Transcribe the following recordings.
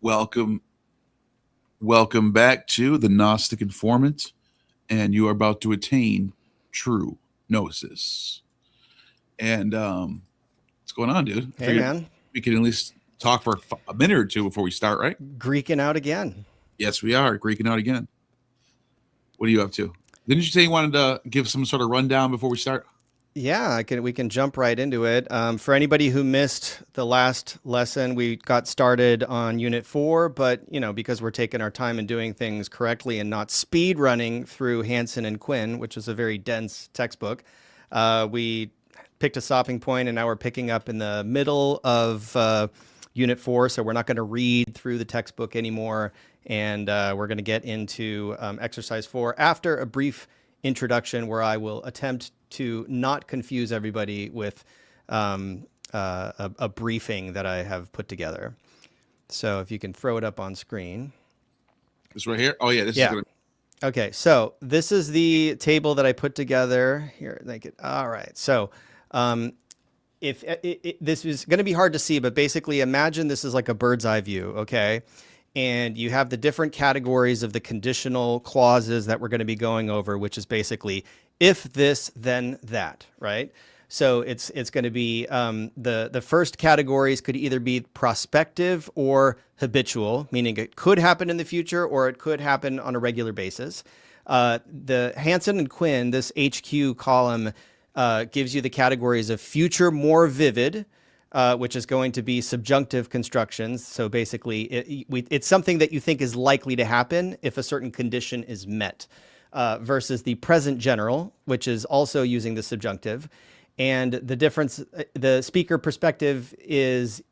Welcome, welcome back to the Gnostic Informant, and you are about to attain true gnosis. And what's going on, dude? Hey, man. We can at least talk for a minute or two before we start, right? Greeking out again. Yes, we are Greeking out again. What are you up to? Didn't you say you wanted to give some sort of rundown before we start? Yeah, we can jump right into it. For anybody who missed the last lesson, we got started on Unit 4, but because we're taking our time and doing things correctly and not speed running through Hansen and Quinn, which is a very dense textbook, we picked a stopping point, and now we're picking up in the middle of Unit 4. So we're not going to read through the textbook anymore, and we're going to get into Exercise 4 after a brief introduction where I will attempt to not confuse everybody with a briefing that I have put together. So if you can throw it up on screen. This right here? Oh, yeah. This is gonna... Okay, so this is the table that I put together. Here, all right. So this is going to be hard to see, but basically imagine this is like a bird's eye view, okay? And you have the different categories of the conditional clauses that we're going to be going over, which is basically if this, then that, right? So it's going to be the first categories could either be prospective or habitual, meaning it could happen in the future or it could happen on a regular basis. The Hansen and Quinn, this HQ column, gives you the categories of future more vivid, which is going to be subjunctive constructions. So basically, it's something that you think is likely to happen if a certain condition is met, versus the present general, which is also using the subjunctive. And the difference, the speaker perspective is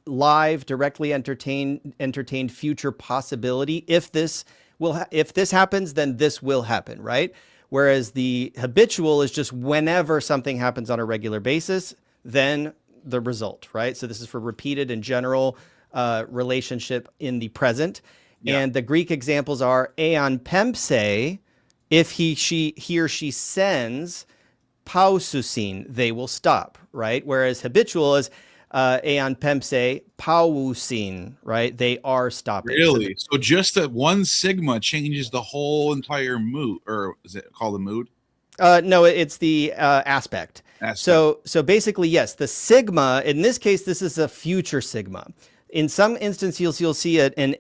live, directly entertained future possibility. If this happens, then this will happen, right? Whereas the habitual is just whenever something happens on a regular basis, then the result, right? So this is for repeated and general relationship in the present. Yeah. And the Greek examples are ean pempse, if he or she sends, paususin, they will stop, right? Whereas habitual is ean pempse, pausin, right? They are stopping. Really? So just that one sigma changes the whole entire mood, or is it called a mood? No, it's the aspect. So basically, yes, the sigma, in this case, this is a future sigma. In some instances, you'll see an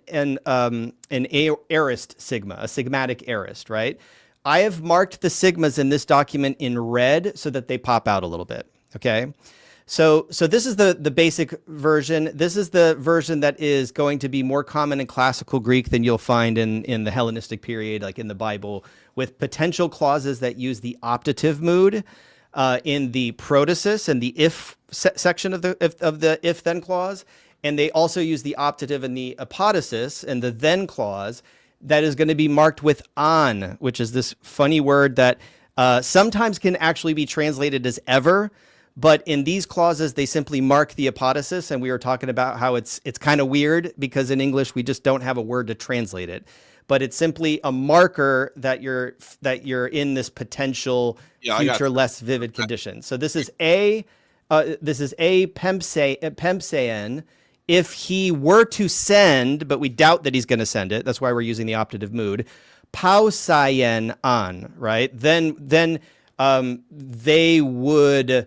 aorist sigma, a sigmatic aorist, right? I have marked the sigmas in this document in red so that they pop out a little bit, okay? So this is the basic version. This is the version that is going to be more common in classical Greek than you'll find in the Hellenistic period, like in the Bible, with potential clauses that use the optative mood in the protasis and the if section of the if-then clause. And they also use the optative in the apodosis and the then clause that is going to be marked with on, which is this funny word that sometimes can actually be translated as ever. But in these clauses, they simply mark the apodosis, and we were talking about how it's kind of weird because in English we just don't have a word to translate it. But it's simply a marker that you're in this potential future less vivid condition. So this is a pempsean. If he were to send, but we doubt that he's going to send it. That's why we're using the optative mood. Pausaien on, right? Then they would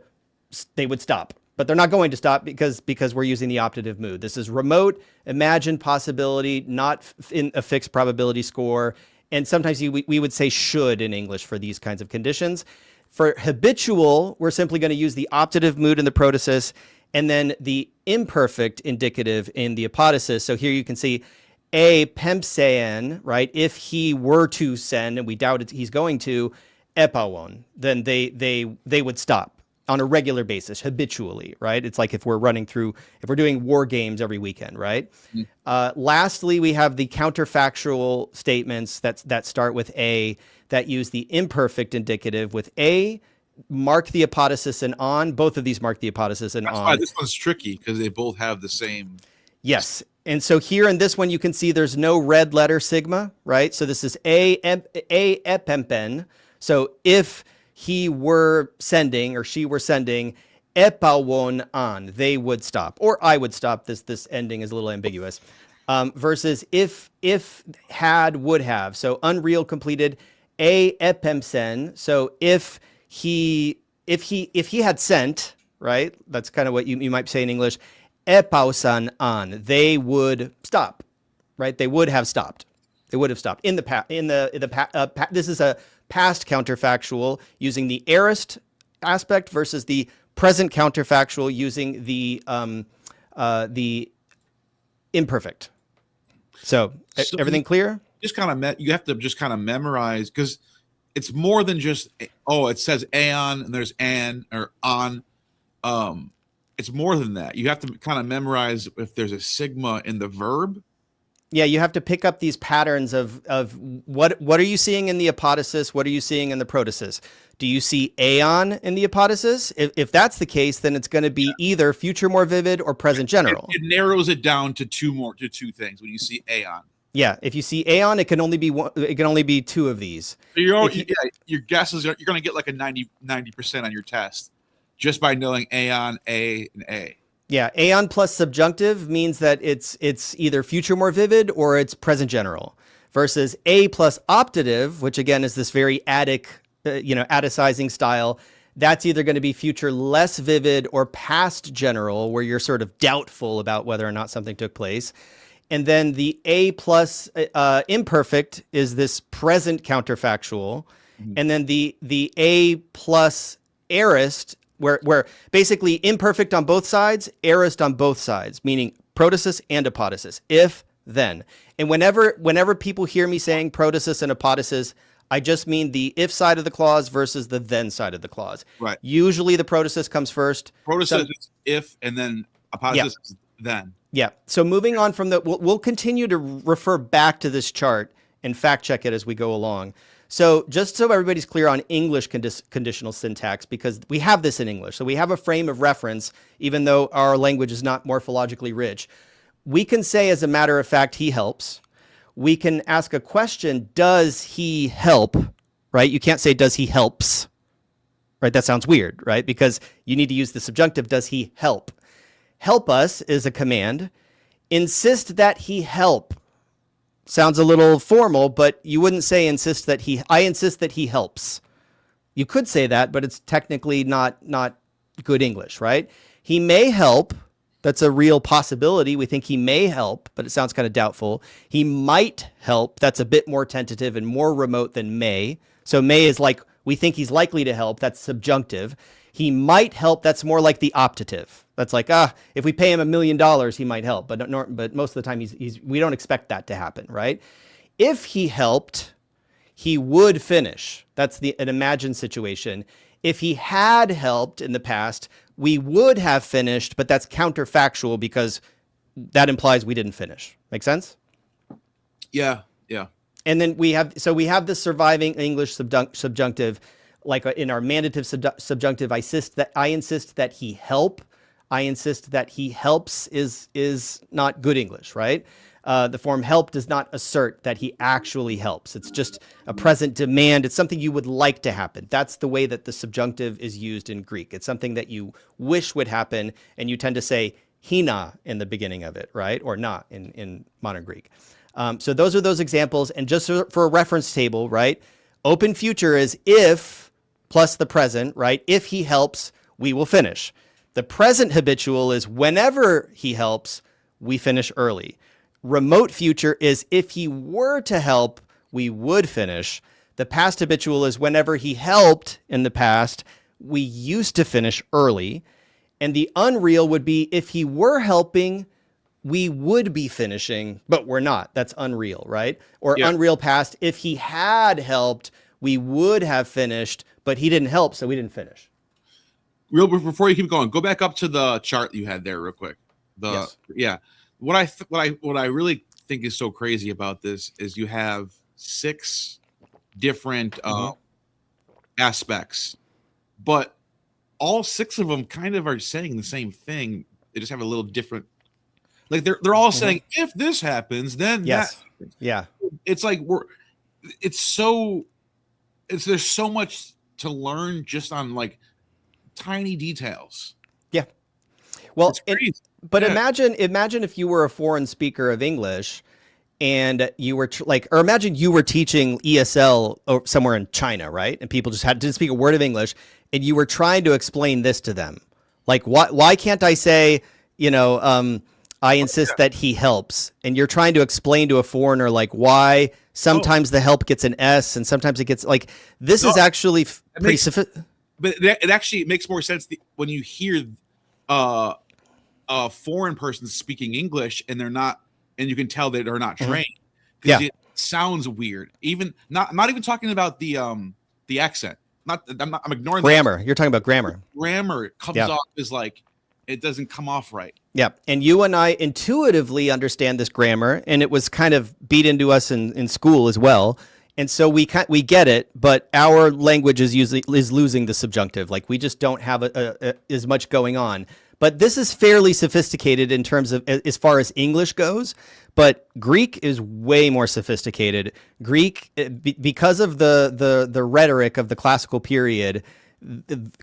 stop, but they're not going to stop because we're using the optative mood. This is remote, imagined possibility, not in a fixed probability score. And sometimes we would say should in English for these kinds of conditions. For habitual, we're simply going to use the optative mood in the protasis and then the imperfect indicative in the apodosis. So here you can see a pempsean, right? If he were to send, and we doubt he's going to, epawon, then they would stop on a regular basis, habitually, right? It's like if we're doing war games every weekend, right? Mm-hmm. Lastly, we have the counterfactual statements that start with a, that use the imperfect indicative with a, mark the apodosis and on. Both of these mark the apodosis and That's on. Why this one's tricky, because they both have the same. Yes. And so here in this one, you can see there's no red letter sigma, right? So this is a epempen. So if he were sending or she were sending, epawon on, they would stop, or I would stop. This ending is a little ambiguous. versus if, had, would have. So unreal completed a epemsen. So if he had sent, right? That's kind of what you might say in English. Epausan on, they would stop, right? They would have stopped. They would have stopped in the past. This is a past counterfactual using the aorist aspect versus the present counterfactual using the imperfect. So everything clear? Just kind of you have to just kind of memorize, because it's more than just it says aeon and there's an or on. It's more than that. You have to kind of memorize if there's a sigma in the verb. Yeah, you have to pick up these patterns of what are you seeing in the apodosis? What are you seeing in the protasis? Do you see aeon in the apodosis? If that's the case, then it's going to be either future more vivid or present general. It narrows it down to two things when you see aeon. Yeah, if you see aeon, it can only be one. It can only be two of these. So your guess is you're going to get like a 90% on your test just by knowing aeon, a, and a. Yeah, aeon plus subjunctive means that it's either future more vivid or it's present general, versus a plus optative, which again is this very Attic, Atticizing style. That's either going to be future less vivid or past general, where you're sort of doubtful about whether or not something took place. And then the a plus imperfect is this present counterfactual, and then the a plus aorist, where basically imperfect on both sides, aorist on both sides, meaning protasis and apodosis. If then, and whenever people hear me saying protasis and apodosis, I just mean the if side of the clause versus the then side of the clause. Right. Usually the protasis comes first. Protasis is if, and then apodosis is then. Yeah. So moving on from we'll continue to refer back to this chart and fact check it as we go along. So just so everybody's clear on English conditional syntax, because we have this in English. So we have a frame of reference, even though our language is not morphologically rich. We can say, as a matter of fact, he helps. We can ask a question, does he help? Right? You can't say, does he helps? Right? That sounds weird, right? Because you need to use the subjunctive, does he help? Help us is a command. Insist that he help. Sounds a little formal, but you wouldn't say I insist that he helps. You could say that, but it's technically not good English, right? He may help. That's a real possibility. We think he may help, but it sounds kind of doubtful. He might help. That's a bit more tentative and more remote than may. So may is like, we think he's likely to help. That's subjunctive. He might help. That's more like the optative. That's like, if we pay him $1 million, he might help. But most of the time, we don't expect that to happen, right? If he helped, he would finish. That's an imagined situation. If he had helped in the past, we would have finished, but that's counterfactual because that implies we didn't finish. Make sense? Yeah. And then we have the surviving English subjunctive, like in our mandative subjunctive. I insist that he help. I insist that he helps is not good English, right? The form help does not assert that he actually helps. It's just a present demand. It's something you would like to happen. That's the way that the subjunctive is used in Greek. It's something that you wish would happen, and you tend to say hina in the beginning of it, right? Or not in modern Greek. So those are those examples. And just for a reference table, right? Open future is if plus the present, right? If he helps, we will finish. The present habitual is whenever he helps, we finish early. Remote future is if he were to help, we would finish. The past habitual is whenever he helped in the past, we used to finish early. And the unreal would be if he were helping, we would be finishing, but we're not. That's unreal, right? Or unreal past, if he had helped, we would have finished, but he didn't help, so we didn't finish. Before you keep going, go back up to the chart you had there real quick. Yes. Yeah. What I really think is so crazy about this is you have 6 different aspects, but all 6 of them kind of are saying the same thing. They just have a little different. Like they're all saying, if this happens, then yes, that happens. Yeah. It's like there's so much to learn just on like tiny details. Yeah. Well, It's crazy. but Yeah. imagine if you were a foreign speaker of English and you were or imagine you were teaching ESL somewhere in China, right? And people just didn't speak a word of English, and you were trying to explain this to them. Like, why can't I say, I insist that he helps, and you're trying to explain to a foreigner like why sometimes the help gets an S and sometimes it gets like this is actually pretty sophisticated. But it actually makes more sense when you hear a foreign person speaking English and they're not, and you can tell that they're not trained because it sounds weird. Even I'm not even talking about the accent. I'm ignoring grammar. You're talking about grammar. Grammar comes off as like it doesn't come off right. Yeah, and you and I intuitively understand this grammar, and it was kind of beat into us in school as well. And so we get it, but our language is losing the subjunctive. Like we just don't have as much going on. But this is fairly sophisticated in terms of as far as English goes. But Greek is way more sophisticated. Greek, because of the rhetoric of the classical period,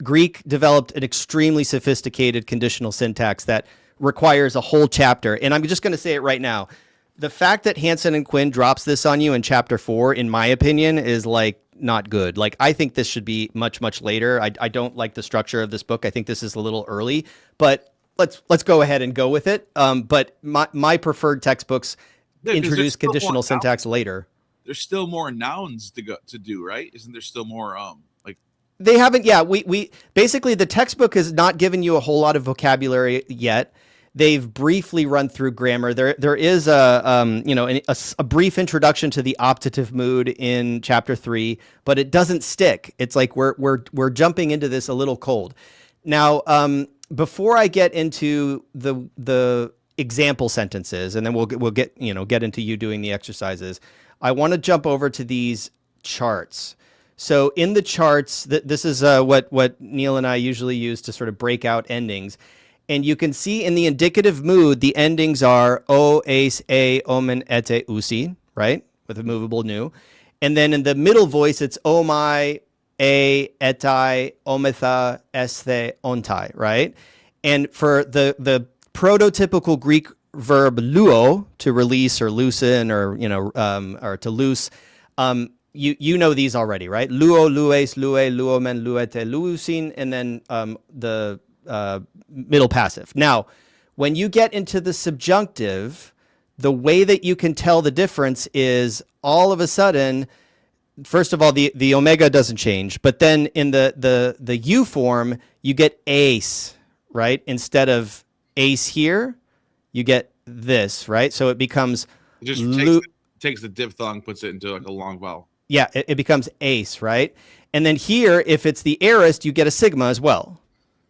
Greek developed an extremely sophisticated conditional syntax that requires a whole chapter. And I'm just going to say it right now. The fact that Hansen and Quinn drops this on you in chapter 4, in my opinion, is like not good. Like I think this should be much, much later. I don't like the structure of this book. I think this is a little early, but let's go ahead and go with it. But my preferred textbooks introduce conditional syntax later. There's still more nouns to do, right? Isn't there still more like they haven't? Yeah, we basically the textbook has not given you a whole lot of vocabulary yet. They've briefly run through grammar. There is a brief introduction to the optative mood in chapter 3, but it doesn't stick. It's like we're jumping into this a little cold. Now, before I get into the example sentences, and then we'll get into you doing the exercises, I want to jump over to these charts. So in the charts, this is what Neal and I usually use to sort of break out endings. And you can see in the indicative mood, the endings are o, ace, a, omen, ete, usi, right? With a movable nu. And then in the middle voice, it's o mai, a, etai, ometha, esthe, ontai, right? And for the prototypical Greek verb luo, to release or loosen or to loose, you know these already, right? Luo, lues, lue, luomen, luete, luusin, and then the middle passive. Now, when you get into the subjunctive, the way that you can tell the difference is all of a sudden, first of all, the omega doesn't change, but then in the U form, you get ace, right? Instead of ace here, you get this, right? So it becomes it just takes the diphthong, puts it into like a long vowel. Yeah, it becomes ace, right? And then here, if it's the aorist, you get a sigma as well.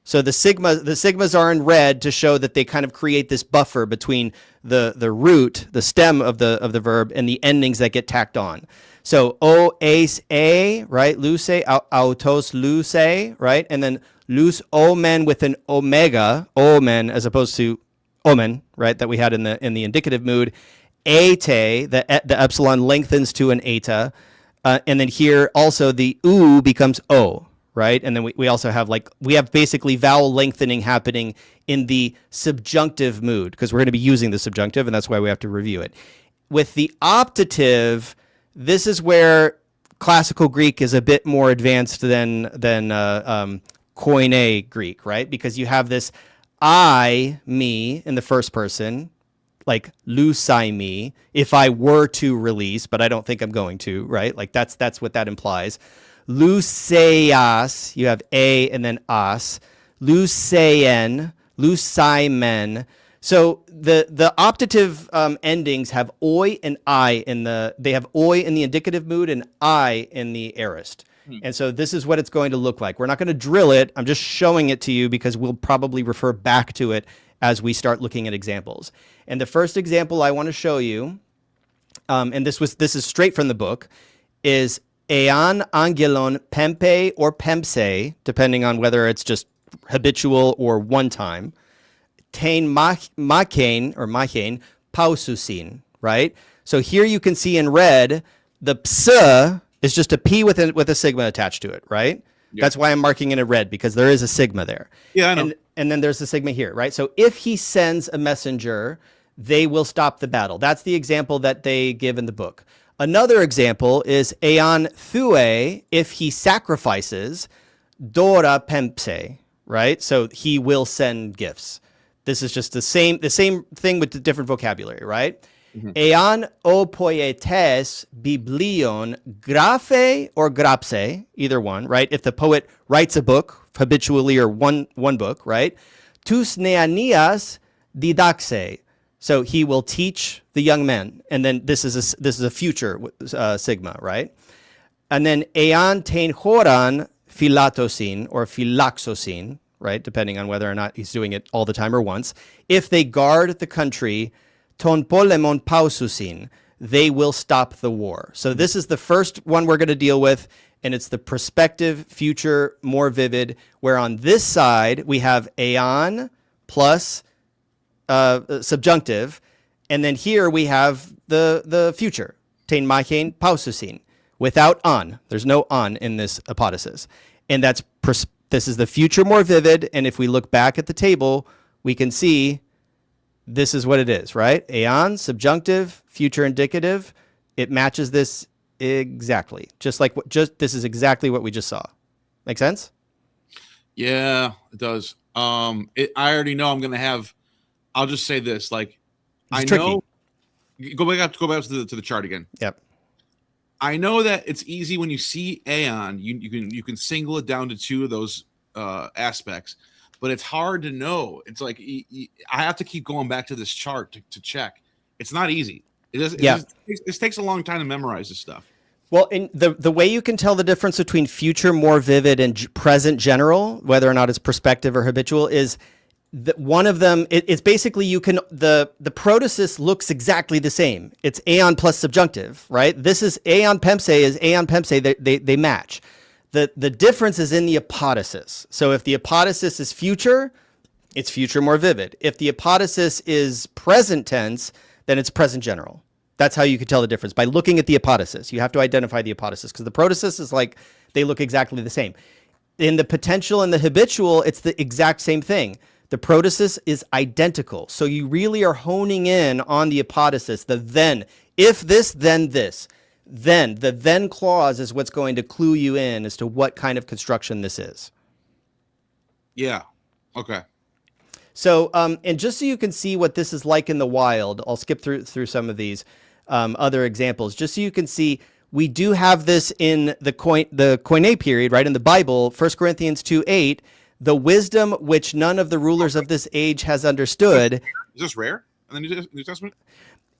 So the sigmas are in red to show that they kind of create this buffer between the root, the stem of the verb, and the endings that get tacked on. So o, ace, a, right? Luce, autos, luce, right? And then lus omen with an omega, omen, as opposed to omen, right? That we had in the indicative mood. Ete, the epsilon lengthens to an eta. And then here also the u becomes o. Right. And then we also have we have basically vowel lengthening happening in the subjunctive mood because we're going to be using the subjunctive, and that's why we have to review it. With the optative, this is where classical Greek is a bit more advanced than Koine Greek, right? Because you have this I, me in the first person, like lusai me, if I were to release, but I don't think I'm going to, right? Like that's what that implies. Luseas, you have a and then as. Lusein, lusaimen. So the optative endings have oi and I they have oi in the indicative mood and I in the aorist. And so this is what it's going to look like. We're not going to drill it. I'm just showing it to you because we'll probably refer back to it as we start looking at examples. And the first example I want to show you, and this is straight from the book, is Ean angelon pempe or pempse, depending on whether it's just habitual or one time. Tain maken or machen paususin, right? So here you can see in red, the ps is just a p with a sigma attached to it, right? Yep. That's why I'm marking it in red because there is a sigma there. Yeah, I know. and then there's the sigma here, right? So if he sends a messenger, they will stop the battle. That's the example that they give in the book. Another example is ean thue, if he sacrifices, dora pempse, right? So he will send gifts. This is just the same thing with the different vocabulary, right? Ean o poietes biblion graphe or grapse, either one, right? If the poet writes a book habitually or one book, right? Tus neanias didaxe. So he will teach the young men, and then this is a future sigma, right? And then ean tein horan philatosin or philaxosin, right? Depending on whether or not he's doing it all the time or once. If they guard the country, ton polemon paususin, they will stop the war. So this is the first one we're going to deal with, and it's the prospective, future, more vivid, where on this side we have ean plus subjunctive, and then here we have the future, tein machen paususin, without on. There's no on in this apodosis. And this is the future more vivid, and if we look back at the table, we can see this is what it is, right? Ean, subjunctive, future indicative. It matches this exactly. This is exactly what we just saw. Make sense? Yeah, it does. I already know I'm going to have, I'll just say this, like, It's tricky. Go back to the chart again. Yep. I know that it's easy when you see aeon, you can single it down to two of those aspects, but it's hard to know. It's like I have to keep going back to this chart to check. It's not easy. This takes a long time to memorize this stuff. Well, in the way you can tell the difference between future more vivid and present general, whether or not it's prospective or habitual, is that one of them, it's basically the protasis looks exactly the same. It's aeon plus subjunctive, right? This is aeon pempse is aeon pempse. They match. The difference is in the apodosis. So if the apodosis is future, it's future more vivid. If the apodosis is present tense, then it's present general. That's how you can tell the difference, by looking at the apodosis. You have to identify the apodosis, because the protasis is like, they look exactly the same. In the potential and the habitual, it's the exact same thing. The protasis is identical. So you really are honing in on the apodosis, the then. If this, then this. Then, the then clause is what's going to clue you in as to what kind of construction this is. Yeah. Okay. So, and just so you can see what this is like in the wild, I'll skip through some of these other examples, just so you can see we do have this in the Koine period, right? In the Bible, 1 Corinthians 2:8, the wisdom which none of the rulers of this age has understood. Is this rare in the New Testament?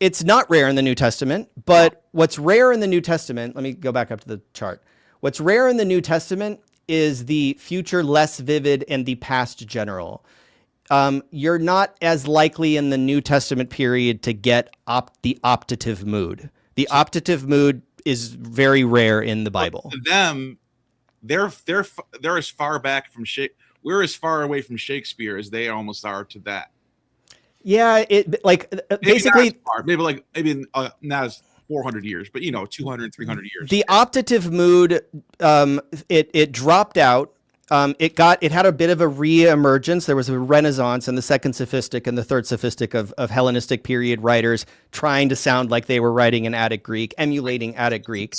It's not rare in the New Testament, but what's rare in the New Testament, let me go back up to the chart. What's rare in the New Testament is the future less vivid and the past general. You're not as likely in the New Testament period to get the optative mood. The optative mood is very rare in the Bible. To them, they're as far back from we're as far away from Shakespeare as they almost are to that. Yeah, basically maybe not as 400 years, but 200, 300 years. The optative mood, it dropped out. It had a bit of a re-emergence. There was a renaissance in the second sophistic and the third sophistic of Hellenistic period writers trying to sound like they were writing in Attic Greek, emulating Attic Greek.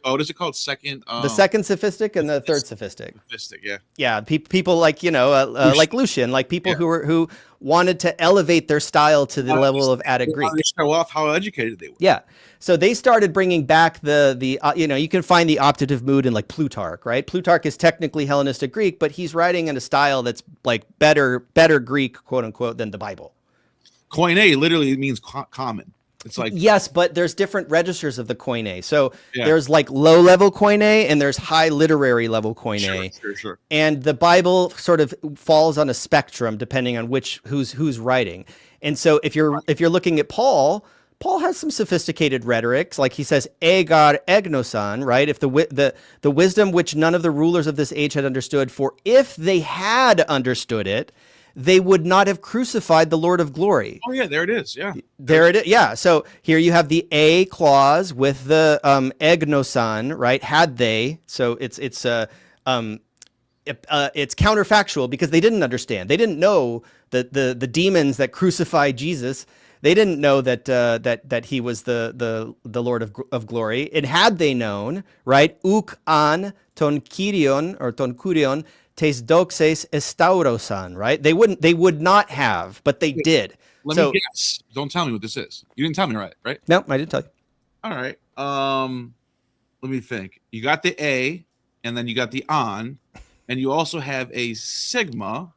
What is it called? The second sophistic and the third sophistic. Yeah. Yeah, people like like Lucian, like people who wanted to elevate their style to the level of Attic Greek. They show off how educated they were. Yeah. So they started bringing back you can find the optative mood in like Plutarch, right? Plutarch is technically Hellenistic Greek, but he's writing in a style that's like better Greek, quote unquote, than the Bible. Koine literally means common. It's like, yes, but there's different registers of the Koine. So there's like low level Koine and there's high literary level Koine. Sure. And the Bible sort of falls on a spectrum depending on who's writing. And so if you're looking at Paul has some sophisticated rhetorics, like he says, "Egar egnosan," right? If the wisdom which none of the rulers of this age had understood, for if they had understood it, they would not have crucified the Lord of glory. Oh yeah, there it is. Yeah, there it is. Yeah. So here you have the a clause with the egnosan, right? Had they? So it's it's counterfactual because they didn't understand. They didn't know that the demons that crucified Jesus. They didn't know that that he was the Lord of glory. And had they known, right? Uk an ton kyrion or ton kurion tes doxes estaurosan, right? They would not have, but they did. Let me guess. Don't tell me what this is. You didn't tell me right? No, I didn't tell you. All right. Let me think. You got the A, and then you got the on, and you also have a sigma,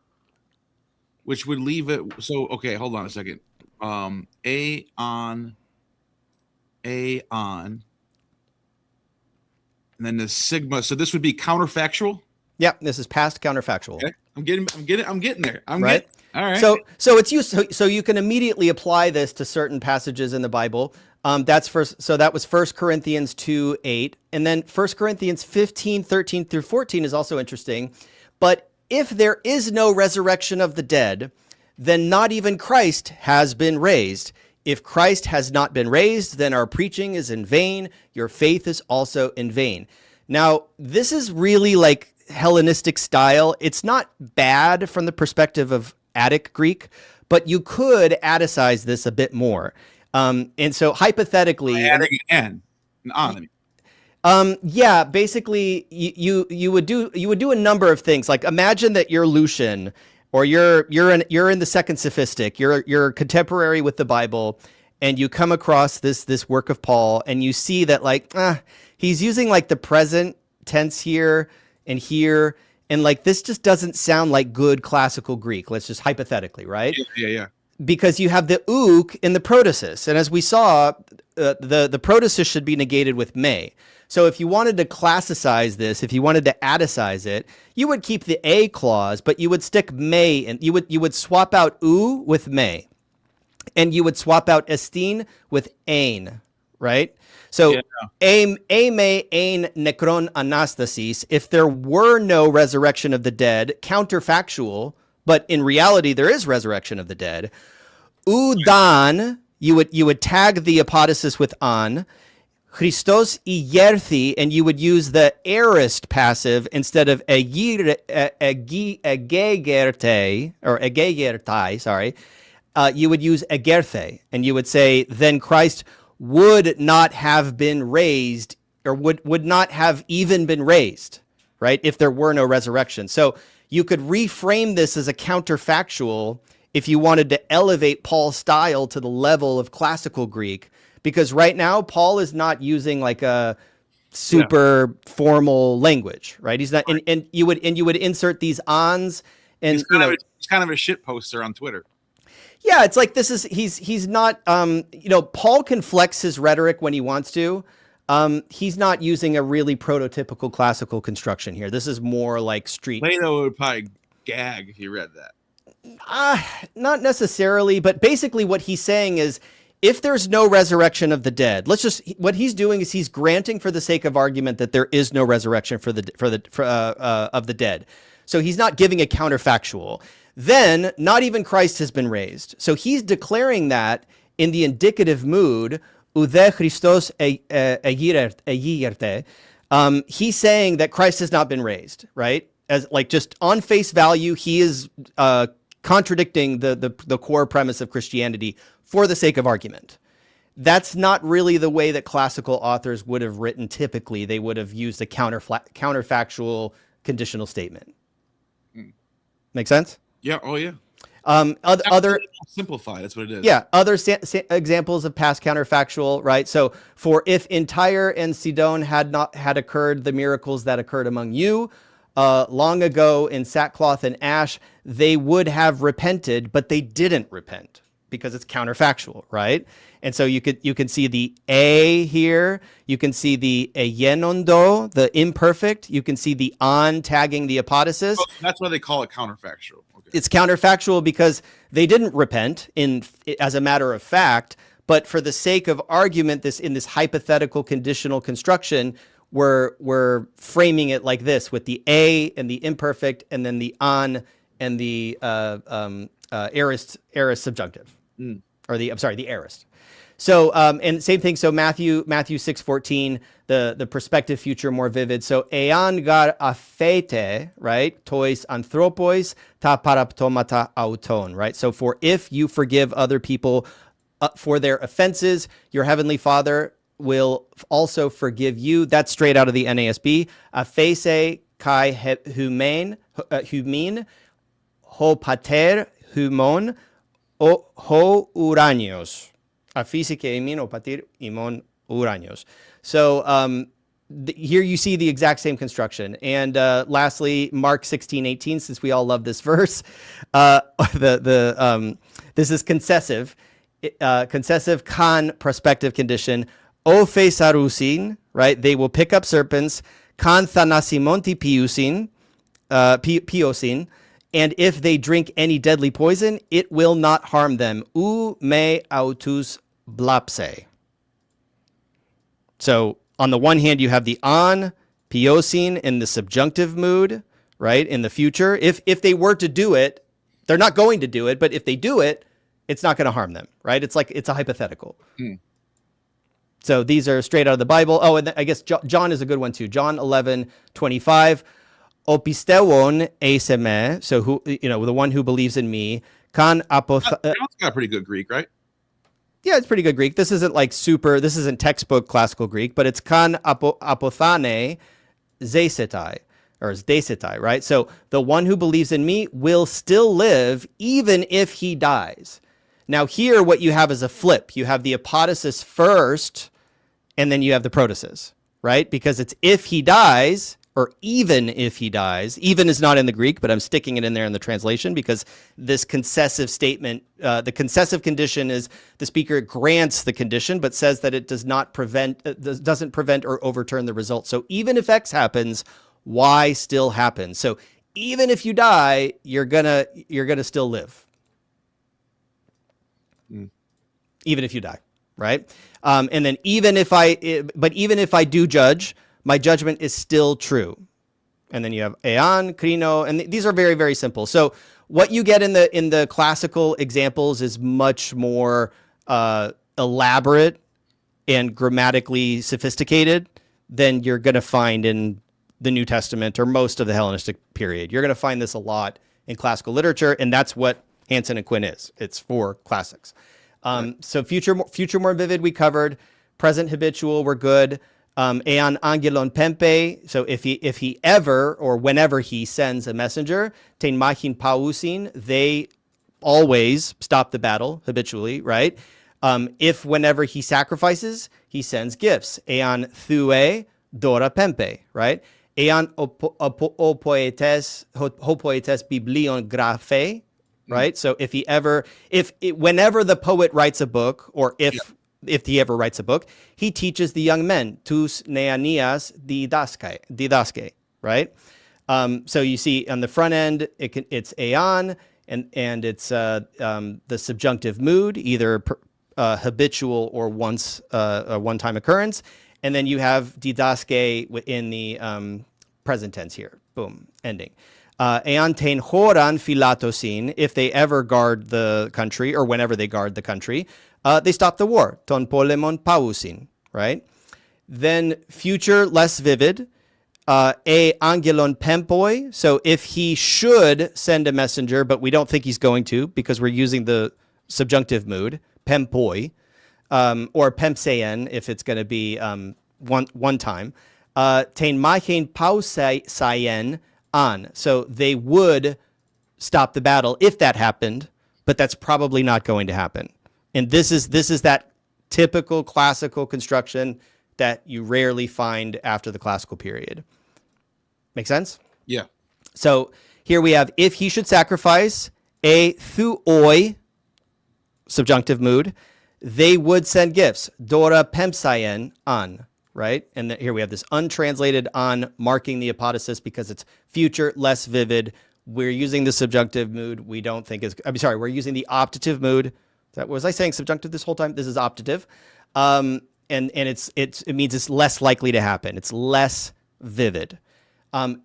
which would leave it. So okay, hold on a second. A on, and then the sigma. So this would be counterfactual. Yeah, this is past counterfactual. Okay. I'm getting there. Right. All right. So it's used. So you can immediately apply this to certain passages in the Bible. That's first. So that was 1 Corinthians 2:8, and then 1 Corinthians 15:13 through 14 is also interesting. But if there is no resurrection of the dead, then not even Christ has been raised. If Christ has not been raised, then our preaching is in vain. Your faith is also in vain. Now, this is really like Hellenistic style. It's not bad from the perspective of Attic Greek, but you could Atticize this a bit more. And so hypothetically, adding an on. Yeah, basically you would do a number of things. Like imagine that you're Lucian, or you're in the second sophistic, you're contemporary with the Bible, and you come across this work of Paul, and you see that like he's using like the present tense here and here, and like this just doesn't sound like good classical Greek. Let's just hypothetically, right? Yeah. Because you have the uk in the protasis, and as we saw, the protasis should be negated with may. So if you wanted to classicize this, if you wanted to Atticize it, you would keep the a clause, but you would stick may, and you would swap out u with may, and you would swap out estin with ain, right? So a me ein necron anastasis. If there were no resurrection of the dead, counterfactual, but in reality there is resurrection of the dead. Udan, you would tag the apodosis with an. Christos ierthi, and you would use the aorist passive instead of egegerte or egegertai. Sorry, you would use egerthe, and you would say then Christ would not have been raised, or would not have even been raised, right? If there were no resurrection. So you could reframe this as a counterfactual if you wanted to elevate Paul's style to the level of classical Greek, because right now Paul is not using like a super formal language, right? He's not, and you would insert these ons, and it's kind of a shit poster on Twitter. Yeah, it's like he's not, Paul can flex his rhetoric when he wants to. He's not using a really prototypical classical construction here. This is more like street. Plato would probably gag if he read that. Not necessarily, but basically what he's saying is, if there's no resurrection of the dead, what he's doing is he's granting for the sake of argument that there is no resurrection of the dead. So he's not giving a counterfactual. Then not even Christ has been raised. So he's declaring that in the indicative mood, Ude Christos egirte. He's saying that Christ has not been raised, right? As like just on face value, he is contradicting the core premise of Christianity for the sake of argument. That's not really the way that classical authors would have written typically. They would have used a counterfactual conditional statement. Make sense? Yeah. Oh, yeah. Other simplified. That's what it is. Yeah. Other examples of past counterfactual, right? So, for if in Tyre and Sidon had occurred the miracles that occurred among you long ago in sackcloth and ash, they would have repented, but they didn't repent because it's counterfactual, right? And so you can see the a here. You can see the eyenondo, the imperfect. You can see the on tagging the apodosis. Oh, that's why they call it counterfactual. Okay. It's counterfactual because they didn't repent as a matter of fact, but for the sake of argument, in this hypothetical conditional construction, we're framing it like this, with the a and the imperfect, and then the on and the aorist subjunctive, or the aorist. So and same thing. So Matthew 6:14, the prospective future more vivid. So ean gar afete, right? Tois anthropos ta paraptomata auton, right? So for if you forgive other people for their offenses, your heavenly Father will also forgive you. That's straight out of the NASB. Aphese kai humen ho pater humon ho uranios. Aphise ke imin ho pater imon uranios. So here you see the exact same construction. And lastly, Mark 16:18, since we all love this verse, this is concessive. Concessive con prospective condition. O fe sarusin, right? They will pick up serpents. Con thanasimonti piusin, piosin. And if they drink any deadly poison, it will not harm them. U me autus blapse. So on the one hand, you have the on, piosin in the subjunctive mood, right? In the future. If they were to do it, they're not going to do it, but if they do it, it's not going to harm them, right? It's like, it's a hypothetical. So these are straight out of the Bible. Oh, and I guess John is a good one too. John 11:25. Opistewon eiseme. So who, the one who believes in me. Kan John's got pretty good Greek, right? Yeah, it's pretty good Greek. This isn't like this isn't textbook classical Greek, but it's kan apothane zeisetai, or deisetai, right? So the one who believes in me will still live even if he dies. Now here, what you have is a flip. You have the apodosis first, and then you have the protasis, right? Because it's if he dies, or even if he dies. Even is not in the Greek, but I'm sticking it in there in the translation because this concessive statement, the concessive condition is the speaker grants the condition, but says that it doesn't prevent or overturn the result. So even if X happens, Y still happens. So even if you die, you're gonna still live. Even if you die, right? And then even if I do judge, my judgment is still true. And then you have ean, krino, and these are very, very simple. So what you get in the classical examples is much more elaborate and grammatically sophisticated than you're going to find in the New Testament or most of the Hellenistic period. You're going to find this a lot in classical literature, and that's what Hansen and Quinn is. It's for classics. So future more vivid we covered. Present habitual we're good. Ean angelon pempe. So if he ever or whenever he sends a messenger, ten machin pausin, they always stop the battle habitually, right? If whenever he sacrifices, he sends gifts. Ean thue dora pempe, right? Ean hopoetes biblion graphe, right? So whenever the poet writes a book, or if he ever writes a book, he teaches the young men, tus neanias didaske, right? So you see on the front end, it's eon, and it's the subjunctive mood, either habitual or a one-time occurrence. And then you have didaske in the present tense here. Boom, ending. Eon tein horan philatosin, if they ever guard the country, or whenever they guard the country, they stop the war. Ton polemon pausin, right? Then future, less vivid. E angelon pempoi. So if he should send a messenger, but we don't think he's going to because we're using the subjunctive mood, pempoi, or pempseien if it's going to be one time. Tein machen pausaien on. So they would stop the battle if that happened, but that's probably not going to happen. And this is that typical classical construction that you rarely find after the classical period. Make sense? Yeah. So here we have, if he should sacrifice a thuoi, subjunctive mood, they would send gifts. Dora pempsaien on, right? And here we have this untranslated on marking the apodosis because it's future, less vivid. We're using the subjunctive mood. We don't think we're using the optative mood. Was I saying subjunctive this whole time? This is optative. And it means it's less likely to happen. It's less vivid.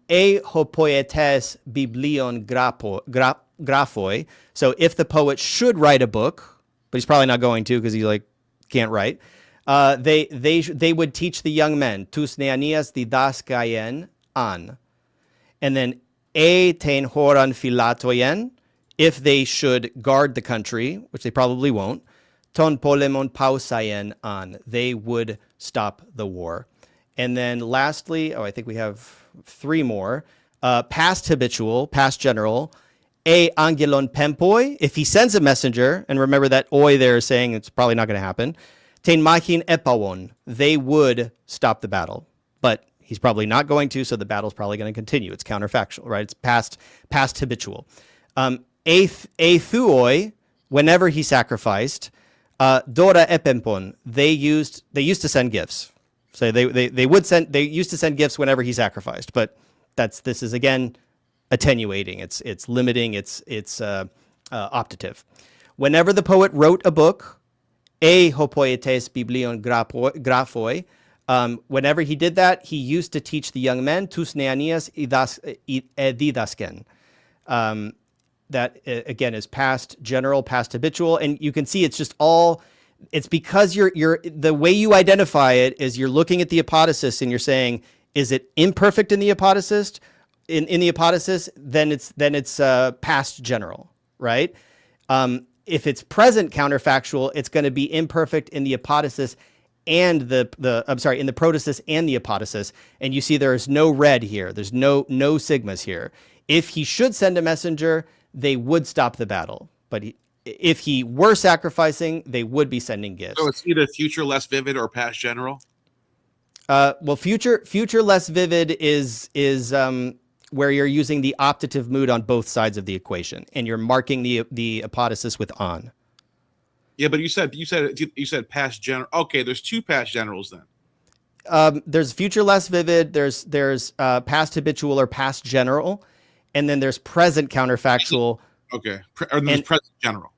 E hopoetes biblion graphoi. So if the poet should write a book, but he's probably not going to because he can't write. They would teach the young men tous neanias didaskaien an, and then e ten horan philatoien, if they should guard the country, which they probably won't, ton polemon pausaien an, they would stop the war. And then lastly, I think we have 3 more. Past habitual, past general, e angelon pempoi, if he sends a messenger, and remember that oi there is saying it's probably not going to happen, ten machin epawon, they would stop the battle. But he's probably not going to, so the battle's probably going to continue. It's counterfactual, right? It's past habitual. Thuoi, whenever he sacrificed, dora epempon, they used to send gifts. So they used to send gifts whenever he sacrificed, but this is again attenuating. It's limiting. It's optative. Whenever the poet wrote a book, e hopoietes biblion graphoi, whenever he did that, he used to teach the young men tous neanias didasken. That again is past general, past habitual, and you can see it's just all. It's because you're the way you identify it is you're looking at the apodosis and you're saying, is it imperfect in the apodosis? In the apodosis, then it's past general, right? If it's present counterfactual, it's going to be imperfect in the apodosis and in the protasis and the apodosis. And you see there is no red here. There's no sigmas here. If he should send a messenger, they would stop the battle. But if he were sacrificing, they would be sending gifts. So it's either future less vivid or past general? Well, future less vivid is where you're using the optative mood on both sides of the equation, and you're marking the apodosis with on. Yeah, but you said past general. Okay, there's 2 past generals then. There's future less vivid. There's past habitual or past general, and then there's present counterfactual. Okay, or there's present general.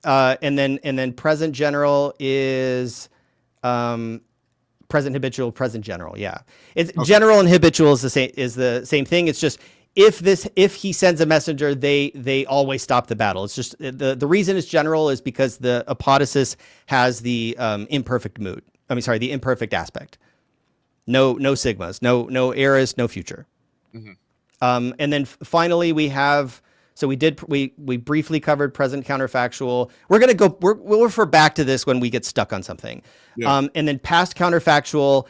And then present general is present habitual, present general. Yeah, it's okay. General and habitual is the same thing. It's just if he sends a messenger, they always stop the battle. It's just the reason it's general is because the apodosis has the imperfect mood. The imperfect aspect. No sigmas, no aorist, no future. Mm-hmm. And then finally we have. So we briefly covered present counterfactual. We'll refer back to this when we get stuck on something. Yeah. And then past counterfactual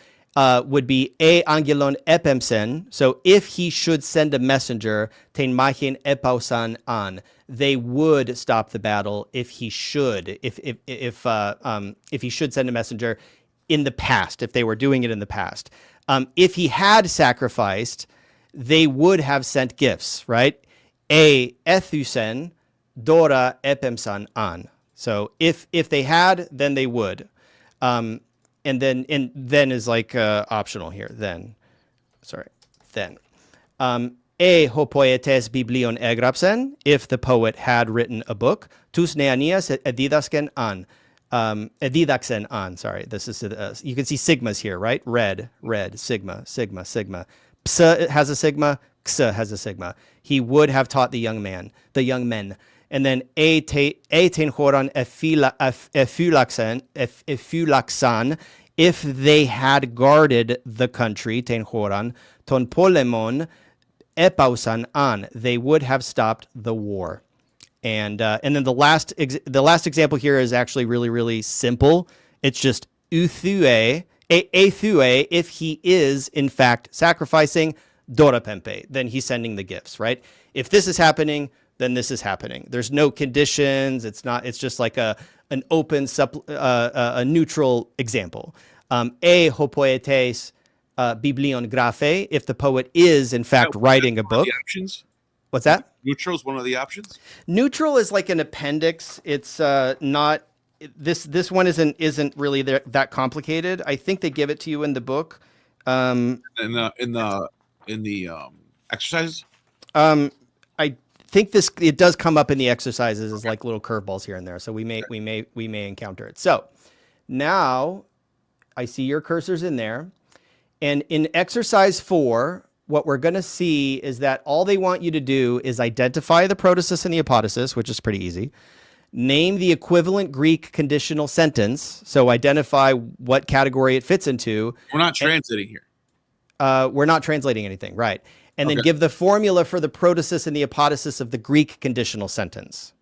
would be e angelon epemsen. So if he should send a messenger, ten machin epausan an, they would stop the battle if he should send a messenger in the past, if they were doing it in the past. If he had sacrificed, they would have sent gifts, right? E ethusen dora epemsan an. So if they had, then they would. And then is like optional here. Then. E hopoietes biblion egrapsen, if the poet had written a book. Tous neanias edidasken an. Edidaksen an. Sorry, this is you can see sigmas here, right? Red, sigma. Psa has a sigma. Xa has a sigma. He would have taught the young men. And then e ten horan efulaksan, if they had guarded the country, ten horan, ton polemon epausan an, they would have stopped the war. And then the last example here is actually really, really simple. It's just euthue, if he is in fact sacrificing, Dora Pempe, then he's sending the gifts, right? If this is happening, then this is happening. There's no conditions. It's just like an open, a neutral example. E hopoietes biblion graphe, if the poet is in fact writing a book. Options? What's that? Neutral is one of the options? Neutral is like an appendix. It's not, this one isn't really that complicated. I think they give it to you in the book. In the exercises? I think it does come up in the exercises as like little curveballs here and there. So we may encounter it. So now I see your cursors in there. And in exercise 4, what we're going to see is that all they want you to do is identify the protasis and the apodosis, which is pretty easy. name the equivalent Greek conditional sentence. So identify what category it fits into. We're not translating here. We're not translating anything, right? And then Okay. give the formula for the protasis and the apodosis of the Greek conditional sentence.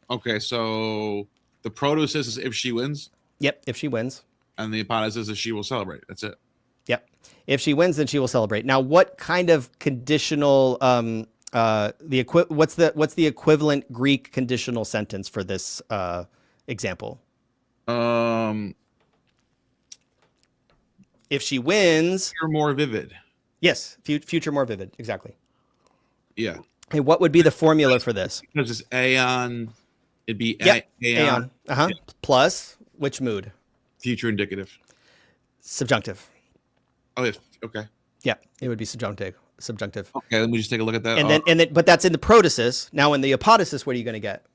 Okay, so the protasis is if she wins, Yep, if she wins. and the apodosis is she will celebrate. That's it. Yep. If she wins, then she will celebrate. Now, what kind of conditional what's the equivalent Greek conditional sentence for this example? If she wins, You're more vivid. yes, future more vivid, exactly. Yeah. Okay, what would be the formula for this? Because it's aeon, it'd be Yep, aeon. aeon. Plus which mood? Future indicative. Subjunctive. Oh, yes. Okay. Yeah, it would be subjunctive. Okay, let me just take a look at that. And then, but that's in the protasis. Now, in the apodosis, what are you going to get?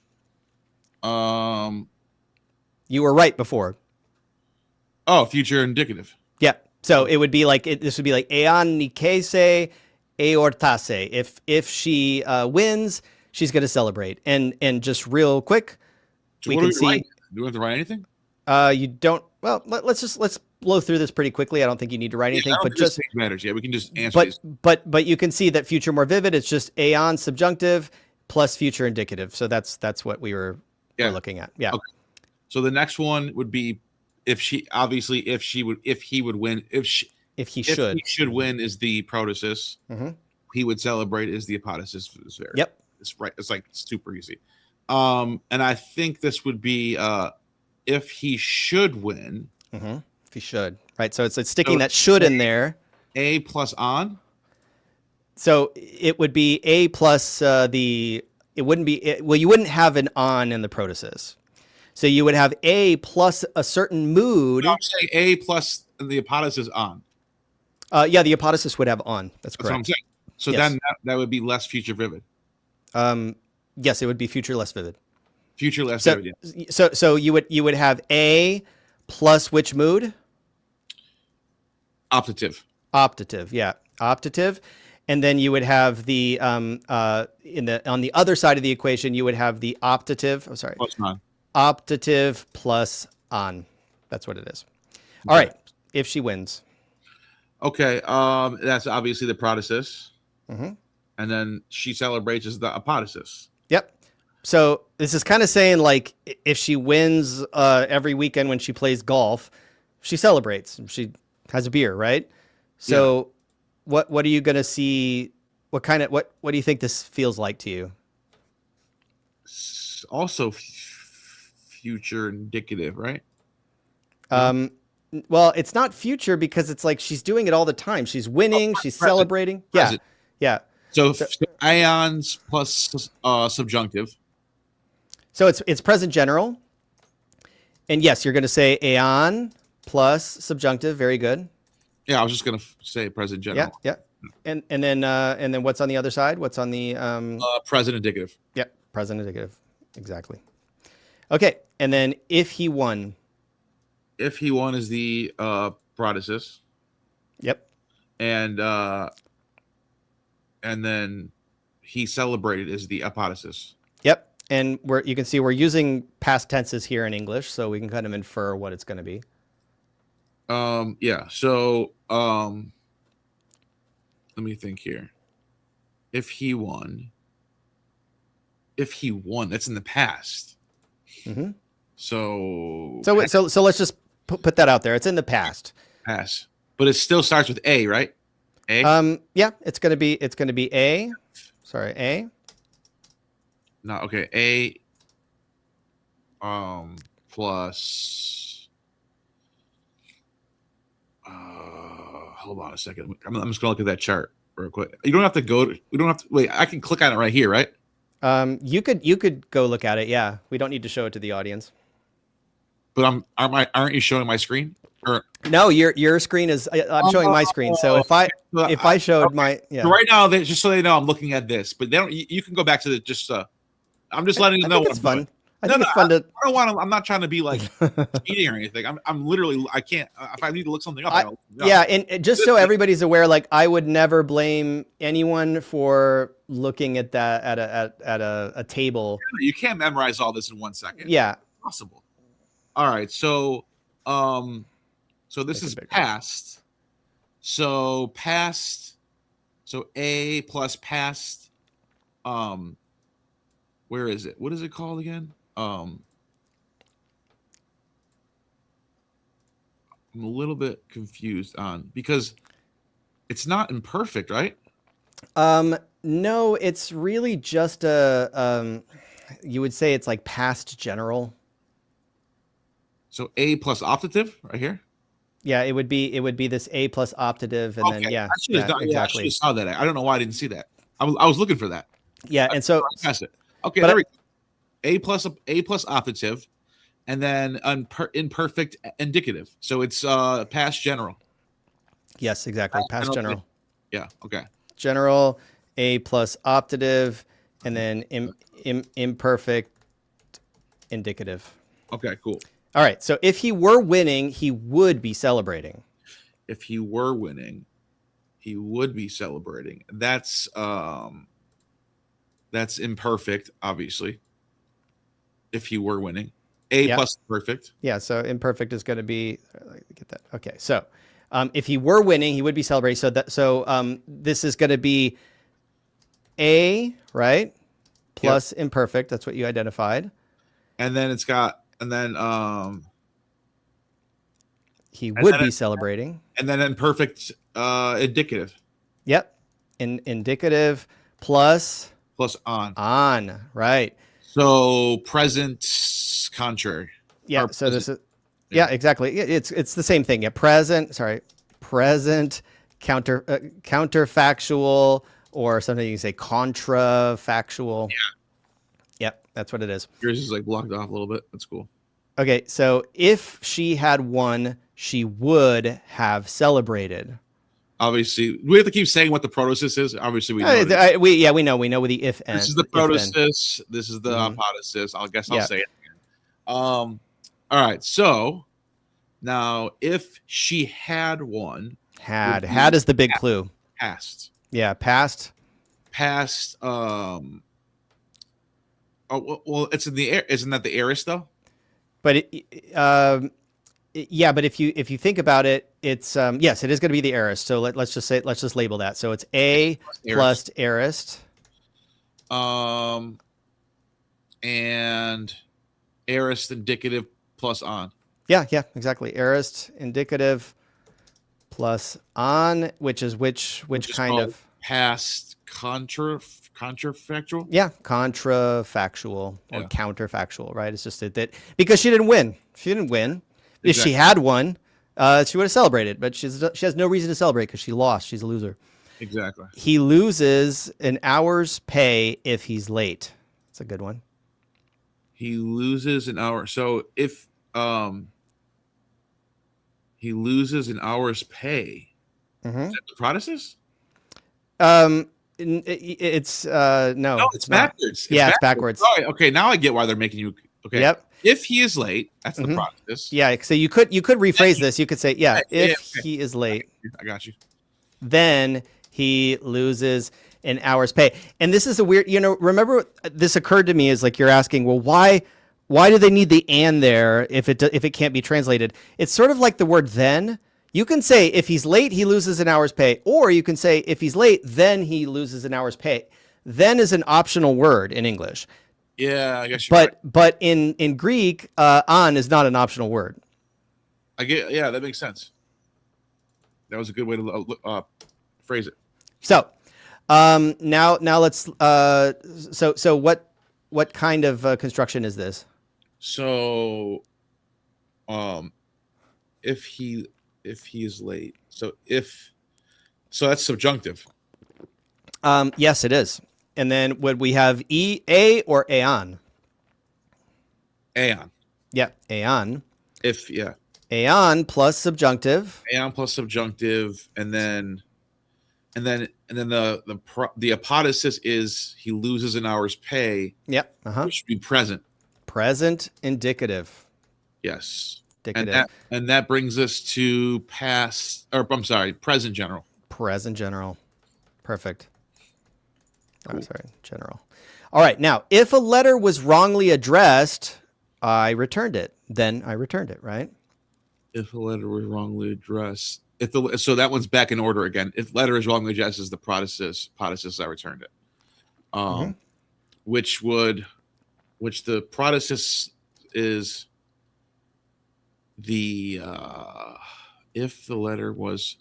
You were right before. Oh, future indicative. Yeah. So it would be like this would be like aeon nikese aortase. If she wins, she's going to celebrate. And just real quick, So we what can do see. write? Do we have to write anything? You don't. Well, let's blow through this pretty quickly. I don't think you need to write anything, I don't but think this just thing matters. Yeah, we can just answer these. but you can see that future more vivid. It's just aeon subjunctive plus future indicative. So that's what we were looking at. Yeah. Okay. So the next one would be if he would win, if he should win is the protasis. Mm-hmm. He would celebrate is the apodosis. Yep. It's right. It's like super easy. And I think this would be if he should win. Mm-hmm. If he should, right? So it's sticking that should in there. A plus on. So it would be A plus it wouldn't be, well, you wouldn't have an on in the protasis. So you would have A plus a certain mood. No, I'm saying A plus the apodosis on. Yeah, the apodosis would have on. That's correct. That's what I'm saying. So Yes. then that would be less future vivid. Yes, it would be future less vivid. Future less vivid. Yeah. So you would have A plus which mood? Optative. Optative, yeah, optative, and then you would have the on the other side of the equation you would have the optative. Oh, sorry, Plus on. Optative plus on. That's what it is. All right. If she wins. Okay. That's obviously the protasis. Mm-hmm. And then she celebrates as the apodosis. Yep. So this is kind of saying like if she wins every weekend when she plays golf, she celebrates. She has a beer, right? So what are you going to see? What do you think this feels like to you? Also future indicative, right? Well, it's not future because it's like she's doing it all the time. She's winning. She's present. Celebrating. Present. Yeah. So aeons plus subjunctive. So it's present general. And yes, you're going to say aeon plus subjunctive. Very good. Yeah, I was just gonna say present general. Yeah. And then what's on the other side? What's on the present indicative. Yep, present indicative. Exactly. Okay, and then if he won. If he won is the protasis. Yep. And then he celebrated is the apodosis. Yep. And you can see we're using past tenses here in English, so we can kind of infer what it's going to be. Yeah. So let me think here. If he won, that's in the past. Mm-hmm. So let's just put that out there. It's in the past. Pass. But it still starts with A, right? A? Yeah, it's gonna be A. Sorry, A. No, okay. A plus hold on a second. I'm just gonna look at that chart real quick. We don't have to wait, I can click on it right here, right? You could go look at it, yeah. We don't need to show it to the audience. But aren't you showing my screen? Or no, your screen is. I'm showing my screen. So if I showed my So right now, just so they know, I'm looking at this. But they don't. You can go back to the just. I'm just letting you know. It's fun. I think it's fun to. I don't want to. I'm not trying to be like cheating or anything. I'm literally. I can't. If I need to look something up, I don't look it up. Yeah, and just so everybody's aware, like I would never blame anyone for looking at that at a table. You can't memorize all this in 1 second. Yeah, Possible. All right, so this is past. So past. So A plus past. Where is it? What is it called again? I'm a little bit confused on because it's not imperfect, right? No, it's really just a you would say it's like past general. So A plus optative right here. Yeah, it would be this A plus optative, and then I should have saw that. I don't know why I didn't see that. I was looking for that. Yeah, and so pass it. Okay, there we go. A plus optative, and then imperfect indicative. So it's past general. Yes, exactly. Past general. Yeah. Okay. General, A plus optative, and then imperfect indicative. Okay. Cool. All right. So if he were winning, he would be celebrating. If he were winning, he would be celebrating. That's imperfect, obviously. If he were winning, A plus perfect. Yeah. So imperfect is going to be. Get that. Okay. So if he were winning, he would be celebrating. So this is going to be A, right? Plus imperfect. That's what you identified. And then it's got, and then he would be celebrating. And then imperfect indicative. Yep. Indicative plus on. On, right. So present contrary. Yeah. So this is exactly. It's the same thing. Yeah. Present counterfactual, or something you can say contrafactual. Yeah. Yep. That's what it is. Yours is like blocked off a little bit. That's cool. Okay. So if she had won, she would have celebrated. Obviously, we have to keep saying what the protasis is. Obviously, we know. We know with the if and. This is the protasis. This is the apodosis. I'll say it again. All right. So now, if she had won, had is the big clue. Past. Yeah, past. Oh well, it's in the air. Isn't that the aorist though? But yeah, but if you think about it, it's yes, it is going to be the aorist. So let's just label that. So it's A plus aorist. And aorist indicative plus on. Yeah, exactly. Aorist indicative plus on, which is which kind of past contrafactual? Yeah, contrafactual or counterfactual, right? It's just that because she didn't win. If she had won, she would have celebrated, but she has no reason to celebrate because she lost. She's a loser. Exactly. He loses an hour's pay if he's late. That's a good one. He loses an hour. So if he loses an hour's pay, is that the protasis? It's no, it's backwards. It's backwards. All right, okay, now I get why they're making you. Okay. Yep. If he is late, that's the protasis. Yeah. So you could rephrase this. You could say, if he is late, I got you. Then he loses an hour's pay. And this is a weird. Remember this occurred to me is like you're asking, well, why do they need the and there if it can't be translated? It's sort of like the word then. You can say if he's late, he loses an hour's pay, or you can say if he's late, then he loses an hour's pay. Then is an optional word in English. Yeah, I guess you're right. But in Greek, on is not an optional word. Yeah, that makes sense. That was a good way to phrase it. So now let's so what kind of construction is this? So if he is late, so that's subjunctive. Yes, it is. And then would we have a or aeon? Aeon. Yeah, aeon. Aeon plus subjunctive. Aeon plus subjunctive, and then the apodosis is he loses an hour's pay. Yep. Which should be present. Present indicative. Yes. Indicative. And that brings us to present general. Present general. Perfect. Cool. Oh, sorry, general. All right. Now, if a letter was wrongly addressed, I returned it. Then I returned it, right? If a letter was wrongly addressed, so that one's back in order again. If letter is wrongly addressed as the Protasis, I returned it. Which the Protasis is the if the letter was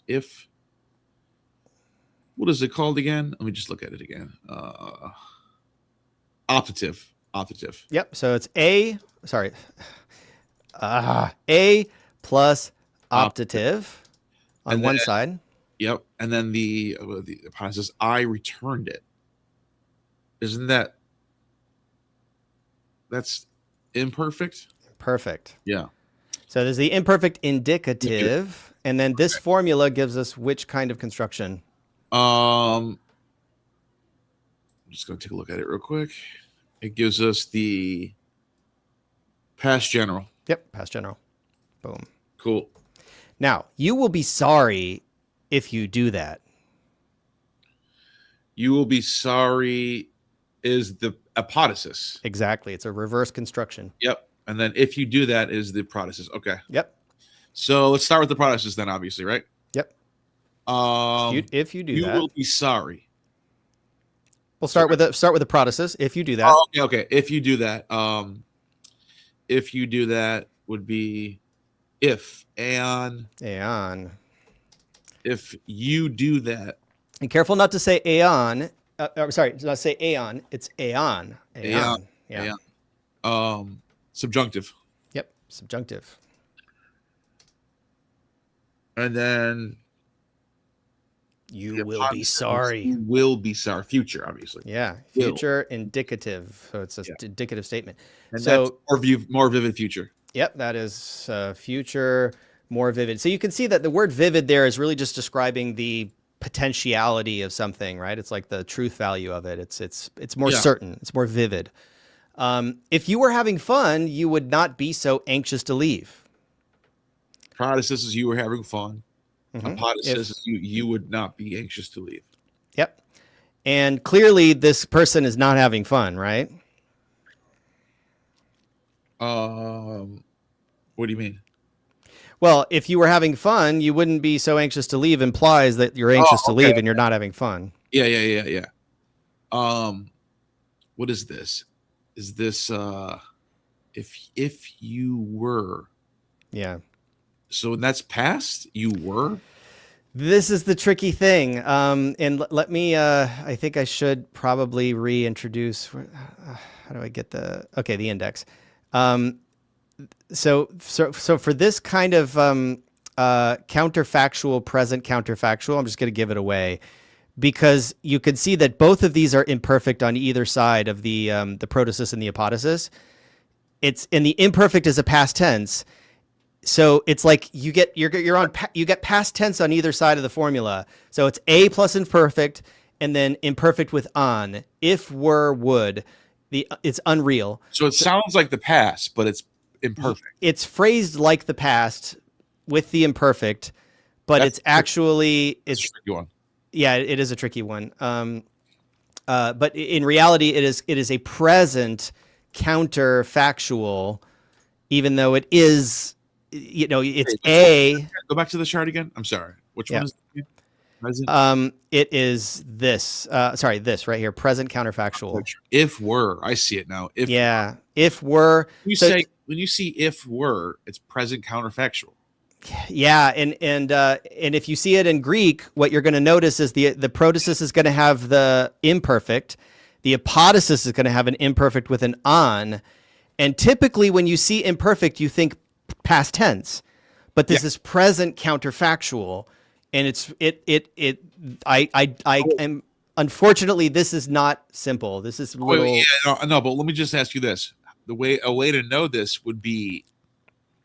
what is it called again? Let me just look at it again. Optative. Yep. So it's A plus optative on And one then- side. Yep. And then the Protasis, I returned it. Isn't that's imperfect? Perfect. Yeah. So there's the imperfect indicative, and then this formula gives us which kind of construction? I'm just going to take a look at it real quick. It gives us the past general. Yep, past general. Boom. Cool. Now, you will be sorry if you do that. You will be sorry is the Apodosis. Exactly. It's a reverse construction. Yep. And then if you do that is the Protasis. Okay. Yep. So let's start with the Protasis then, obviously, right? Yep. If you do you that, will be sorry. we'll start with the Protasis. If you do that, Okay. If you do that, would be if and if you do that. And careful not to say aeon. Sorry, not say aeon. It's aeon. Aeon. Yeah. Subjunctive. Yep. Subjunctive. And then You will be sorry. You will be sorry. Future, obviously. Yeah. Will. Future indicative. So it's a indicative statement. And so that's more vivid future. Yep, that is future, more vivid. So you can see that the word vivid there is really just describing the potentiality of something, right? It's like the truth value of it. It's more certain. It's more vivid. If you were having fun, you would not be so anxious to leave. Protasis is you were having fun. Apodosis is you would not be anxious to leave. Yep. And clearly this person is not having fun, right? What do you mean? Well, if you were having fun, you wouldn't be so anxious to leave implies that you're anxious to leave and you're not having fun. Yeah. What is this? Is this if you were? Yeah. So that's past, you were? This is the tricky thing. And let me, I think I should probably reintroduce, how do I get the index. So for this kind of counterfactual, present counterfactual, I'm just going to give it away because you can see that both of these are imperfect on either side of the protasis and the apodosis. And the imperfect is a past tense. So it's like you get past tense on either side of the formula. So it's a plus imperfect and then imperfect with on, if, were, would. It's unreal. So it sounds like the past, but it's imperfect. It's phrased like the past with the imperfect, but it's actually it's a tricky one. Yeah, it is a tricky one. But in reality, it is a present counterfactual, even though it is. It's Go back to the chart again. I'm sorry. Which one is it? Present? It is this. This right here. Present counterfactual. If were, I see it now. If were. When you see if were, it's present counterfactual. Yeah, and if you see it in Greek, what you're going to notice is the protasis is going to have the imperfect, the apodosis is going to have an imperfect with an on, and typically when you see imperfect, you think past tense, but this is present counterfactual, and I am unfortunately this is not simple. This is little. No, but let me just ask you this: a way to know this would be,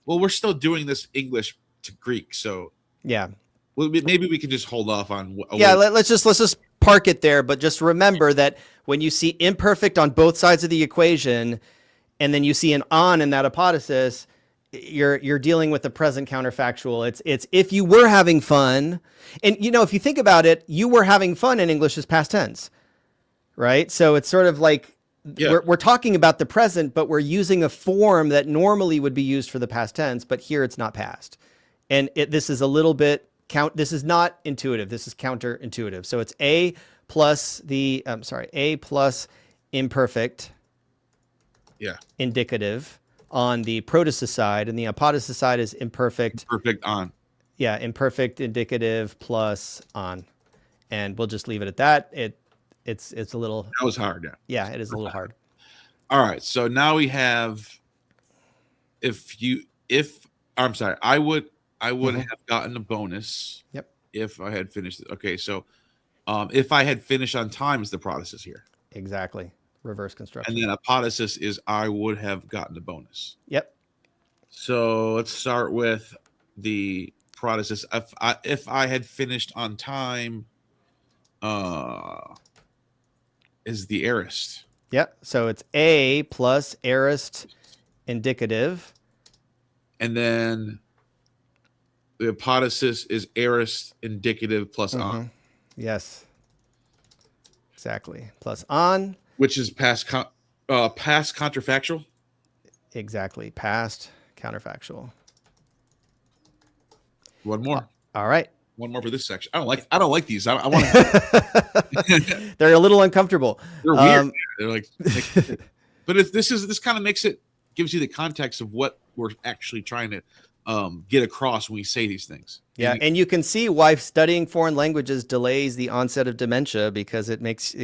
well, we're still doing this English to Greek, so yeah. Well, maybe we can just hold off on. Let's just park it there. But just remember that when you see imperfect on both sides of the equation, and then you see an on in that apodosis, you're dealing with the present counterfactual. It's if you were having fun, and if you think about it, you were having fun in English is past tense, right? So it's sort of like we're talking about the present, but we're using a form that normally would be used for the past tense, but here it's not past, and this is a little bit This is not intuitive. This is counterintuitive. So it's A plus A plus imperfect. Yeah. Indicative on the protasis side, and the apodosis side is imperfect. Perfect on. Yeah, imperfect indicative plus on, and we'll just leave it at that. It's a little. That was hard. Yeah. Yeah, it is a little hard. All right. So now we have. I would have gotten a bonus. Yep. If I had finished. Okay. So, if I had finished on time is the protasis here. Exactly. Reverse construction. And then apodosis is I would have gotten a bonus. Yep. So let's start with the protasis. If I had finished on time, is the aorist. Yep. So it's A plus aorist indicative. And then the apodosis is aorist indicative plus on. Yes. Exactly. Plus on. Which is past counterfactual. Exactly. Past counterfactual. One more. All right. One more for this section. I don't like these. I want to. They're a little uncomfortable. They're weird. They're like but this kind of gives you the context of what we're actually trying to get across when we say these things. Yeah, and you can see why studying foreign languages delays the onset of dementia, because it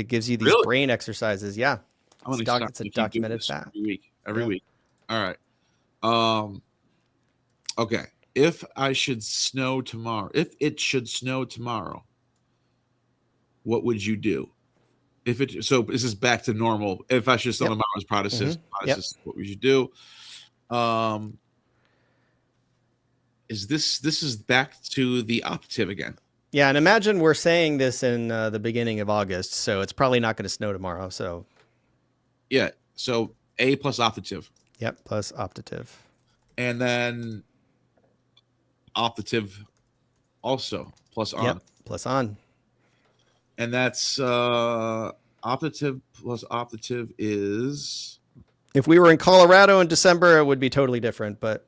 gives you these brain exercises. Yeah, it's a documented fact. Every week. All right. Okay. If it should snow tomorrow, what would you do? So this is back to normal. If I should snow tomorrow is protasis. What would you do? This is back to the optative again. Yeah, and imagine we're saying this in the beginning of August, so it's probably not going to snow tomorrow. So yeah, so A plus optative. Yep, plus optative. And then optative also plus on. Yep, plus on. And that's optative plus optative is. If we were in Colorado in December, it would be totally different, but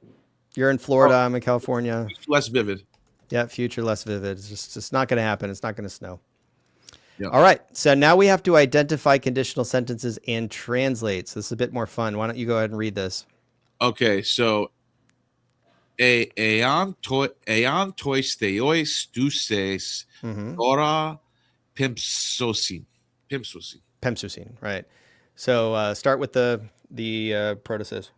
you're in Florida, I'm in California. Less vivid. Yeah, future less vivid. It's not going to happen. It's not going to snow. Yep. All right. So now we have to identify conditional sentences and translate. So this is a bit more fun. Why don't you go ahead and read this? Okay. So, ean tois theois duces ora pimpsosin. Pimpsosin, right. So start with the protasis.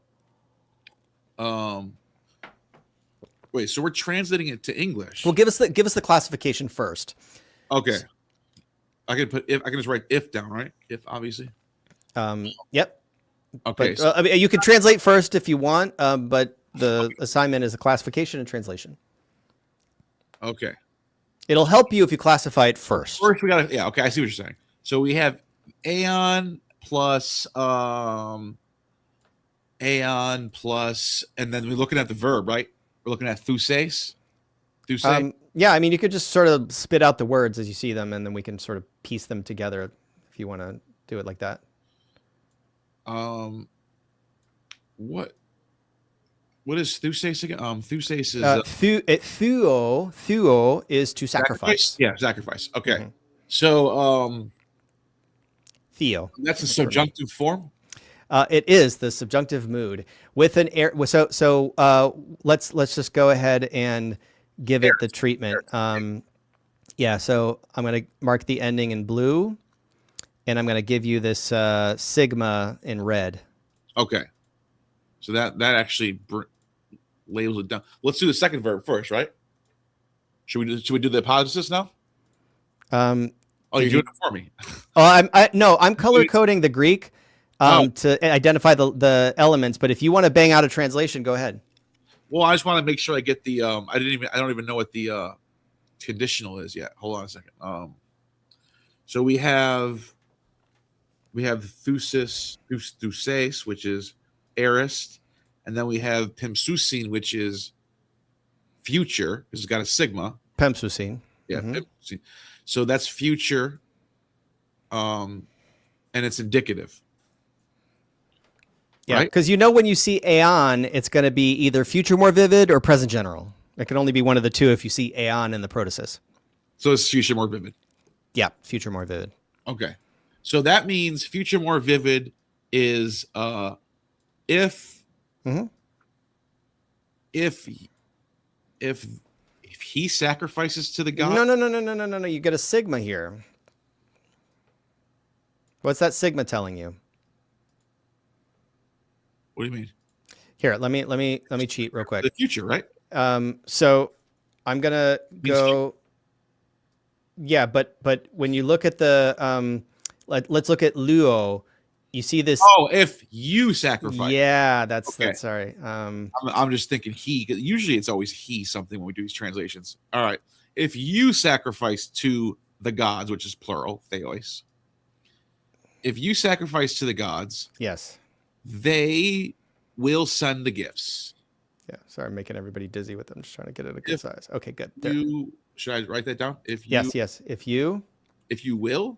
Wait, so we're translating it to English. Well, give us the classification first. Okay. I can just write if down, right? If, obviously. Yep. Okay. But, I mean, you could translate first if you want, but the assignment is a classification and translation. Okay. It'll help you if you classify it first. First, we got to, okay, I see what you're saying. So we have aeon plus, and then we're looking at the verb, right? We're looking at thuses. Yeah, I mean, you could just sort of spit out the words as you see them, and then we can sort of piece them together if you want to do it like that. What is thuses again? Thuses is thuo is to sacrifice. Yeah, sacrifice. Okay. So theo. That's a subjunctive form. It is the subjunctive mood with an air. So let's just go ahead and give it the treatment. Yeah. So I'm going to mark the ending in blue, and I'm going to give you this sigma in red. Okay. So that actually labels it down. Let's do the second verb first, right? Should we do the apodosis now? You're doing it for me. I'm color coding the Greek to identify the elements. But if you want to bang out a translation, go ahead. Well, I just want to make sure I get the. I don't even know what the conditional is yet. Hold on a second. So we have thuses, which is aorist, and then we have pimsusin, which is future, because it's got a sigma. Pemsusin. Yeah, pimsusin. So that's future, and it's indicative. Yeah, Right? because when you see aeon, it's going to be either future more vivid or present general. It can only be one of the two if you see aeon in the protasis. So it's future more vivid. Yeah, future more vivid. Okay. So that means future more vivid is if he sacrifices to the god. No. You get a sigma here. What's that sigma telling you? What do you mean? Here, let me cheat real quick. The future, right? So I'm gonna go. Yeah, but when you look at the let's look at Luo. You see this? Oh, if you sacrifice. Yeah, that's Okay. that's sorry. I'm just thinking he. Usually it's always he something when we do these translations. All right. If you sacrifice to the gods, which is plural, theos. If you sacrifice to the gods, Yes. they will send the gifts. Yeah. Sorry, I'm making everybody dizzy with them. Just trying to get it a good size. Okay, good. There. Should I write that down? If you, yes. If you will.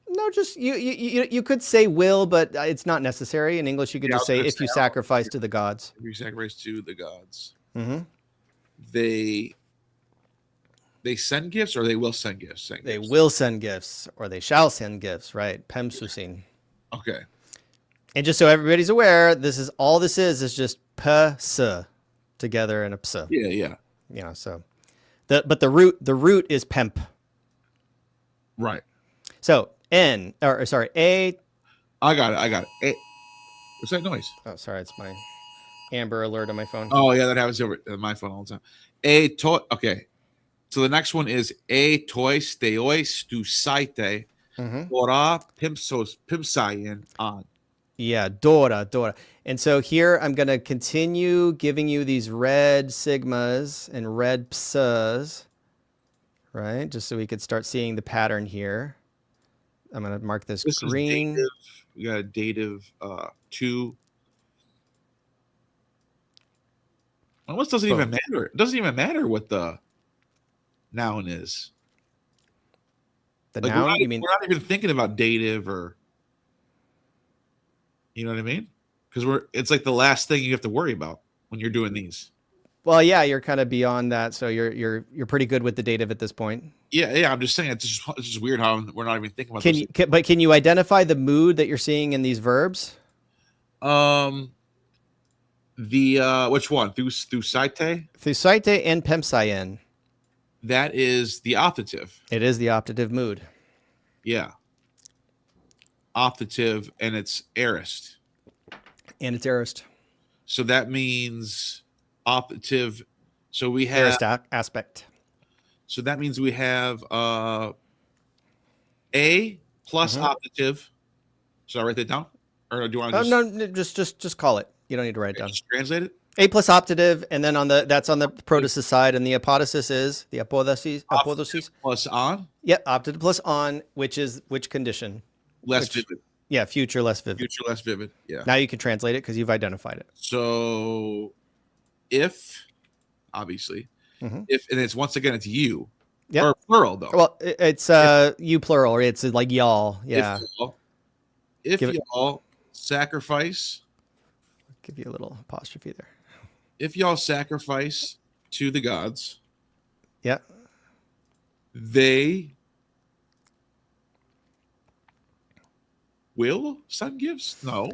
No, just you could say will, but it's not necessary. In English, you could just say if you sacrifice to the gods. If you sacrifice to the gods, they send gifts, or they will send gifts. They will send gifts, or they shall send gifts. Right? Pemsusin. Okay. And just so everybody's aware, this is just ps together in a ps. Yeah. Yeah. So, the root is pemp. Right. So a. I got it. A. What's that noise? Oh, sorry, it's my Amber Alert on my phone. Oh yeah, that happens over on my phone all the time. Okay. So the next one is a tois theois tu site ora pimsayin on. Yeah, Dora. And so here I'm going to continue giving you these red sigmas and red psas, right? Just so we could start seeing the pattern here. I'm going to mark this green. Is we got a dative 2. Almost doesn't even matter. It doesn't even matter what the noun is. The noun? We're not even thinking about dative or. You know what I mean? Because it's like the last thing you have to worry about when you're doing these. Well, yeah, you're kind of beyond that, so you're pretty good with the dative at this point. Yeah. I'm just saying it's just weird how we're not even thinking about. But can you identify the mood that you're seeing in these verbs? The which one? Thusaite? Thusaite and pemsayin. That is the optative. It is the optative mood. Yeah. Optative, and it's aorist. And it's aorist. So that means optative. So we have aorist aspect. So that means we have a plus optative. Should I write that down, or do you want to? No, just call it. You don't need to write it down. Just translate it. A plus optative, and then that's on the protasis side, and the apodosis is the apodosis plus on. Yep, optative plus on, which condition? Less vivid. Yeah, future less vivid. Future less vivid. Yeah. Now you can translate it because you've identified it. So, if obviously, if and it's once again it's you, or plural though. Well, it's you plural, or it's like y'all. Yeah. If y'all sacrifice, I'll give you a little apostrophe there. If y'all sacrifice to the gods, yeah, they will send gifts? No.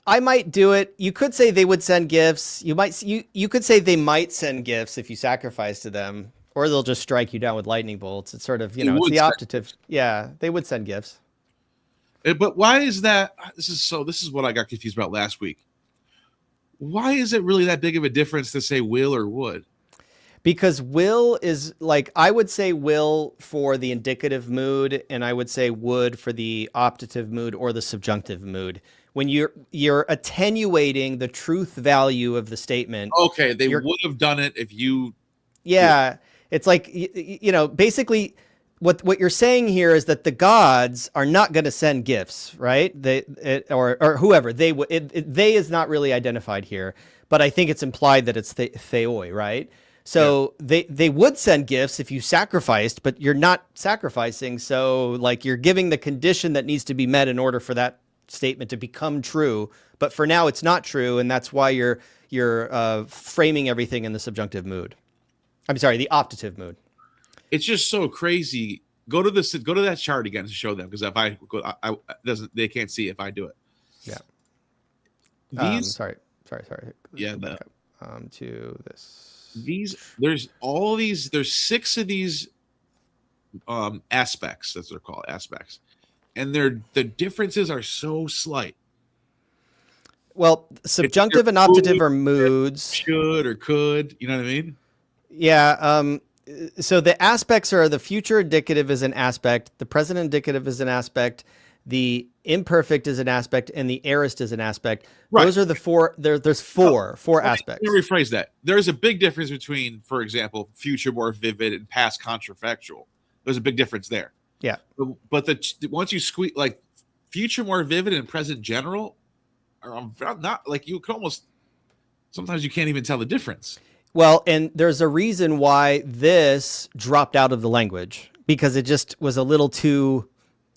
I might do it. You could say they would send gifts. You could say they might send gifts if you sacrifice to them, or they'll just strike you down with lightning bolts. It's sort of, it's the optative. Yeah, they would send gifts. But why is that? This is what I got confused about last week. Why is it really that big of a difference to say will or would? Because will is like, I would say will for the indicative mood, and I would say would for the optative mood or the subjunctive mood. When you're attenuating the truth value of the statement. Okay, they would have done it if you. Yeah, it's like, basically what you're saying here is that the gods are not going to send gifts, right? Or whoever they they is not really identified here, but I think it's implied that it's theoi, right? So they would send gifts if you sacrificed, but you're not sacrificing. So like you're giving the condition that needs to be met in order for that statement to become true. But for now, it's not true, and that's why you're framing everything in the subjunctive mood. I'm sorry, the optative mood. It's just so crazy. Go to that chart again to show them, because if I go, they can't see if I do it. Yeah. These sorry. Yeah. To this. There's 6 of these aspects, as they're called, aspects, and the differences are so slight. Well, subjunctive and optative are moods. Should or could, you know what I mean? Yeah. So the aspects are the future indicative is an aspect, the present indicative is an aspect, the imperfect is an aspect, and the aorist is an aspect. Right. Those are the 4. There's four aspects. Let me rephrase that. There's a big difference between, for example, future more vivid and past counterfactual. There's a big difference there. Yeah. But once you squeeze, like, future more vivid and present general are not, like, you can almost, sometimes you can't even tell the difference. Well, and there's a reason why this dropped out of the language, because it just was a little too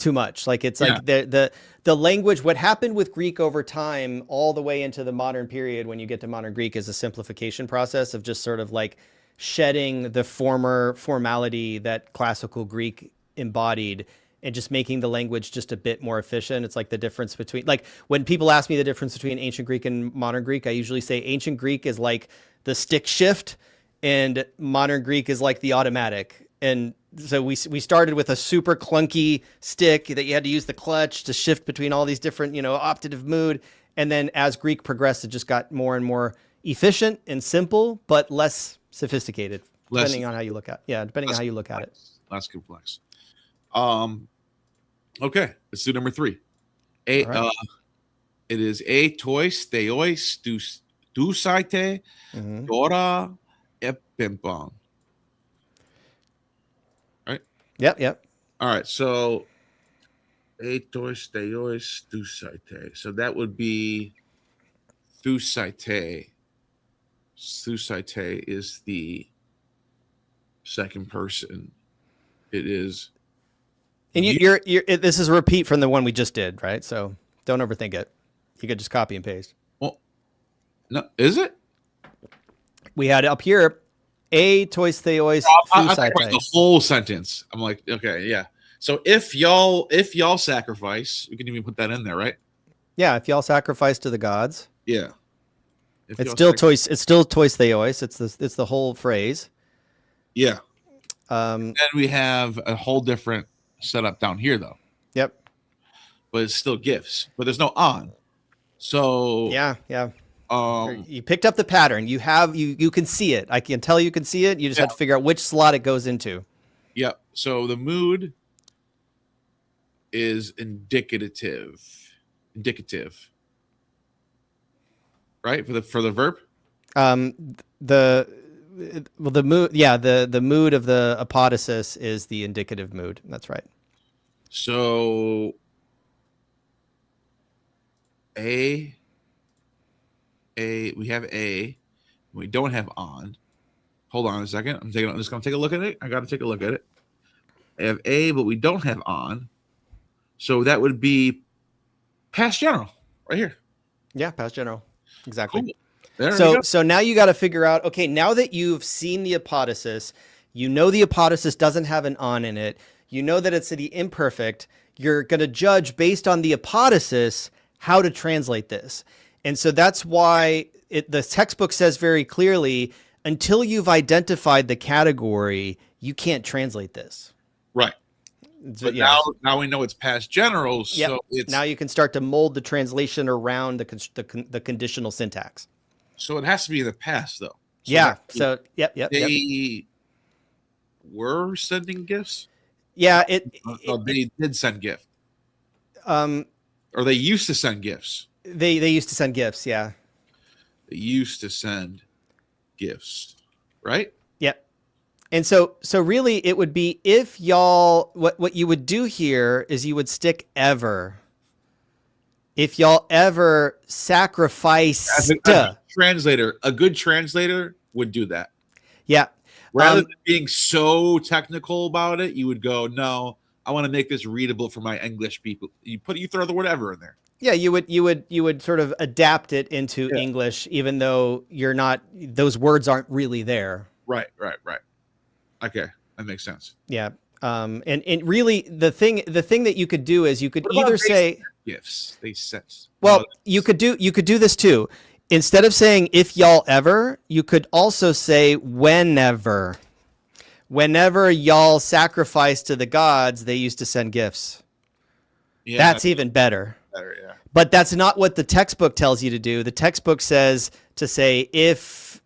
much. Like it's like the language, what happened with Greek over time all the way into the modern period, when you get to modern Greek, is a simplification process of just sort of like shedding the former formality that classical Greek embodied and just making the language just a bit more efficient. It's like the difference between, like when people ask me the difference between ancient Greek and modern Greek, I usually say ancient Greek is like the stick shift and modern Greek is like the automatic. And so we started with a super clunky stick that you had to use the clutch to shift between all these different, optative mood. And then as Greek progressed, it just got more and more efficient and simple, but less sophisticated, depending on how you look at it. Yeah, depending on how you look at it. Less complex. Okay, let's do number 3. Right. It is tois theois dusaite dora epimpon. Right? Yep. All right, so tois theois dusaite. So that would be thusaite. Thusaite is the second person. It is. And this is a repeat from the one we just did, right? So don't overthink it. You could just copy and paste. Well, no, is it? We had up here, tois theois I the whole sentence. I'm like, okay, yeah. So if y'all sacrifice, we can even put that in there, right? Yeah, if y'all sacrifice to the gods. Yeah. It's still tois theois. It's the whole phrase. Yeah. Then we have a whole different setup down here, though. Yep. But it's still gifts, but there's no on. So yeah. You picked up the pattern. You can see it. I can tell you can see it. You just have to figure out which slot it goes into. Yep. So the mood is indicative. Right? For the verb? The mood, the mood of the apodosis is the indicative mood. That's right. So we have we don't have on. Hold on a second. I'm just gonna take a look at it. I gotta take a look at it. I have but we don't have on. So that would be past general right here. Yeah, past general. Exactly. Cool. So now you got to figure out, okay, now that you've seen the apodosis, you know the apodosis doesn't have an on in it, you know that it's the imperfect, you're going to judge based on the apodosis how to translate this. And so that's why the textbook says very clearly, until you've identified the category, you can't translate this. Right. But now we know it's past general, so now you can start to mold the translation around the conditional syntax. So it has to be in the past, though. So yep. They were sending gifts. Yeah, they did send gifts. Or they used to send gifts. They used to send gifts. Yeah. They used to send gifts, right? Yep. And so really it would be if y'all, what you would do here is you would stick ever. If y'all ever sacrificed. A good translator would do that. Yeah. Rather than being so technical about it, you would go, no, I want to make this readable for my English people. You throw the word ever in there. Yeah, you would sort of adapt it into English, even though those words aren't really there. Right. Okay, that makes sense. Yeah. And really the thing that you could do is you could either say gifts. They sense. Well, you could do this too. Instead of saying if y'all ever, you could also say whenever. Whenever y'all sacrifice to the gods, they used to send gifts. Yeah, that's even better. Yeah. But that's not what the textbook tells you to do. The textbook says to say if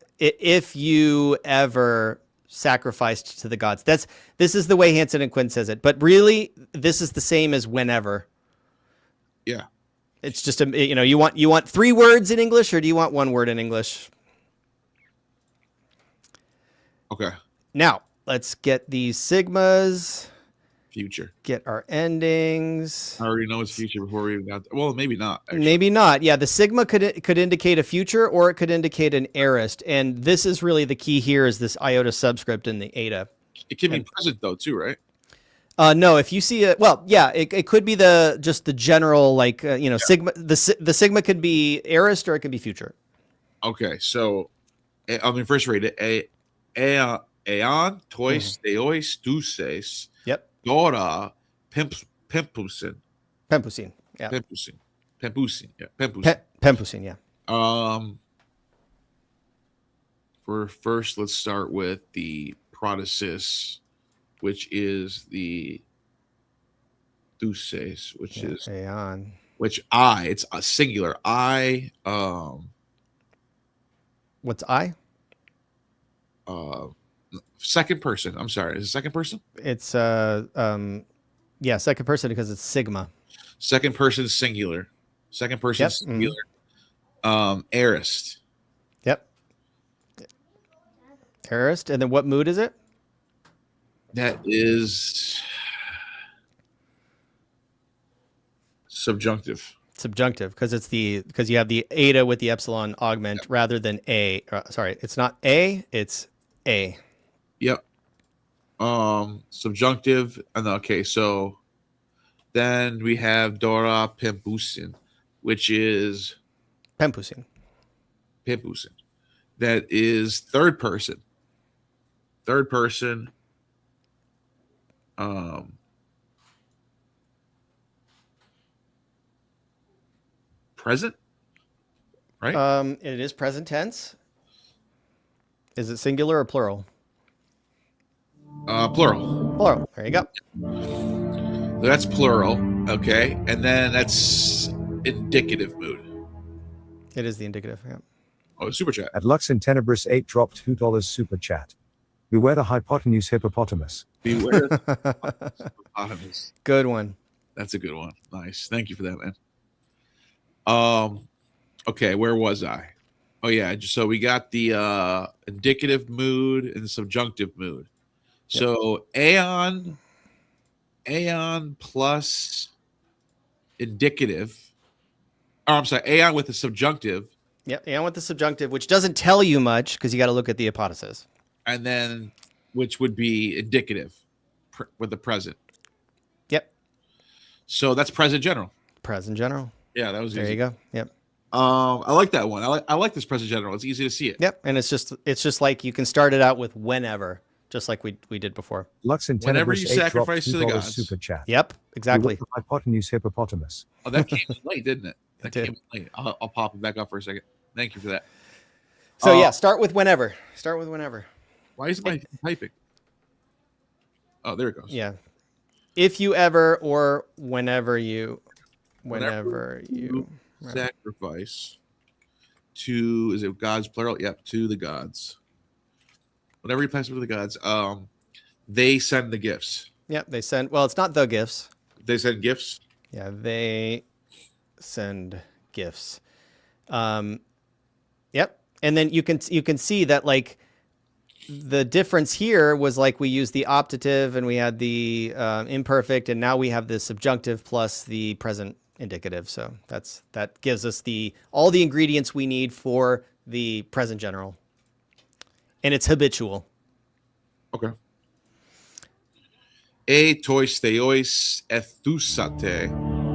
you ever sacrificed to the gods. This is the way Hansen and Quinn says it. But really, this is the same as whenever. Yeah. It's just you want 3 words in English, or do you want 1 word in English? Okay. Now let's get these sigmas. Future. Get our endings. I already know it's future before we even got there. Well, maybe not. Actually. Maybe not. Yeah, the sigma could indicate a future, or it could indicate an aorist. And this is really the key here: is this iota subscript in the eta. It can be present though, too, right? No, if you see it, well, yeah, it could be just the general, sigma. The sigma could be aorist or it could be future. Okay, so first read it. Aeon, tois, deois, douces. Yep. Dora, pempusin. Pempusin. Yeah. Pempusin. Yeah. Pempusin. Pempusin. Yeah. For first, let's start with the Protasis, which is the douces, which is aeon. It's a singular. What's I? Second person. I'm sorry. Is it second person? It's second person because it's sigma. Second person singular. Second person singular. Aorist. Yep. Aorist. And then what mood is it? That is subjunctive. Subjunctive, because you have the eta with the epsilon augment rather than a. Sorry, it's not a, it's a. Yep. Subjunctive, and okay, so then we have Dora Pempusin, which is Pempusin. That is third person. Present, right? It is present tense. Is it singular or plural? Plural. Plural. There you go. So that's plural. Okay, and then that's indicative mood. It is the indicative. Yeah. Oh, super chat. At Lux in Tenebris 8 dropped $2 super chat. Beware the hypotenuse hippopotamus. Beware the hippopotamus. Good one. That's a good one. Nice. Thank you for that, man. Okay, where was I? Oh yeah, so we got the indicative mood and the subjunctive mood. Yep. So aeon plus indicative. Oh, I'm sorry, aeon with the subjunctive. Yep, aeon with the subjunctive, which doesn't tell you much because you got to look at the Apodosis. And then, which would be indicative with the present. Yep. So that's present general. Present general. Yeah, that was there. Easy. You go. Yep. I like that one. I like this present general. It's easy to see it. Yep, and it's just like you can start it out with whenever, just like we did before. Lux in Whenever you sacrifice to the gods. Super chat. Yep, exactly. The hypotenuse hippopotamus. Oh, that came in late, didn't it? That it came in late. I'll pop it back up for a second. Thank you for that. So yeah, start with whenever. Start with whenever. Why is my typing? Oh, there it goes. Yeah. If you ever or whenever you sacrifice to, is it gods plural? Yep, to the gods. Whenever you pass it to the gods, they send the gifts. Yep, they send. Well, it's not the gifts. They send gifts. Yeah, they send gifts. Yep, and then you can see that like the difference here was like we used the optative and we had the imperfect, and now we have the subjunctive plus the present indicative. So that gives us all the ingredients we need for the present general, and it's habitual. Okay. E tois theois ethusate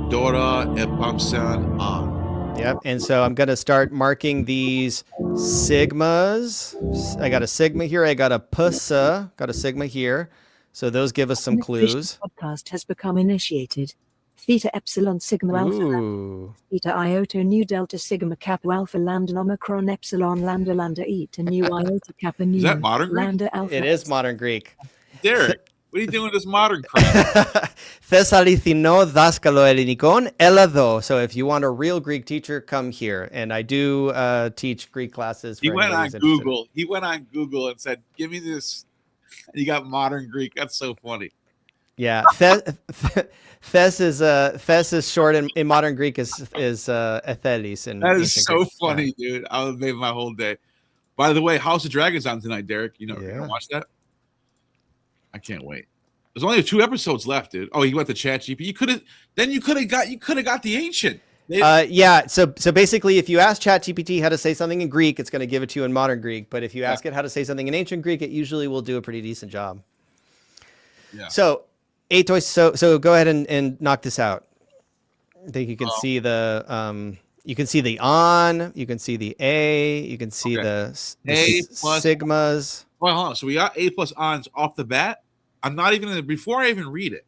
dora epamsan an. Yep. And so I'm going to start marking these sigmas. I got a sigma here. I got a pussa. Got a sigma here. So those give us some clues. Podcast has become initiated. Theta epsilon sigma alpha. Ooh. Theta iota nu delta sigma kappa alpha lambda omicron epsilon lambda lambda eta nu iota kappa nu. Is that modern Greek? Lambda alpha. It is modern Greek. Derek, what are you doing with this modern crap? Thessalithino daskalo elinikon elado. So if you want a real Greek teacher, come here. And I do teach Greek classes. He went on Google. He went on Google and said, "Give me this." And he got modern Greek. That's so funny. Yeah, Thes is short in modern Greek is Athenaze. That is so funny, dude. I would made my whole day. By the way, House of Dragons on tonight, Derek. You know, you're gonna watch that. I can't wait. There's only 2 episodes left, dude. Oh, you went to ChatGPT. You could have got the ancient. Yeah. So basically, if you ask ChatGPT how to say something in Greek, it's going to give it to you in modern Greek. But if you ask it how to say something in ancient Greek, it usually will do a pretty decent job. Yeah. So, so go ahead and knock this out. I think you can see the on, you can see the a, you can see the A plus sigmas. Well, hold on. So we got a plus ons off the bat. I'm not even before I even read it.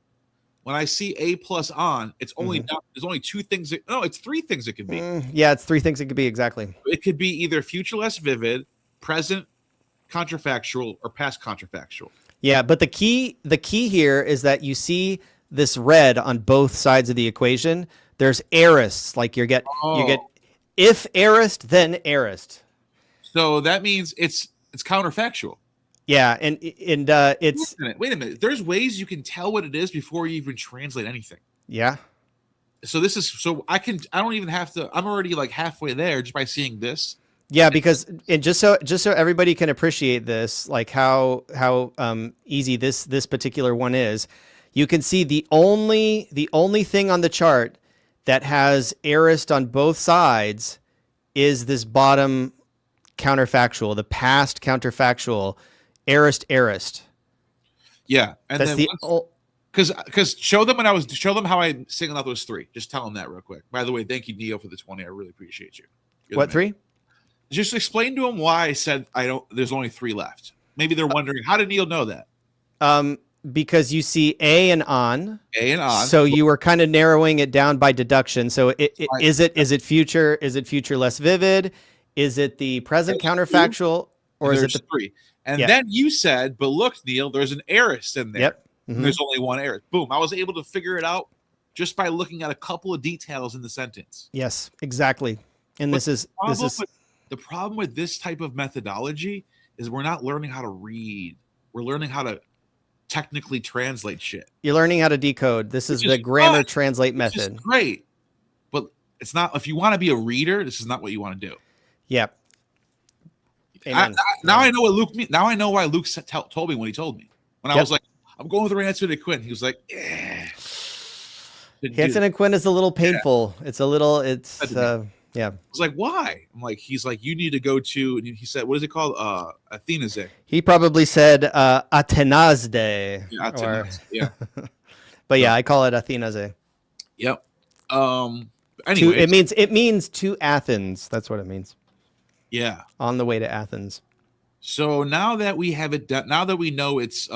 When I see a plus on, it's only there's only 2 things. It's 3 things it could be. Yeah, it's 3 things it could be exactly. It could be either future less vivid, present counterfactual, or past counterfactual. Yeah, but the key here is that you see this red on both sides of the equation. There's aorists, like you get if aorist, then aorist. So that means it's counterfactual. Yeah, and it's wait a minute. There's ways you can tell what it is before you even translate anything. Yeah. So I don't even have to. I'm already like halfway there just by seeing this. Yeah, because just so everybody can appreciate this, like how easy this particular one is, you can see the only thing on the chart that has aorist on both sides is this bottom counterfactual, the past counterfactual, aorist. Yeah, and that's then because show them how I singled out those 3. Just tell them that real quick. By the way, thank you, Neal, for the 20. I really appreciate you. What 3? Just explain to them why I said there's only 3 left. Maybe they're wondering, how did Neal know that? Because you see a and on. A and on. So you were kind of narrowing it down by deduction. So is it future less vivid? Is it the present counterfactual, or is it the 3? And then you said, but look, Neal, there's an aorist in there. Yep. And there's only one aorist. Boom. I was able to figure it out just by looking at a couple of details in the sentence. Yes, exactly. And the problem with this type of methodology is we're not learning how to read. We're learning how to technically translate shit. You're learning how to decode. This is the grammar translate method. It's great. But it's not, if you want to be a reader, this is not what you want to do. Yep. Now I know what Luke means. Now I know why Luke told me when he told me. When I was like, I'm going with Hansen and Quinn. He was like, Hansen and Quinn is a little painful. Yeah. Yeah. I was like, why? I'm like, he's like, you need to go to, and he said, what is it called? Athenaze. He probably said Athenaze. Yeah, Athenaze. Yeah. But yeah, I call it Athenaze. Yep. Anyway, it means to Athens. That's what it means. Yeah. On the way to Athens. So now that we have it done, now that we know it's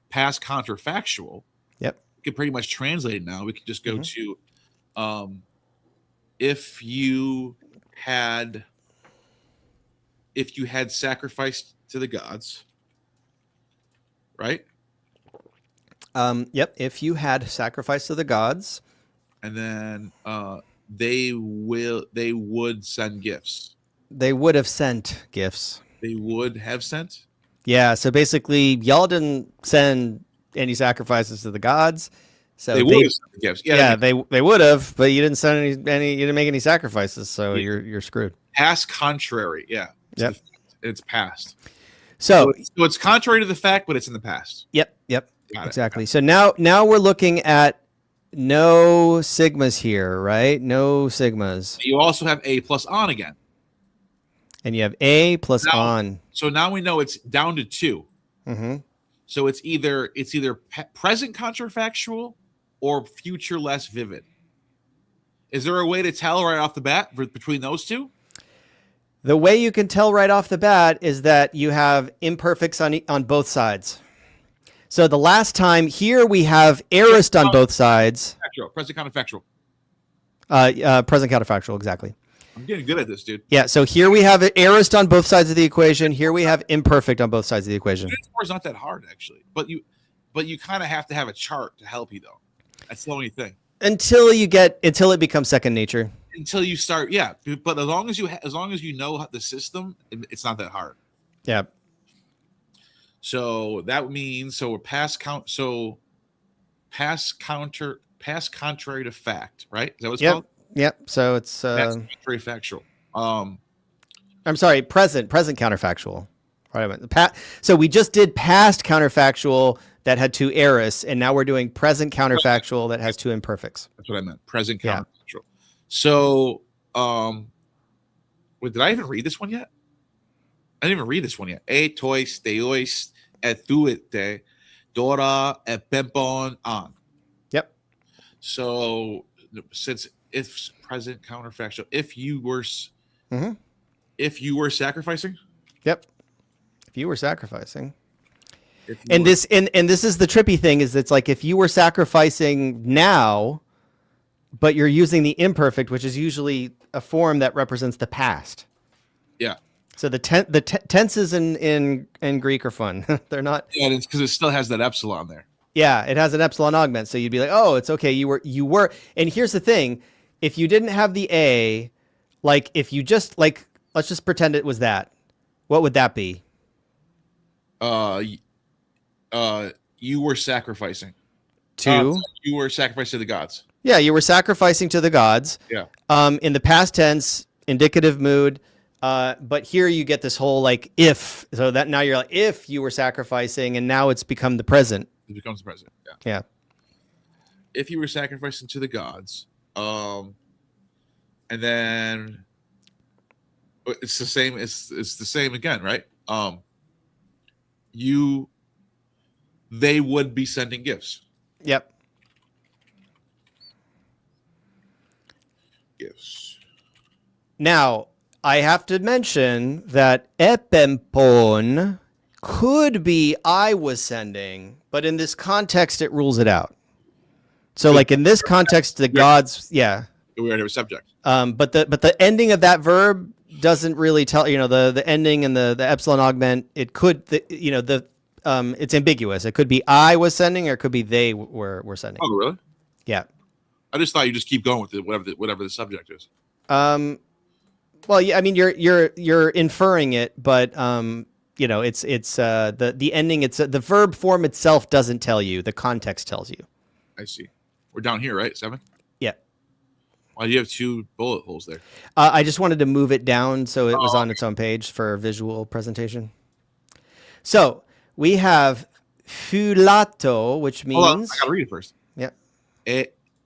past counterfactual, yep, we can pretty much translate it now. We can just go to if you had sacrificed to the gods, right? Yep, if you had sacrificed to the gods, and then they would send gifts. They would have sent gifts. They would have sent? Yeah, so basically y'all didn't send any sacrifices to the gods. So they would have sent the gifts. Yeah, they would have, but you didn't send any you didn't make any sacrifices, so you're screwed. Past contrary, yeah. Yep. It's past. So So it's contrary to the fact, but it's in the past. yep, Got it. exactly. So now we're looking at no sigmas here, right? No sigmas. You also have a plus on again. And you have a plus Now- on. So now we know it's down to 2. Mm-hmm. So it's either present counterfactual or future less vivid. Is there a way to tell right off the bat between those two? The way you can tell right off the bat is that you have imperfects on both sides. So the last time here we have aorist on both sides. Present counterfactual. Present counterfactual, exactly. I'm getting good at this, dude. Yeah, so here we have aorist on both sides of the equation. Here we have imperfect on both sides of the equation. Unit 4 is not that hard, actually. But you kind of have to have a chart to help you, though. That's the only thing. Until it becomes second nature. Until you start, yeah. But as long as you know the system, it's not that hard. Yeah. So that means we're past contrary to fact, right? Is that what it's called? Yep. So it's Past contrary factual. I'm sorry, present counterfactual. Right. So we just did past counterfactual that had 2 aorists, and now we're doing present counterfactual that has 2 imperfects. That's what I meant. Present Yeah. counterfactual. So wait, did I even read this one yet? I didn't even read this one yet. Tois, theois, ethuite, dora, epempon, on. Yep. So since if present counterfactual, if you were sacrificing, Yep. If you were sacrificing. and This is the trippy thing, is it's like if you were sacrificing now, but you're using the imperfect, which is usually a form that represents the past. yeah, So the tenses in Greek are fun. They're not. yeah, it's because it still has that epsilon there. Yeah, it has an epsilon augment, so you'd be like, oh, it's okay. You were. And here's the thing: if you didn't have the a, like if you just let's just pretend it was that. What would that be? You were sacrificing You were sacrificing to the gods. Yeah, you were sacrificing to the gods. Yeah. In the past tense, indicative mood. But here you get this whole like if. So that now you're like if you were sacrificing, and now it's become the present. It becomes the present. Yeah. Yeah. If you were sacrificing to the gods, and then it's the same. It's the same again, right? They would be sending gifts. Yep. Gifts. Now, I have to mention that epempon could be I was sending, but in this context, it rules it out. So, like in this context, the gods, yeah. We already have a subject. But the ending of that verb doesn't really tell. The ending and the epsilon augment. It could it's ambiguous. It could be I was sending, or it could be they were sending. Oh, really? Yeah. I just thought you just keep going with it, whatever the subject is. Well, yeah, I mean, you're inferring it, but it's the ending. It's the verb form itself doesn't tell you. The context tells you. I see. We're down here, right? 7. Yeah. Well, you have 2 bullet holes there. I just wanted to move it down so it was on its own page for visual presentation. So we have fulato, which means. Hold on, I gotta read it first. Yeah.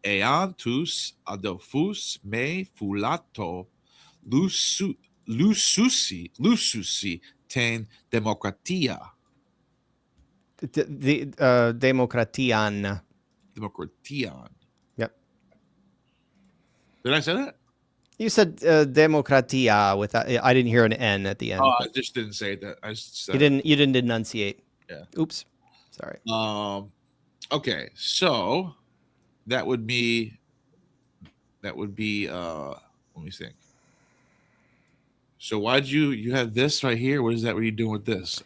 Eantus adolphus me fulato lususi ten demokratia. The demokratian. Demokratian. Yep. Did I say that? You said demokratia without. I didn't hear an N at the end. Oh, I just didn't say that. I just said You didn't enunciate. Yeah. Oops. Sorry. Okay, so that would be let me think. So why'd you have this right here? What are you doing with this?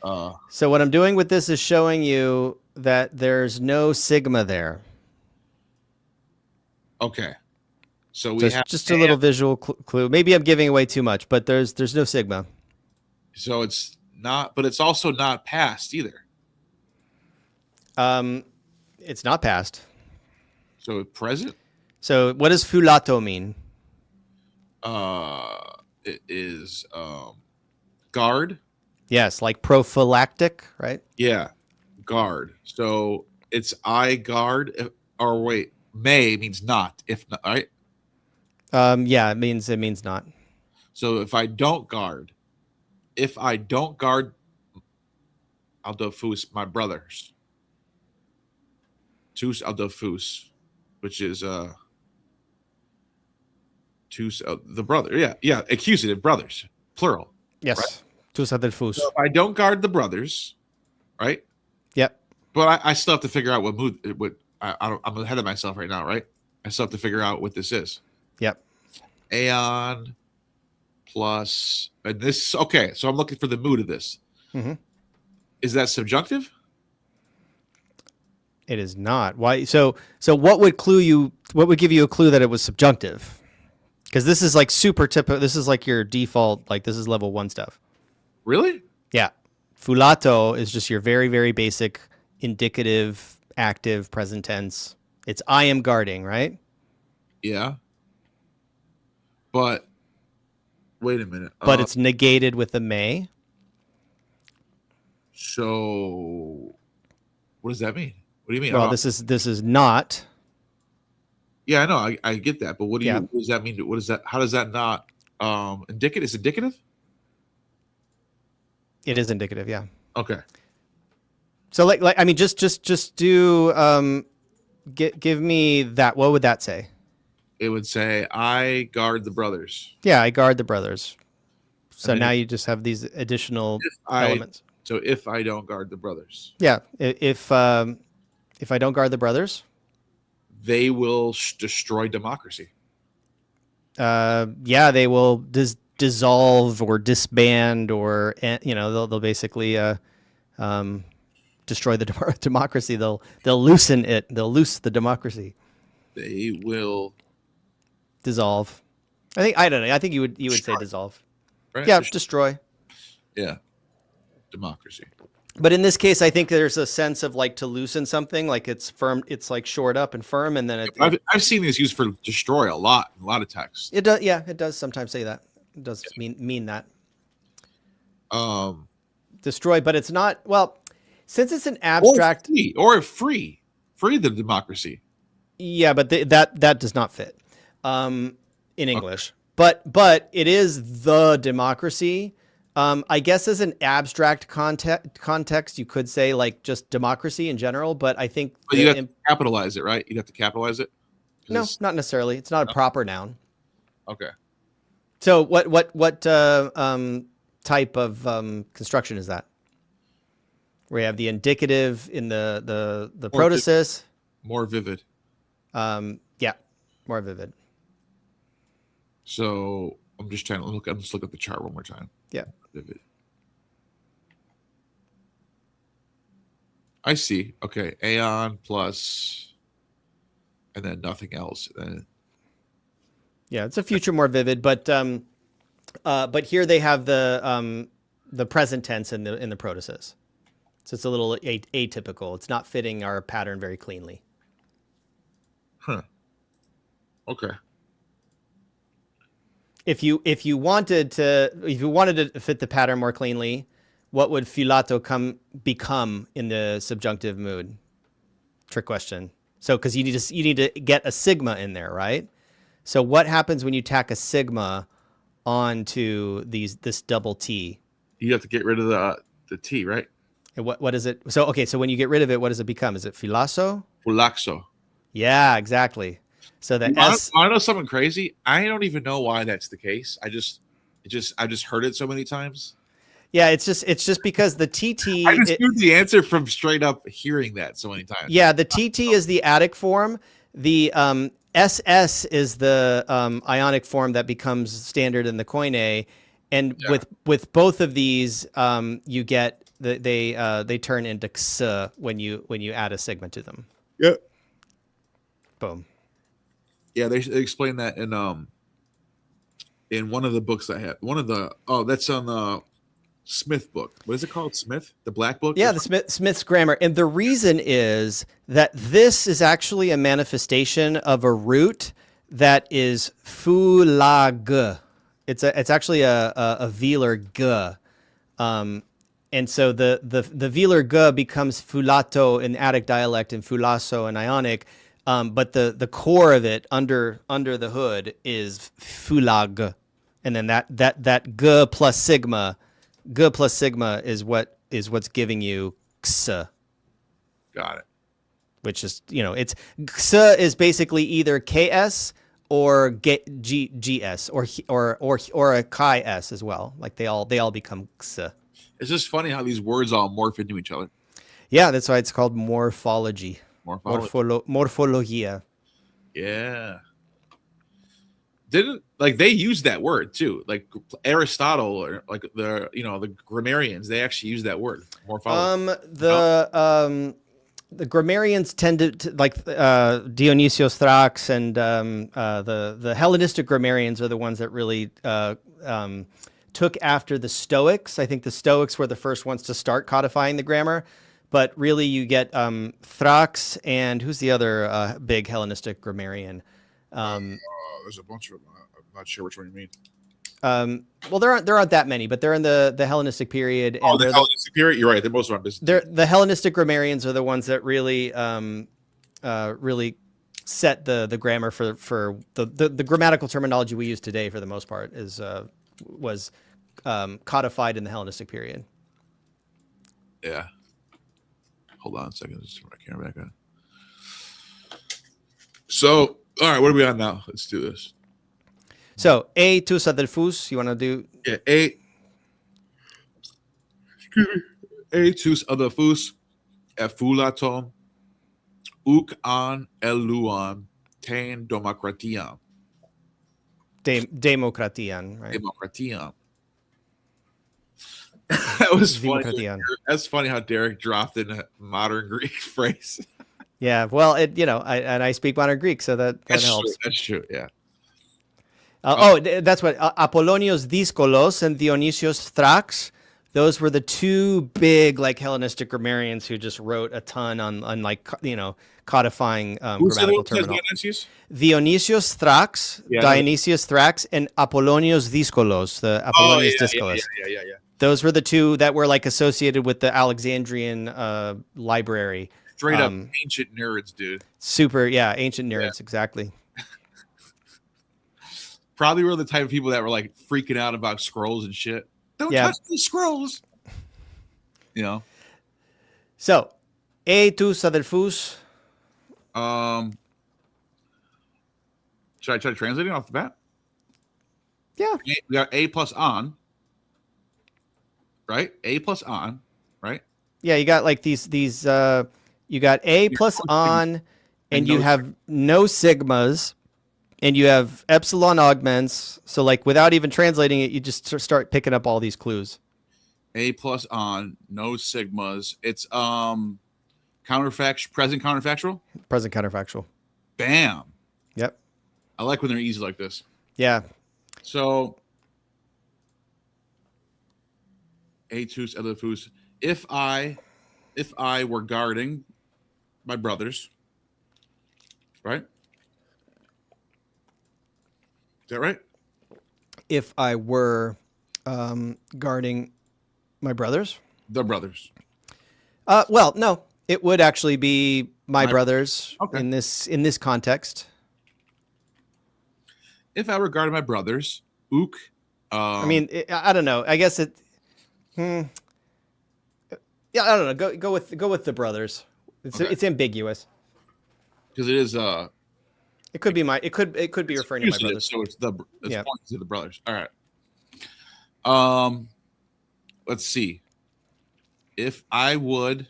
So what I'm doing with this is showing you that there's no sigma there. Okay. So we have just a little visual clue. Maybe I'm giving away too much, but there's no sigma. So it's not, but it's also not past either. It's not past. So present. So what does fulato mean? It is guard. Yes, like prophylactic, right? Yeah, guard. So it's I guard, or wait, may means not, if not, right? Yeah, it means not. So if I don't guard, Aldofus, my brothers. Tus Aldofus, which is tus, the brother. Yeah, accusative, brothers, plural. Yes. Right? Tus adelphus. So if I don't guard the brothers, right? Yep. But I still have to figure out I'm ahead of myself right now, right? I still have to figure out what this is. Yep. Aeon plus, and this, okay, so I'm looking for the mood of this. Mm-hmm. Is that subjunctive? It is not. Why? So what would give you a clue that it was subjunctive? Because this is like super typical. This is like your default, like this is level 1 stuff. Really? Yeah. Fulato is just your very, very basic indicative, active, present tense. It's I am guarding, right? Yeah. But wait a minute. But it's negated with the may. So what does that mean? What do you mean? Well, this is not. Yeah, I know. I get that. But what Yeah. does that mean? What is that? How does that not indicative? Is indicative? It is indicative, yeah. Okay. So like I mean, just do give me that. What would that say? It would say I guard the brothers. Yeah, I guard the brothers. So And then now you just have these additional elements. So if I don't guard the brothers, Yeah, if I don't guard the brothers, they will destroy democracy. yeah, they will dissolve or disband, or they'll basically destroy the democracy. They'll loosen it. They'll loose the democracy. They will Dissolve. I don't know. I think you would say dissolve. right? Yeah, destroy. Yeah, democracy. But in this case, I think there's a sense of like to loosen something, like it's firm. It's like shored up and firm, and then I've seen this used for destroy a lot of texts. it does. Yeah, it does sometimes say that. It does mean that. Destroy, but it's not. Well, since it's an abstract, or free the democracy. Yeah, but that does not fit in English. Okay. But it is the democracy. I guess as an abstract context, you could say like just democracy in general. But I think you have to capitalize it, right? You'd have to capitalize it. No, not necessarily. It's not a proper noun. Okay. So what type of construction is that? We have the indicative in the protasis. More vivid. Yeah, more vivid. So I'm just trying to look. I'm just looking at the chart one more time. Yeah. Vivid. I see. Okay, Aeon plus, and then nothing else. Yeah, it's a future more vivid, but here they have the present tense in the protasis, so it's a little atypical. It's not fitting our pattern very cleanly. Huh. Okay. If you wanted to fit the pattern more cleanly, what would filato become in the subjunctive mood? Trick question. So because you need to get a sigma in there, right? So what happens when you tack a sigma onto this double T? You have to get rid of the T, right? And what is it? So okay, so when you get rid of it, what does it become? Is it filaso? Fulaxo. Yeah, exactly. So the S. I know something crazy. I don't even know why that's the case. I just heard it so many times. Yeah, it's just because the TT. I just knew the answer from straight up hearing that so many times. Yeah, the TT is the attic form. The SS is the ionic form that becomes standard in the Koine, and Yeah. with both of these, you get they turn into x when you add a sigma to them. Yep. Boom. Yeah, they explain that in one of the books I had. That's on the Smith book. What is it called? Smith? The black book? Yeah, the Smith's grammar. And the reason is that this is actually a manifestation of a root that is fulag. It's actually a velar g. And so the velar g becomes fulato in Attic dialect and fulaso in Ionic, but the core of it under the hood is fulag, and then that g plus sigma is what's giving you x, Got it. which is it's x is basically either ks or gs or a chi s as well. Like they all become x. It's just funny how these words all morph into each other. Yeah, that's why it's called morphology. Morphology. Morphologia. Yeah. Didn't they use that word too? Like Aristotle or like the grammarians, they actually use that word. Morphology. The grammarians tended to like Dionysius Thrax and the Hellenistic grammarians are the ones that really took after the Stoics. I think the Stoics were the first ones to start codifying the grammar, but really you get Thrax and who's the other big Hellenistic grammarian? There's a bunch of them. I'm not sure which one you mean. Well, there aren't that many, but they're in the Hellenistic period. And the Hellenistic period. You're right. They're most of them. The Hellenistic grammarians are the ones that really really set the grammar for the grammatical terminology we use today. For the most part, was codified in the Hellenistic period. Yeah. Hold on a second. Just put my camera back on. So, all right, what are we on now? Let's do this. So, tus adelphus, you want to do? Yeah, tus adelphus effulaton uk an eluan ten demokratiam. Demokratian, right? Demokratiam. That was funny. That's funny how Derek dropped in a modern Greek phrase. Yeah, well, I speak modern Greek, so that helps. True. That's true. Yeah. That's what Apollonios Díscolos and Dionysius Thrax. Those were the two big Hellenistic grammarians who just wrote a ton on codifying grammatical terminology. Dionysius Thrax, Dionysius Thrax, and Apollonios Díscolos. The Apollonius Díscolos. Yeah. Those were the two that were associated with the Alexandrian library. Straight up ancient nerds, dude. Super, ancient nerds, exactly. Probably were the type of people that were freaking out about scrolls and shit. Don't touch the scrolls. So, tus adelphus. Should I try translating off the bat? Yeah. We got a plus on. Right? A plus on. Right? Yeah, you got these you got a plus on, and you have no sigmas. And you have epsilon augments. So without even translating it, you just start picking up all these clues. A plus on, no sigmas. It's present counterfactual? Present counterfactual. Bam. Yep. I like when they're easy like this. Yeah. So etus elephus. If I were guarding my brothers, right? Is that right? If I were guarding my brothers? The brothers. Well, no. It would actually be my brothers in this context. If I were guarding my brothers, ook. I mean, I don't know. I guess it. Yeah, I don't know. Go with the brothers. It's ambiguous. Because it is It could be it could be referring to my brothers. So it's pointing to the brothers. All right. Let's see. If I would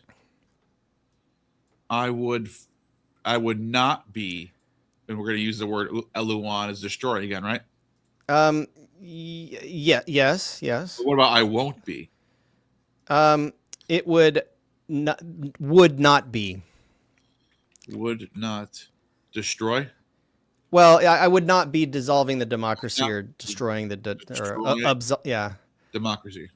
not be, and we're going to use the word eluan as destroy again, right? Yes. But what about I won't be? It would not be. Would not destroy. Well, I would not be dissolving the democracy or destroying the democracy.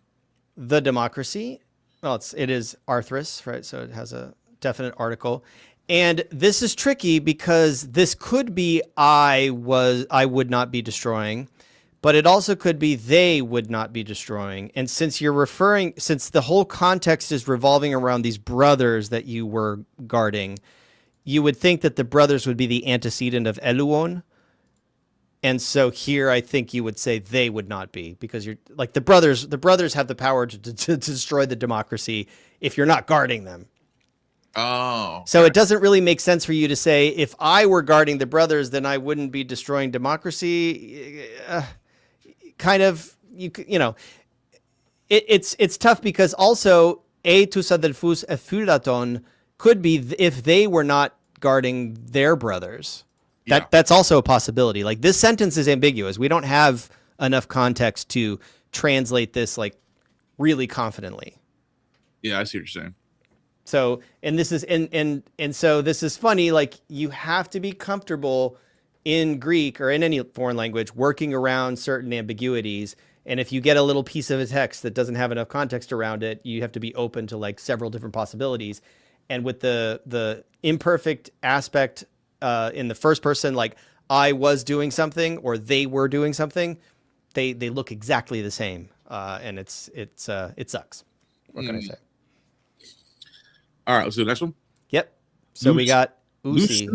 The democracy. Well, it is arthrous, right? So it has a definite article, and this is tricky because this could be I would not be destroying, but it also could be they would not be destroying. And since the whole context is revolving around these brothers that you were guarding, you would think that the brothers would be the antecedent of eluon. And so here, I think you would say they would not be, because you're like the brothers have the power to destroy the democracy if you're not guarding them. Oh. So it doesn't really make sense for you to say, if I were guarding the brothers, then I wouldn't be destroying democracy. Kind of, you know, it's tough, because also e tous adelphus effulaton could be if they were not guarding their brothers. That's also a possibility. Like, this sentence is ambiguous. We don't have enough context to translate this like really confidently. Yeah, I see what you're saying. So, and this is and so this is funny. Like, you have to be comfortable in Greek or in any foreign language working around certain ambiguities. And if you get a little piece of a text that doesn't have enough context around it, you have to be open to like several different possibilities. And with the imperfect aspect in the first person, like I was doing something or they were doing something, they look exactly the same, and it sucks. What can I say? All right, let's do the next one. Yep. So we got usi.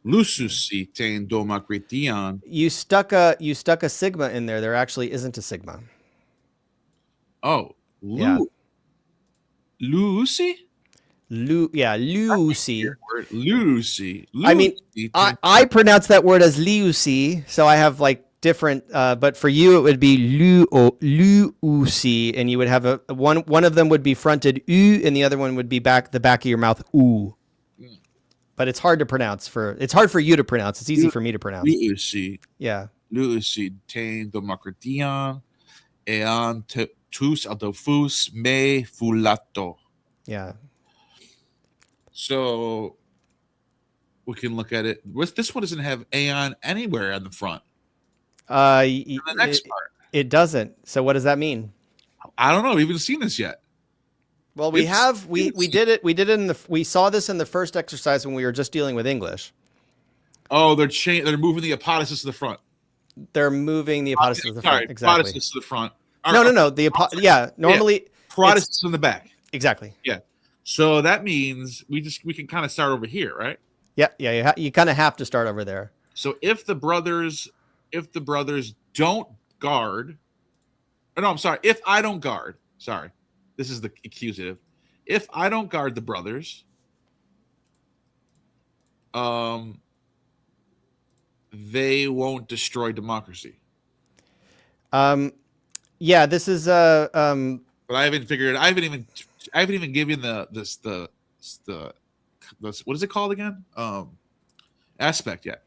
Lususi ten domakritian. You stuck a sigma in there. There actually isn't a sigma. Oh, Yeah. Lucy? Lucy. Lucy. I mean, I pronounce that word as liusi, so I have like different. But for you, it would be luusi, and you would have one of them would be fronted u, and the other one would be the back of your mouth u. But it's hard to pronounce. It's hard for you to pronounce. It's easy for me to pronounce. Lucy. Yeah. Lucy ten domakritian ean tous adelphus me fulato. Yeah. So we can look at it. This one doesn't have aeon anywhere on the front. The next part. It doesn't. So what does that mean? I don't know. We haven't seen this yet. Well, we did it. We did it we saw this in the first exercise when we were just dealing with English. Oh, they're moving the apodosis to the front. They're moving the apodosis to the front. Exactly. Apodosis to the front. No. Normally apodosis in the back. Exactly. Yeah. So that means we can kind of start over here, right? Yeah. You kind of have to start over there. So if the brothers don't guard, no, I'm sorry. If I don't guard, sorry, this is the accusative. If I don't guard the brothers, they won't destroy democracy. Yeah, this is But I haven't figured. I haven't even given the what is it called again? Aspect yet.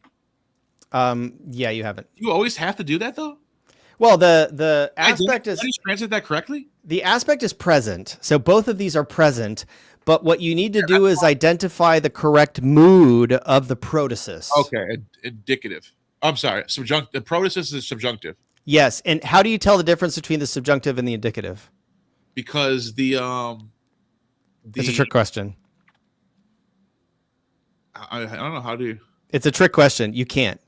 Yeah, you haven't. You always have to do that though. Well, the aspect is. Did you translate that correctly? The aspect is present, so both of these are present. But what you need to do is identify the correct mood of the protasis. Okay, indicative. I'm sorry, subjunctive. The protasis is subjunctive. Yes, and how do you tell the difference between the subjunctive and the indicative? Because it's a trick question. I don't know how to. It's a trick question. You can't.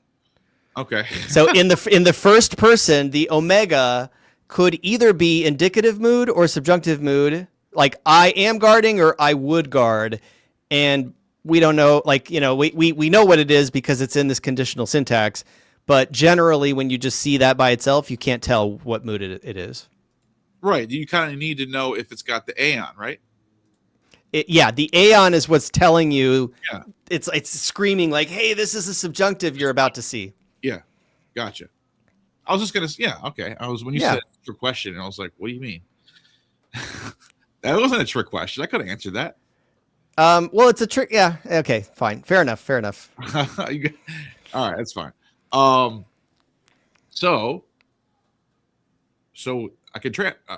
Okay. So in the first person, the omega could either be indicative mood or subjunctive mood, like I am guarding or I would guard, and we don't know. Like, you know, we know what it is because it's in this conditional syntax. But generally, when you just see that by itself, you can't tell what mood it is. Right. You kind of need to know if it's got the aeon, right? The aeon is what's telling you. Yeah. It's screaming like, hey, this is a subjunctive you're about to see. Yeah. Gotcha. I was just going to, yeah, okay. When you said trick question, and I was like, what do you mean? That wasn't a trick question. I could have answered that. Well, it's a trick. Yeah. Okay, fine. Fair enough. All right. That's fine. So I can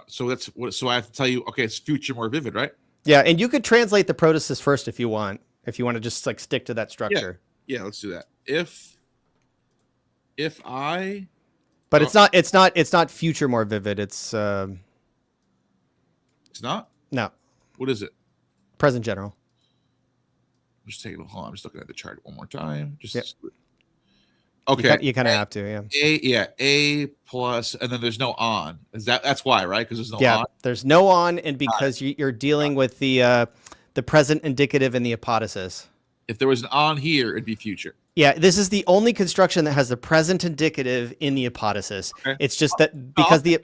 so I have to tell you, okay, it's future more vivid, right? Yeah. And you could translate the protasis first if you want to just like stick to that structure. Yeah. Let's do that. But it's not future more vivid. It's not. No. What is it? Present general. Hold on. I'm just looking at the chart one more time. Okay. You kind of have to, yeah. A plus, and then there's no on. That's why, right? Because there's no Yeah, on. there's no on, and because you're dealing with the present indicative and the apodosis. If there was an on here, it'd be future. Yeah, this is the only construction that has the present indicative in the apodosis. Okay. It's just that because that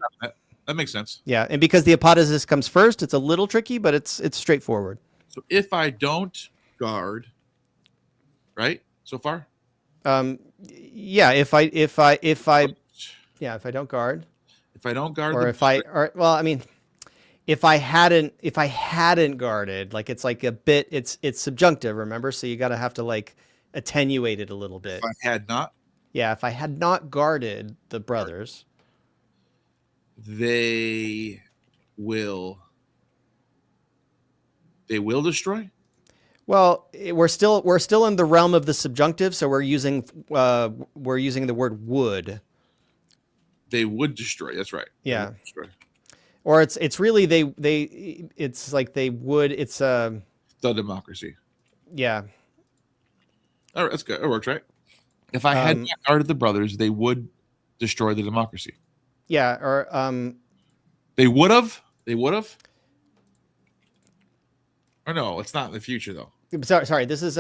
makes sense. Yeah, and because the apodosis comes first, it's a little tricky, but it's straightforward. So if I don't guard, right? So far? Yeah, if I don't guard. If I don't guard, Or if I hadn't guarded, like it's like a bit, it's subjunctive, remember? So you gotta have to like attenuate it a little bit. If I had not. Yeah, if I had not guarded the brothers, they will destroy. Well, we're still in the realm of the subjunctive, so we're using the word would. They would destroy. That's right. Yeah. Destroy. Or it's really it's like they would. It's the democracy. Yeah. All right, that's good. It works, right? If I had not guarded the brothers, they would destroy the democracy. Yeah. Or they would have. Or no, it's not in the future though. Sorry. This is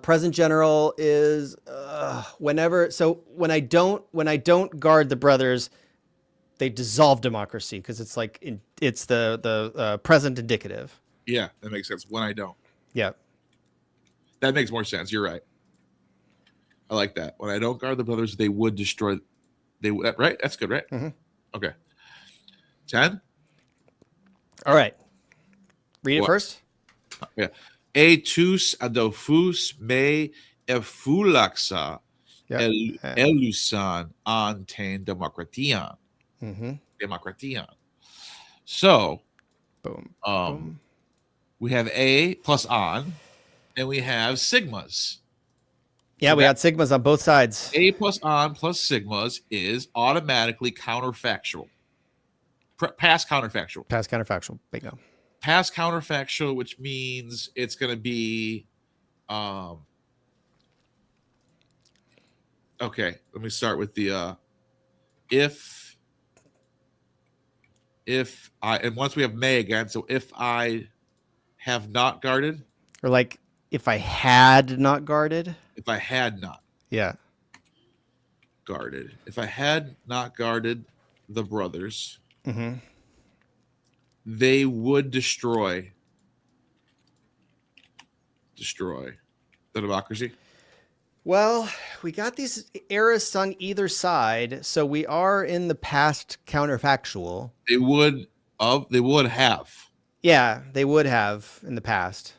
present general is whenever. So when I don't guard the brothers, they dissolve democracy because it's like it's the present indicative. Yeah, that makes sense. When I don't. Yeah. That makes more sense. You're right. I like that. When I don't guard the brothers, they would destroy. They would, right? That's good, right? Mm-hmm. Okay. 10. All right. Read it first. Yeah. Etus adolphus me effulaxa elusan anten demokratian. Mm-hmm. Demokratian. So, boom. We have A plus on, and we have sigmas. Yeah, so we had sigmas on both sides. A plus on plus sigmas is automatically counterfactual. Past counterfactual. Past counterfactual. Bingo. Past counterfactual, which means it's going to be, okay, let me start with the, if I, and once we have may again, so if I have not guarded. Or like, if I had not guarded. If I had not. Yeah. Guarded. If I had not guarded the brothers. Mm-hmm. They would destroy the democracy. Well, we got these aorists on either side, so we are in the past counterfactual. They would have. Yeah, they would have in the past.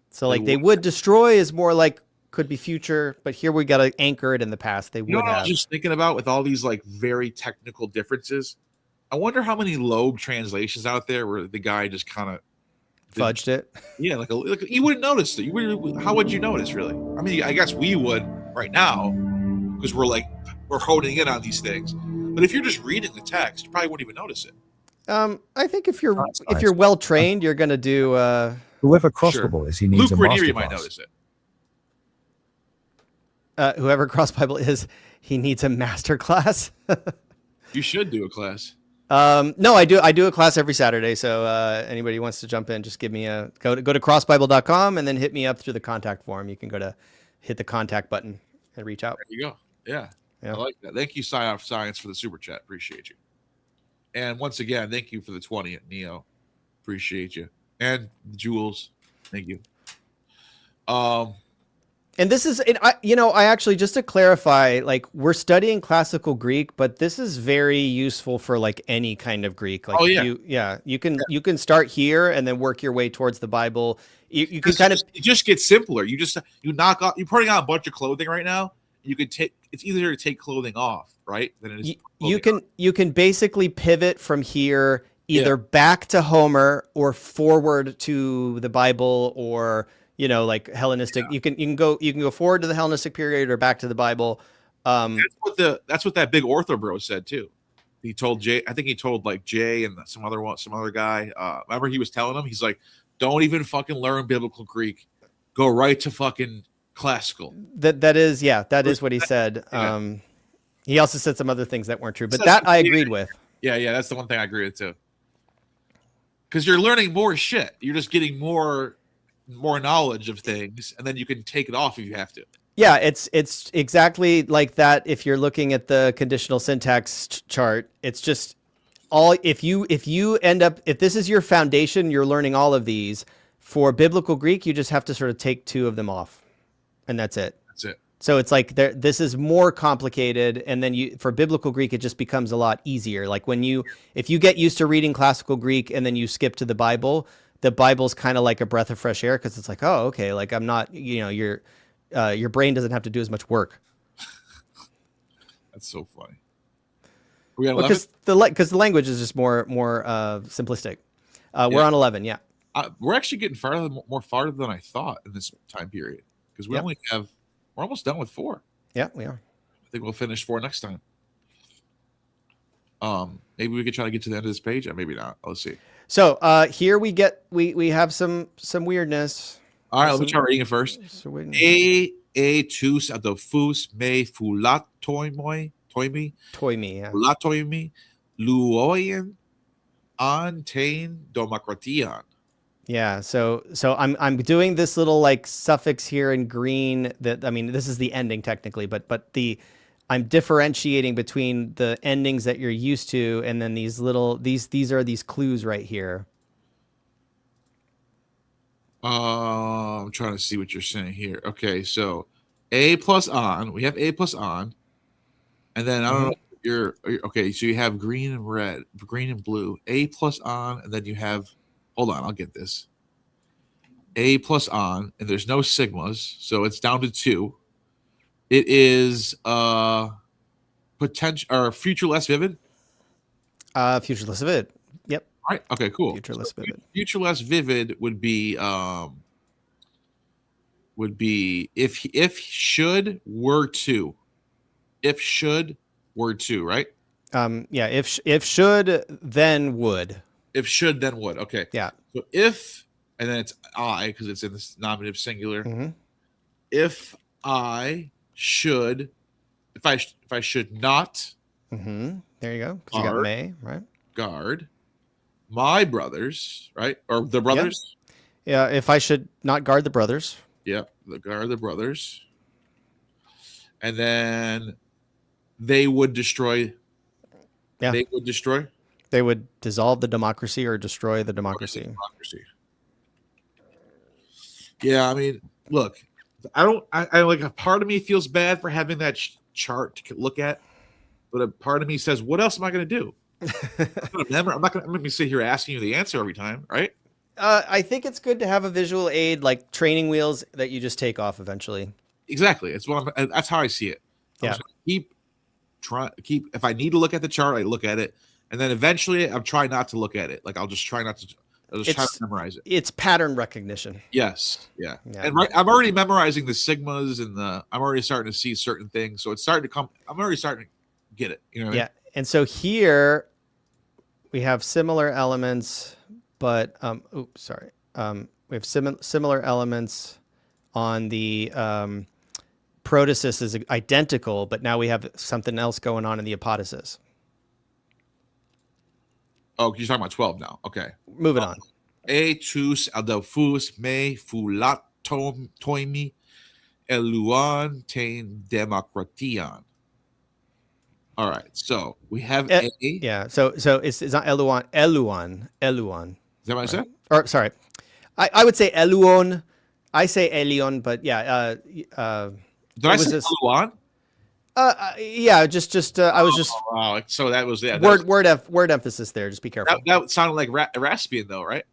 So like they would destroy is more like could be future, but here we got to anchor it in the past. They would have. I was just thinking about with all these like very technical differences. I wonder how many Loeb translations out there where the guy just kind of fudged it. Yeah, like you wouldn't notice it. How would you notice, really? I mean, I guess we would right now because we're honing in on these things. But if you're just reading the text, you probably wouldn't even notice it. I think if you're well trained, you're gonna do. Whoever Cross-Bible is, he needs Luke a Raniere masterclass. might notice it. Whoever Cross-Bible is, he needs a master class. You should do a class. No, I do a class every Saturday. So anybody who wants to jump in, just give me go to crossbible.com and then hit me up through the contact form. You can hit the contact button and reach out. There you go. Yeah. I like that. Thank you, Science, for the super chat. Appreciate you. And once again, thank you for the 20 at Neal. Appreciate you. And Jules, thank you. And this is, I actually, just to clarify, like we're studying classical Greek, but this is very useful for like any kind of Greek. Like, you can start here and then work your way towards the Bible. You can kind of, it just gets simpler. You knock off, you're putting on a bunch of clothing right now. You can it's easier to take clothing off, right? Than it is. You can basically pivot from here either back to Homer or forward to the Bible or, like Hellenistic. You can go forward to the Hellenistic period or back to the Bible. That's what that big ortho bro said too. He told Jay, I think he told like Jay and some other guy. Remember he was telling him, he's like, don't even fucking learn biblical Greek. Go right to fucking classical. That is what he said. He also said some other things that weren't true, but that I agreed with. Yeah, that's the one thing I agree with too. Because you're learning more shit. You're just getting more knowledge of things, and then you can take it off if you have to. Yeah, it's exactly like that. If you're looking at the conditional syntax chart, it's just all. If this is your foundation, you're learning all of these. For biblical Greek, you just have to sort of take 2 of them off, and that's it. That's it. So it's like this is more complicated, and then for biblical Greek, it just becomes a lot easier. Like if you get used to reading classical Greek and then you skip to the Bible's kind of like a breath of fresh air because it's like, oh, okay, like I'm not, your brain doesn't have to do as much work. That's so funny. Because the language is just more simplistic. We're on 11, yeah. We're actually getting more farther than I thought in this time period because we're almost done with 4. Yeah, we are. I think we'll finish 4 next time. Maybe we could try to get to the end of this page, or maybe not. Let's see. So here we have some weirdness. All right, let me try reading it first. E tous adolphus me fulatoimi, yeah. fulatoimi, luoien antain domocratian. Yeah, so I'm doing this little like suffix here in green that, I mean, this is the ending technically, but I'm differentiating between the endings that you're used to and then these are these clues right here. I'm trying to see what you're saying here. Okay, so A plus on, we have A plus on, and then I don't know. You're okay. So you have green and red, green and blue. A plus on, and then you have. Hold on, I'll get this. A plus on, and there's no sigmas, so it's down to 2. It is potential or future less vivid. Future less vivid. Yep. All right. Okay. Cool. Future less vivid. Future less vivid would be if should were to. If should were to, right? Yeah. If should then would. If should then would. Okay. Yeah. So if, and then it's I because it's in this nominative singular. Mm-hmm. If I should, if I should not. Mm-hmm. There you go. Because you got may, right? Guard my brothers, right? Or the brothers. Yeah. If I should not guard the brothers. Yeah. Guard the brothers. And then they would destroy. Yeah. They would destroy. They would dissolve the democracy or destroy the democracy. Yeah, I mean, look, I like a part of me feels bad for having that chart to look at, but a part of me says, what else am I going to do? I'm not going to sit here asking you the answer every time, right? I think it's good to have a visual aid like training wheels that you just take off eventually. Exactly. That's how I see it. Yeah. Keep. If I need to look at the chart, I look at it. And then eventually I'm trying not to look at it. Like I'll just try to memorize it. It's pattern recognition. Yes. Yeah. And I'm already memorizing the sigmas and I'm already starting to see certain things. So it's starting to come. I'm already starting to get it. You know what I mean? And so here we have similar elements, but we have similar elements on the Protasis is identical, but now we have something else going on in the Apodosis. Oh, you're talking about 12 now. Okay. Moving on. E tous adolphus me fulatoimi eluan tein democratian. All right. So we have A. Yeah. So it's not eluan. Is that what I said? Or sorry. I would say eluon. I say elion, but yeah. Did I say eluan? Yeah, just I was just. Wow, so that was word emphasis there. Just be careful. That sounded like Raspian though, right?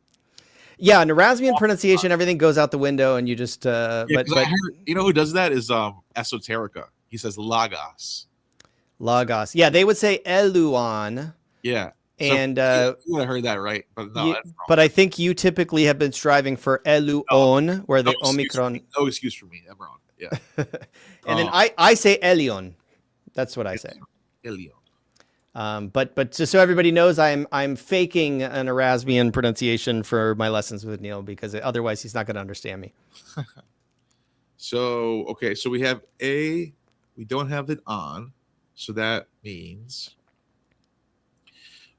Yeah, an Erasmian pronunciation, everything goes out the window, and you just. But I heard, you know who does that is Esoterica. He says lagos. Lagos. Yeah, they would say eluan. Yeah. And you would have heard that right, but no. But I think you typically have been striving for eluon, where the omicron. No excuse for me. I'm wrong. Yeah. And then I say Elion. That's what I say. Elion. But just so everybody knows, I'm faking an Erasmian pronunciation for my lessons with Neal because otherwise he's not going to understand me. So, okay, so we have a, we don't have it on. So that means,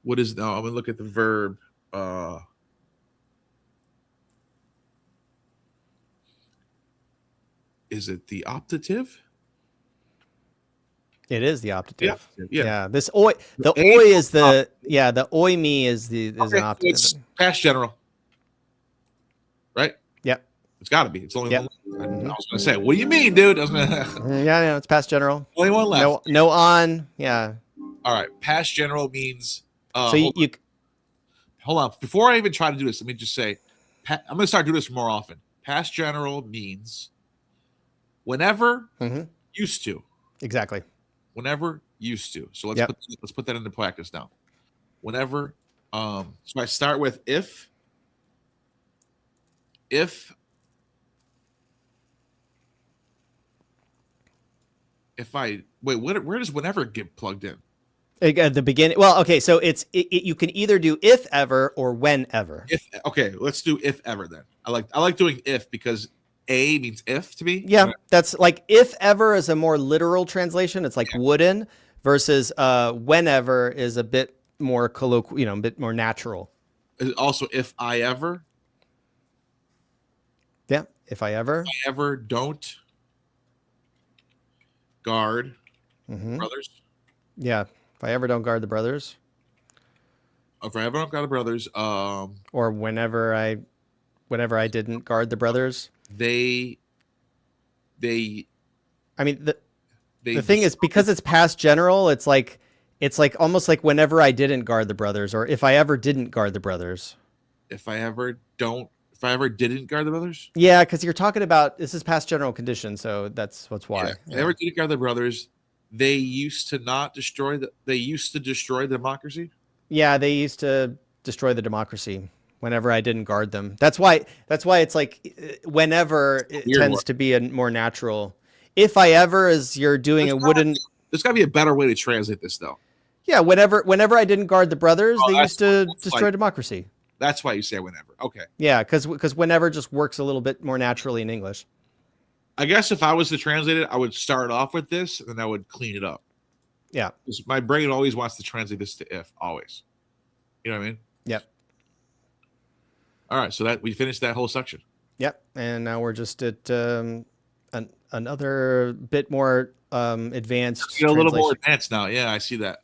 what is, now I'm going to look at the verb. Is it the optative? It is the optative. Yeah. This oi, the A oi is the, yeah, the oi me is the, is an Okay, optative. it's past general. Right? Yep. It's got to be. It's only Yep. one. I was going to say, what do you mean, dude? I was going to. Yeah, it's past general. Only one left. No on. Yeah. All right. Past general means. So you Hold on. Before I even try to do this, let me just say, I'm going to start doing this more often. Past general means whenever, used to. exactly. Whenever, used to. So let's put that into practice now. Whenever. So I start with if I wait, where does whenever get plugged in? At the beginning. Well, okay, so you can either do if ever or whenever. Okay, let's do if ever then. I like doing if because a means if to me. Yeah, that's like if ever is a more literal translation. It's like wooden versus whenever is a bit more colloquial, a bit more natural. Also, if I ever. Yeah, if I ever don't guard brothers. Yeah, if I ever don't guard the brothers. If I ever don't guard the brothers. Or whenever I didn't guard the brothers. I mean, the thing is, because it's past general, it's like almost like whenever I didn't guard the brothers, or if I ever didn't guard the brothers. If I ever didn't guard the brothers. Yeah, because you're talking about, this is past general condition, so that's why. Yeah. If I ever didn't guard the brothers, they used to destroy the democracy. Yeah, they used to destroy the democracy whenever I didn't guard them. That's why it's like whenever it tends to be a more natural. If I ever is you're doing a wooden. There's got to be a better way to translate this though. Yeah, whenever I didn't guard the brothers, they used to destroy democracy. That's why you say whenever. Okay. Yeah, because whenever just works a little bit more naturally in English. I guess if I was to translate it, I would start off with this and then I would clean it up. Yeah. My brain always wants to translate this to if, always. You know what I mean? Yep. All right, so that we finished that whole section. Yep, and now we're just at another bit more advanced. A little more advanced now. Yeah, I see that.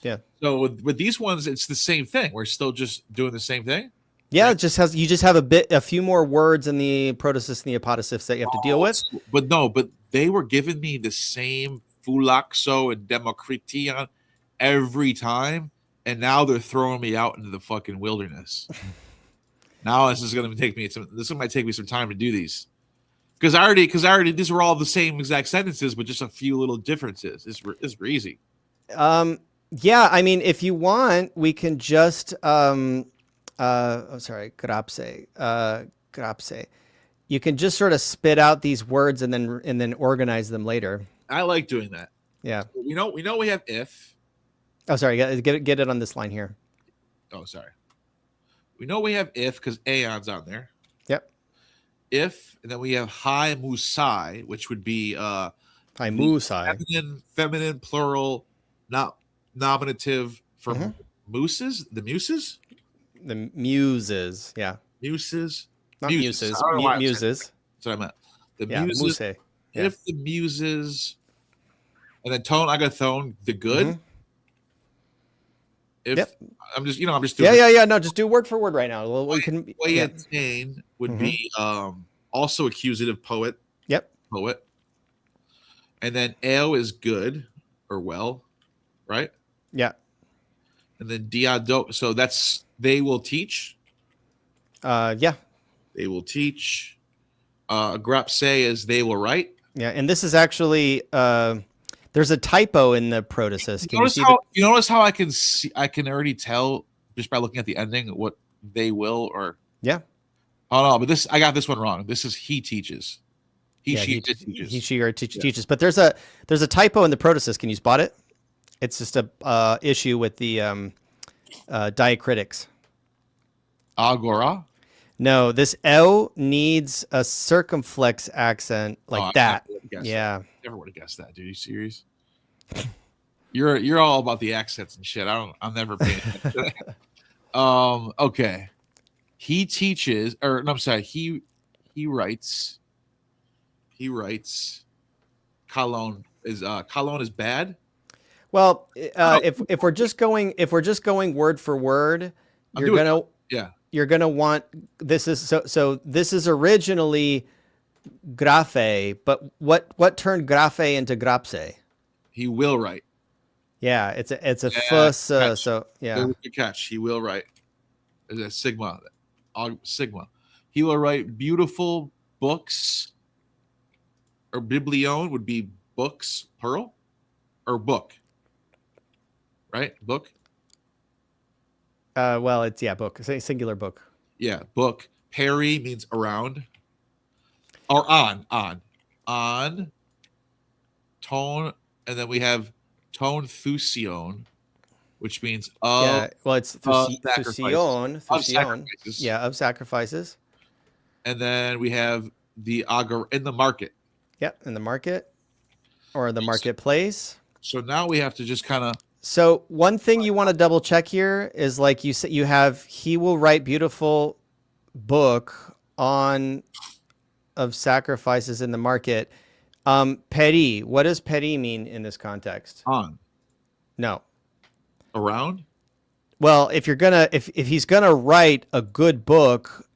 Yeah. So with these ones, it's the same thing. We're still just doing the same thing. Yeah, it just you just have a few more words in the protasis and the apodosis that you have to deal with. But they were giving me the same fulaxo and demokrition every time, and now they're throwing me out into the fucking wilderness. Now this is going to take me might take me some time to do these. Because I already these were all the same exact sentences, but just a few little differences. It's easy. Yeah, I mean, if you want, we can just grapse. You can just sort of spit out these words and then organize them later. I like doing that. Yeah. We know we have if. Oh, sorry. Get it on this line here. Oh, sorry. We know we have if because aeon's on there. Yep. If, and then we have hi musai, which would be hi musai. Feminine plural, not nominative for mooses. The muses. The muses. Yeah. Muses. Not muses. Muses. That's what I meant. The muses. Muse. Yeah. If the muses, and then tone agathon, the good. If I'm just doing yeah. No, just do word for word right now. We can. Attain would be also accusative poet. Yep. Poet. And then ao is good or well, right? Yeah. And then diado, so that's they will teach. Yeah. They will teach. Grapse is they will write. Yeah, and this is actually there's a typo in the protasis. You notice how I can see? I can already tell just by looking at the ending what they will or. Yeah. Oh no, but I got this one wrong. This is he teaches. She teaches. He she or teaches. But there's a typo in the protasis. Can you spot it? It's just a issue with the diacritics. Agora. No, this L needs a circumflex accent like I that. never would've guessed Yeah. that. Never would have guessed that, dude. You serious? You're all about the accents and shit. I'm never paying attention to that. Okay. He teaches, or no, I'm sorry. He writes. Cologne is bad. Well, if we're just going word for word, you're gonna want this is so this is originally grafe, but what turned grafe into grapse? He will write. Yeah, it's a fuss. So yeah, Good catch. He will write. Is a sigma. Sigma. He will write beautiful books. Or biblion would be books, plural, or book. Right? Book. well, it's book, singular book. Yeah, book. Peri means around. Or on. Tone, and then we have tone thusion, which means of. Yeah, well, it's thusion. Sacrifices. Yeah, of sacrifices. And then we have the agar in the market. Yep, in the market or the marketplace. So now we have to just kind of. So one thing you want to double check here is like you said, you have he will write beautiful book on of sacrifices in the market. Peri, what does peri mean in this context? On. No. Around? Well, if he's gonna write a good book,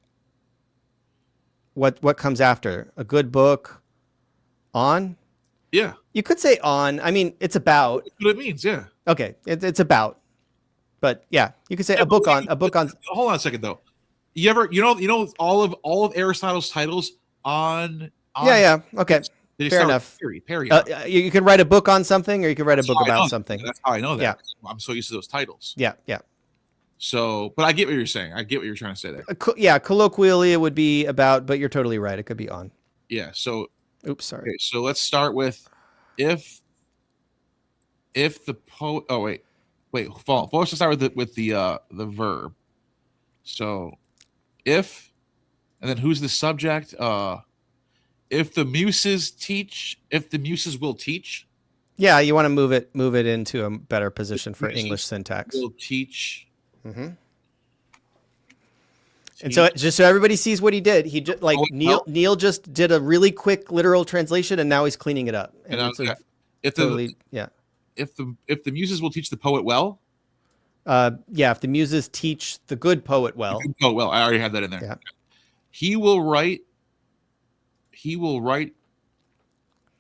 what comes after? A good book on? Yeah. You could say on. I mean, it's about. That's what it means, yeah. Okay, it's about. But yeah, you could say a book on. Hold on a second though. You know all of Aristotle's titles on Yeah. Okay. Fair enough. Peri. You can write a book on something, or you can write a book about something. That's how I know that. Yeah. I'm so used to those titles. Yeah. So, but I get what you're saying. I get what you're trying to say there. Yeah, colloquially it would be about, but you're totally right. It could be on. Yeah. So. Oops, sorry. Okay, so let's start with if the poet. Oh wait. Let's start with the verb. So, if, and then who's the subject? If the muses will teach. Yeah, you want to move it into a better position for English syntax. Will teach. Mm-hmm. And so, just so everybody sees what he did, he just Neal just did a really quick literal translation, and now he's cleaning it up. And if the muses will teach the poet well. If the muses teach the good poet well. I already had that in there. Yeah. He will write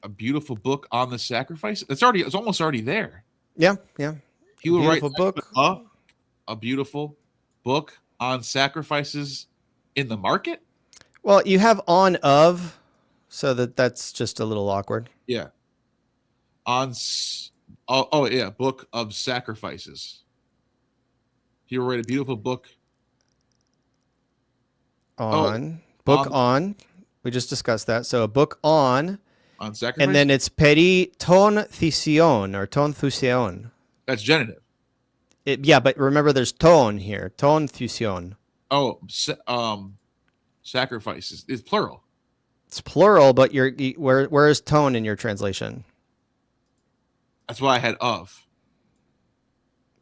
a beautiful book on the sacrifice. It's almost already there. Yeah. He will write a beautiful book on sacrifices in the market. Well, you have on of, so that's just a little awkward. Yeah. Book of sacrifices. He will write a beautiful book on. We just discussed that. So a book on sacrifice. And then it's peri ton thusion or ton thusion. That's genitive. But remember there's ton here. Ton thusion. Sacrifices. It's plural. It's plural, but where is tone in your translation? That's why I had of.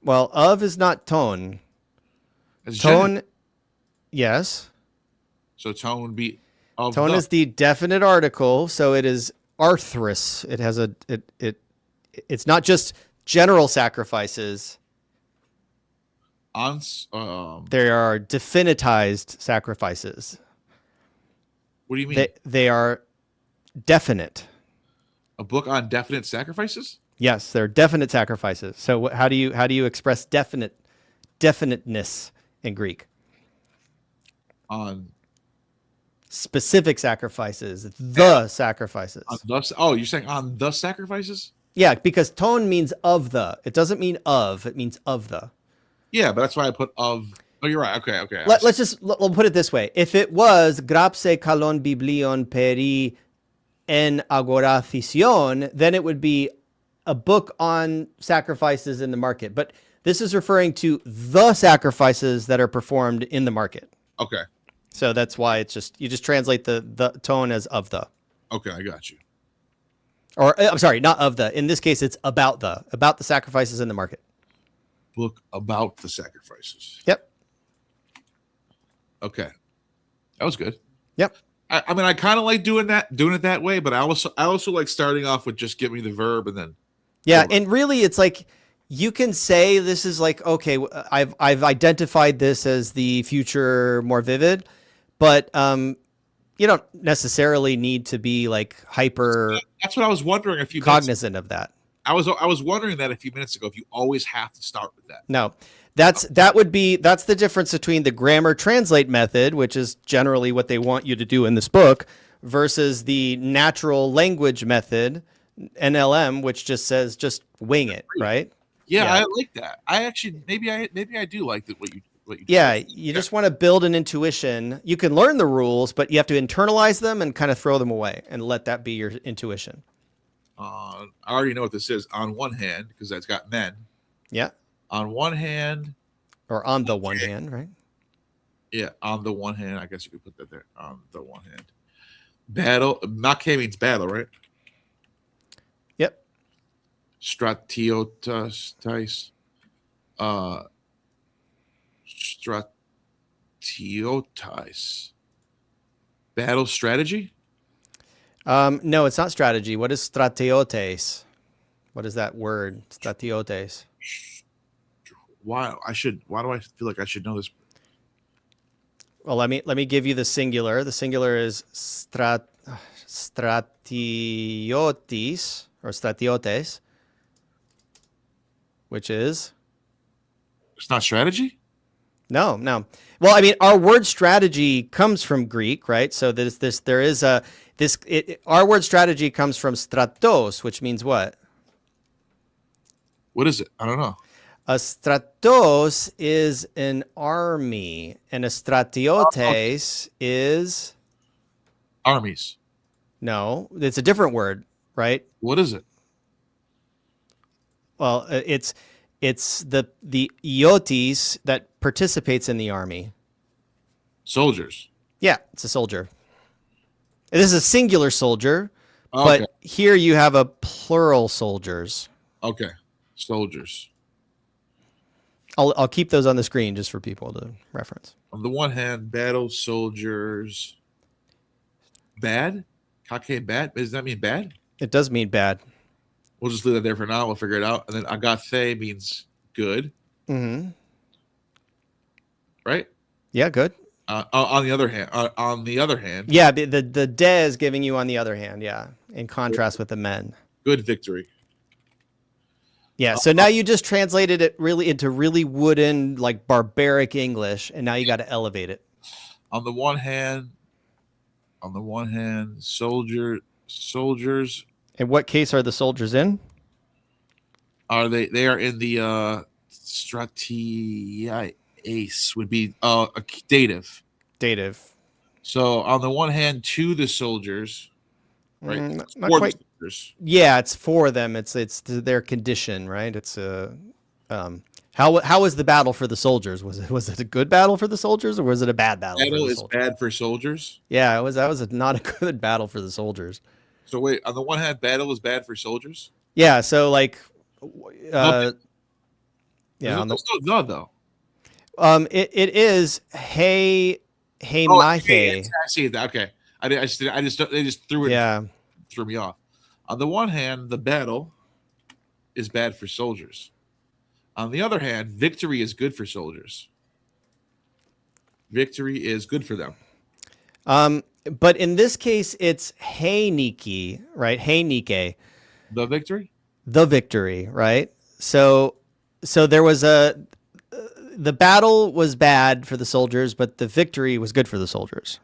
Well, of is not tone. It's tone, genitive. Yes. So tone would be of. Tone is the definite article, so it is arthrous. It has it's not just general sacrifices. There are definitized sacrifices. What do you mean? They are definite. A book on definite sacrifices? Yes, they're definite sacrifices. So how do you express definiteness in Greek? On specific sacrifices, the sacrifices. You're saying on the sacrifices? Yeah, because tone means of the. It doesn't mean of. It means of the. Yeah, but that's why I put of. Oh, you're right. Okay. We'll put it this way. If it was grapse kalon biblion peri en agorathision, then it would be a book on sacrifices in the market. But this is referring to the sacrifices that are performed in the market. Okay. So that's why it's just, you just translate the tone as of the. Okay, I got you. Or I'm sorry, not of the. In this case, it's about the sacrifices in the market. Book about the sacrifices. Yep. Okay, that was good. Yep. I mean, I kind of like doing it that way, but I also like starting off with just give me the verb and then. Yeah, and really, it's like you can say this is like, okay, I've identified this as the future more vivid, but you don't necessarily need to be like hyper. That's what I was wondering. A few cognizant of that. I was wondering that a few minutes ago. If you always have to start with that. No, that's the difference between the grammar translate method, which is generally what they want you to do in this book, versus the natural language method, NLM, which just says just wing it, right? Yeah, I like that. I actually maybe I do like that what you yeah, you just want to build an intuition. You can learn the rules, but you have to internalize them and kind of throw them away and let that be your intuition. I already know what this is. On one hand, because that's got men. Yeah. On one hand. Or on the one hand, right? Yeah, on the one hand. I guess you could put that there. On the one hand. Battle. Make means battle, right? Yep. Stratiotis. Stratiotis. Battle strategy? No, it's not strategy. What is stratiotes? What is that word? Stratiotes. Why do I feel like I should know this? Well, let me give you the singular. The singular is stratiotis or stratiotes, which is It's not strategy? No. Well, I mean, our word strategy comes from Greek, right? So our word strategy comes from stratos, which means what? What is it? I don't know. A stratos is an army, and a stratiotes is Armies. No, it's a different word, right? What is it? Well, it's the iotis that participates in the army. Soldiers. Yeah, it's a soldier. This is a singular soldier, Okay. but here you have a plural soldiers. Okay. Soldiers. I'll keep those on the screen just for people to reference. On the one hand, battle soldiers. Bad? Kake bad? Does that mean bad? It does mean bad. We'll just leave that there for now. We'll figure it out. And then agathe means good. Mm-hmm. Right? Yeah, good. On the other hand. Yeah, the de is giving you on the other hand. Yeah, in contrast with the men. Good victory. Yeah. So now you just translated it really into really wooden, like barbaric English, and now you got to elevate it. On the one hand, soldiers. In what case are the soldiers in? Are they are in the stratiace would be a dative. Dative. So on the one hand, to the soldiers, right? Not For quite. the soldiers. Yeah, it's for them. It's their condition, right? It's how was the battle for the soldiers? Was it a good battle for the soldiers, or was it a bad battle? Battle for the is soldiers? bad for soldiers. Yeah, it was. That was not a good battle for the soldiers. So wait, on the one hand, battle is bad for soldiers. Yeah. So like, yeah. On the No, though. it is hey mahe. I see that. Okay, they just threw it. Yeah. Threw me off. On the one hand, the battle is bad for soldiers. On the other hand, victory is good for soldiers. Victory is good for them. But in this case, it's hey Niki, right? Hey Nike. The victory? The victory, right? So there was the battle was bad for the soldiers, but the victory was good for the soldiers.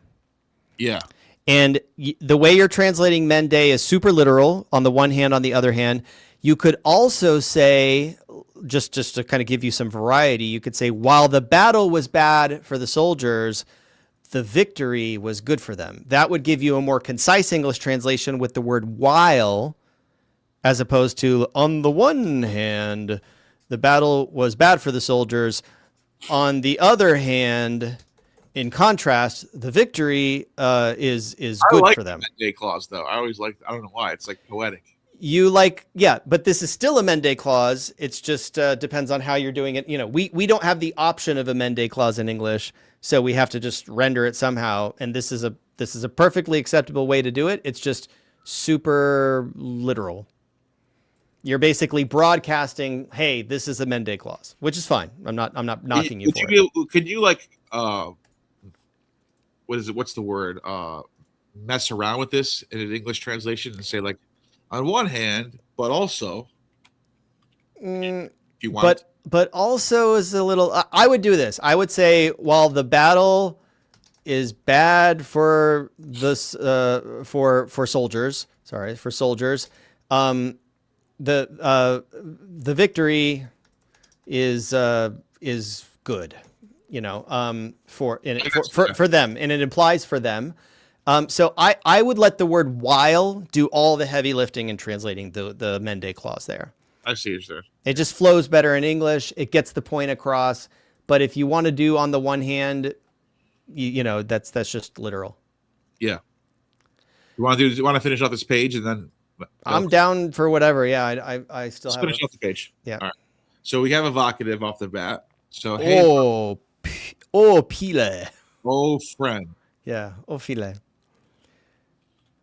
Yeah. And the way you're translating Mende is super literal on the one hand. On the other hand, you could also say, just to kind of give you some variety, you could say, while the battle was bad for the soldiers, the victory was good for them. That would give you a more concise English translation with the word while, as opposed to on the one hand, the battle was bad for the soldiers. On the other hand, In contrast, the victory is I good like for them. the mende clause though. I always like. I don't know why. It's like poetic. You like, yeah, but this is still a mende clause. It's just depends on how you're doing it. You know, we don't have the option of a mende clause in English, so we have to just render it somehow. And this is a perfectly acceptable way to do it. It's just super literal. You're basically broadcasting, hey, this is a mende clause, which is fine. I'm not knocking you for it. Could you like what is it? What's the word? Mess around with this in an English translation and say like, on one hand, but also, if you want. But also is a little. I would do this. I would say while the battle is bad for this for soldiers. Sorry, for soldiers. The victory is good. You know, for them, and it implies for them. So I would let the word while do all the heavy lifting in translating the mende clause there. I see what you're saying. It just flows better in English. It gets the point across. But if you want to do on the one hand, you know, that's just literal. Yeah. You want to finish off this page and then I'm down for whatever. Yeah, I still let's have finish off the page. Yeah. All right. So we have a vocative off the bat. So hey, pile. Oh friend. Yeah, file.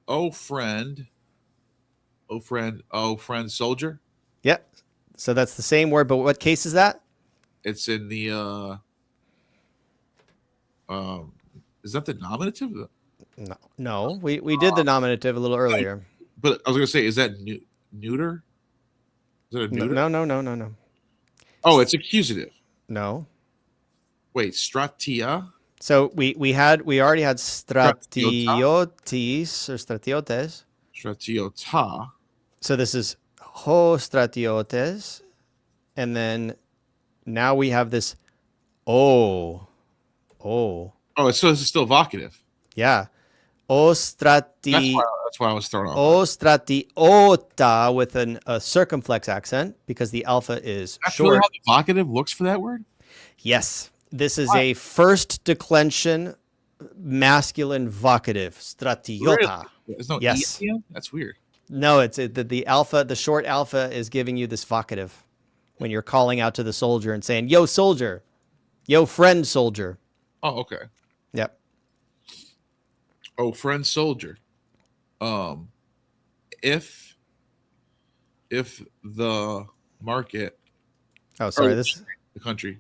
Oh friend, soldier. Yeah. So that's the same word, but what case is that? It's in the is that the nominative? No. We did the nominative a little earlier. But I was gonna say, is that neuter? Is that a neuter? No. Oh, it's accusative. No. Wait, stratia. So we already had stratiotis or stratiotes. Stratiota. So this is ho stratiotes, and then now we have this oh. Oh, so this is still vocative. Yeah. O strati. That's why I was thrown off. O stratiota with a circumflex accent because the alpha is That's short. really how the vocative looks for that word? Yes. This is a first declension masculine vocative. Stratiota. Really? There's no Yes. E at the end? That's weird. No, it's the alpha. The short alpha is giving you this vocative when you're calling out to the soldier and saying, "Yo, soldier, yo, friend, soldier." Oh, okay. Yep. Oh, friend, soldier. If the market. Oh, sorry. The country.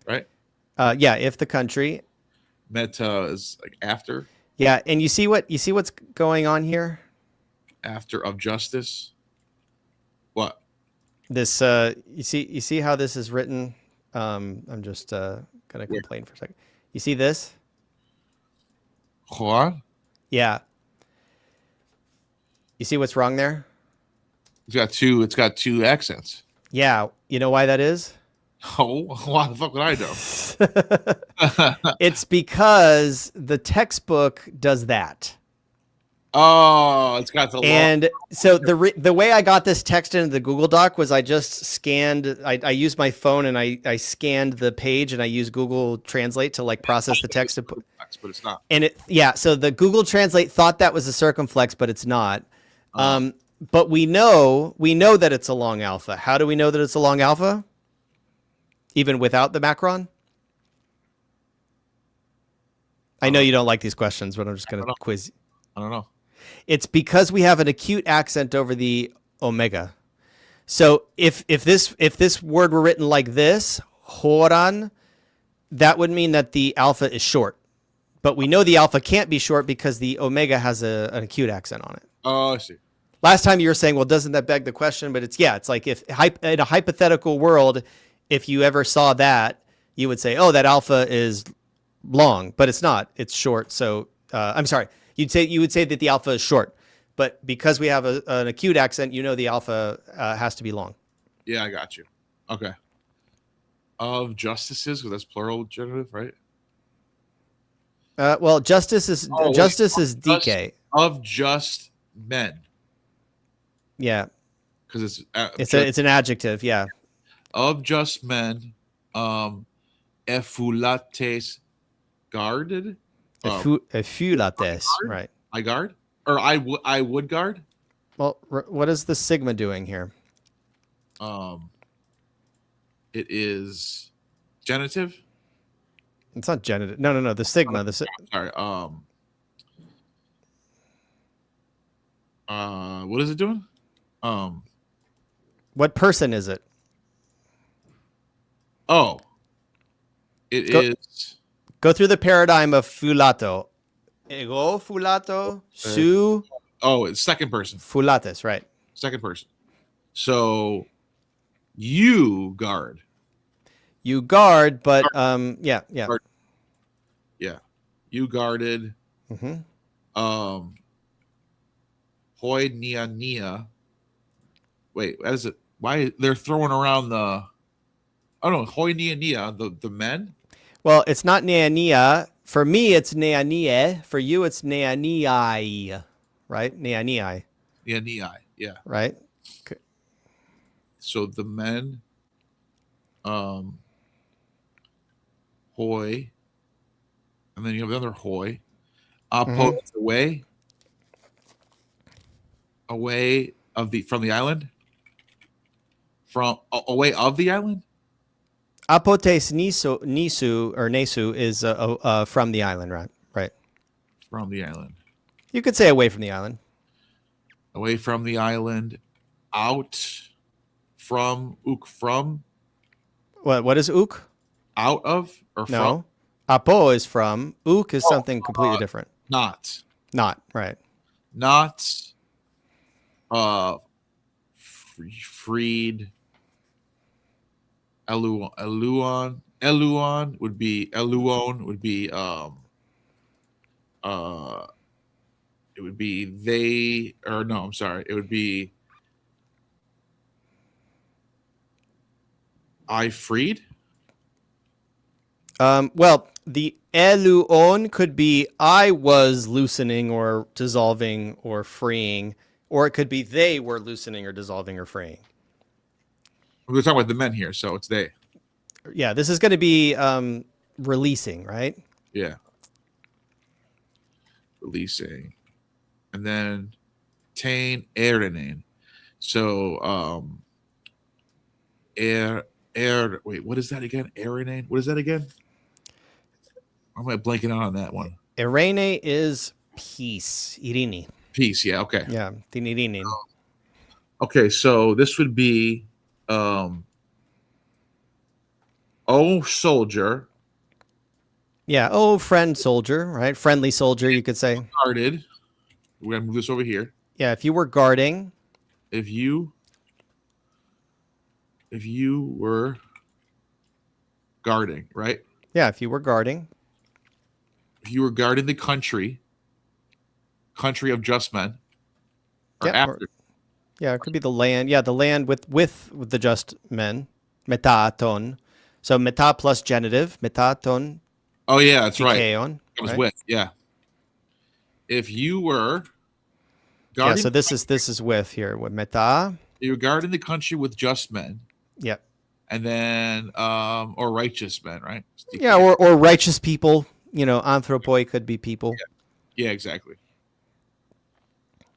Right. Yeah. If the country. Meta is like after. Yeah, and you see what's going on here. After of justice. What? This you see how this is written. I'm just gonna complain for a second. You see this? What? Yeah. You see what's wrong there? It's got two accents. Yeah. You know why that is? Oh, why the fuck would I know? It's because the textbook does that. Oh, it's got the and so the way I got this text into the Google Doc was I just scanned. I used my phone and I scanned the page and I used Google Translate to like process the text. But it's not. And so the Google Translate thought that was a circumflex, but it's not. But we know that it's a long alpha. How do we know that it's a long alpha? Even without the macron? I know you don't like these questions, but I'm just going to quiz. I don't know. It's because we have an acute accent over the omega. So if this word were written like this, horan, that would mean that the alpha is short. But we know the alpha can't be short because the omega has an acute accent on it. Oh, I see. Last time you were saying, well, doesn't that beg the question? But it's like if in a hypothetical world, if you ever saw that, you would say, oh, that alpha is long, but it's not. It's short. So I'm sorry. You would say that the alpha is short, but because we have an acute accent, the alpha has to be long. Yeah, I got you. Okay. Of justices, because that's plural genitive, right? Well, justice is DK. Of just men. Yeah. Because it's an adjective. Yeah. Of just men, efulates guarded. Ephulates, guard? right. I guard, or I would guard. Well, what is the sigma doing here? It is genitive. It's not genitive. No. The sigma. Sorry. What is it doing? What person is it? Oh, it is. Go through the paradigm of fulato. Ego fulato, su Oh, it's second person. fulates, right? Second person. So you guard. You guard, but yeah. Guard. Yeah. You guarded. Mm-hmm. Hoi nia nia. Wait, what is it? Why they're throwing around the? Oh no, hoi nia nia. The men. Well, it's not neania. For me, it's neanie. For you, it's neaniai, right? Neaniai. Yeah, nia. Yeah. Right. Okay. So the men. Hoi. And then you have another hoi. Apodosis away from the island. Away of the island. Apotes nisu or nesu is from the island, right? Right. From the island. You could say away from the island. Away from the island. Out from from. What is ook? Out of or No. from? Apo is from. Ook is something completely different. Not. Not, right. Not freed. Eluon would be it would be they, or no, I'm sorry, it would be I freed. Well, the eluon could be I was loosening or dissolving or freeing, or it could be they were loosening or dissolving or freeing. We're talking about the men here, so it's they. Yeah, this is going to be releasing, right? Yeah. Releasing. And then tain erenin. So wait, what is that again? Erenin? What is that again? Why am I blanking out on that one? Irene is peace. Irini. Peace, yeah, okay. Yeah, tinirinin. Okay, so this would be oh soldier. Yeah, oh friend soldier, right? Friendly soldier, you could say. Guarded. We're gonna move this over here. Yeah, if you were guarding. If you were guarding, right? Yeah, if you were guarding. If you were guarding the country of just men. Or Yeah, after. Yeah, it could be the land. Yeah, the land with the just men. Metaton. So meta plus genitive. Metaton. Oh yeah, that's right. Dikeon, Comes right? with, yeah. If you were Yeah, so this is with here with meta. You're guarding the country with just men. Yep. And then or righteous men, right? Yeah, or righteous people. You know, anthropoi could be people. Yeah, exactly.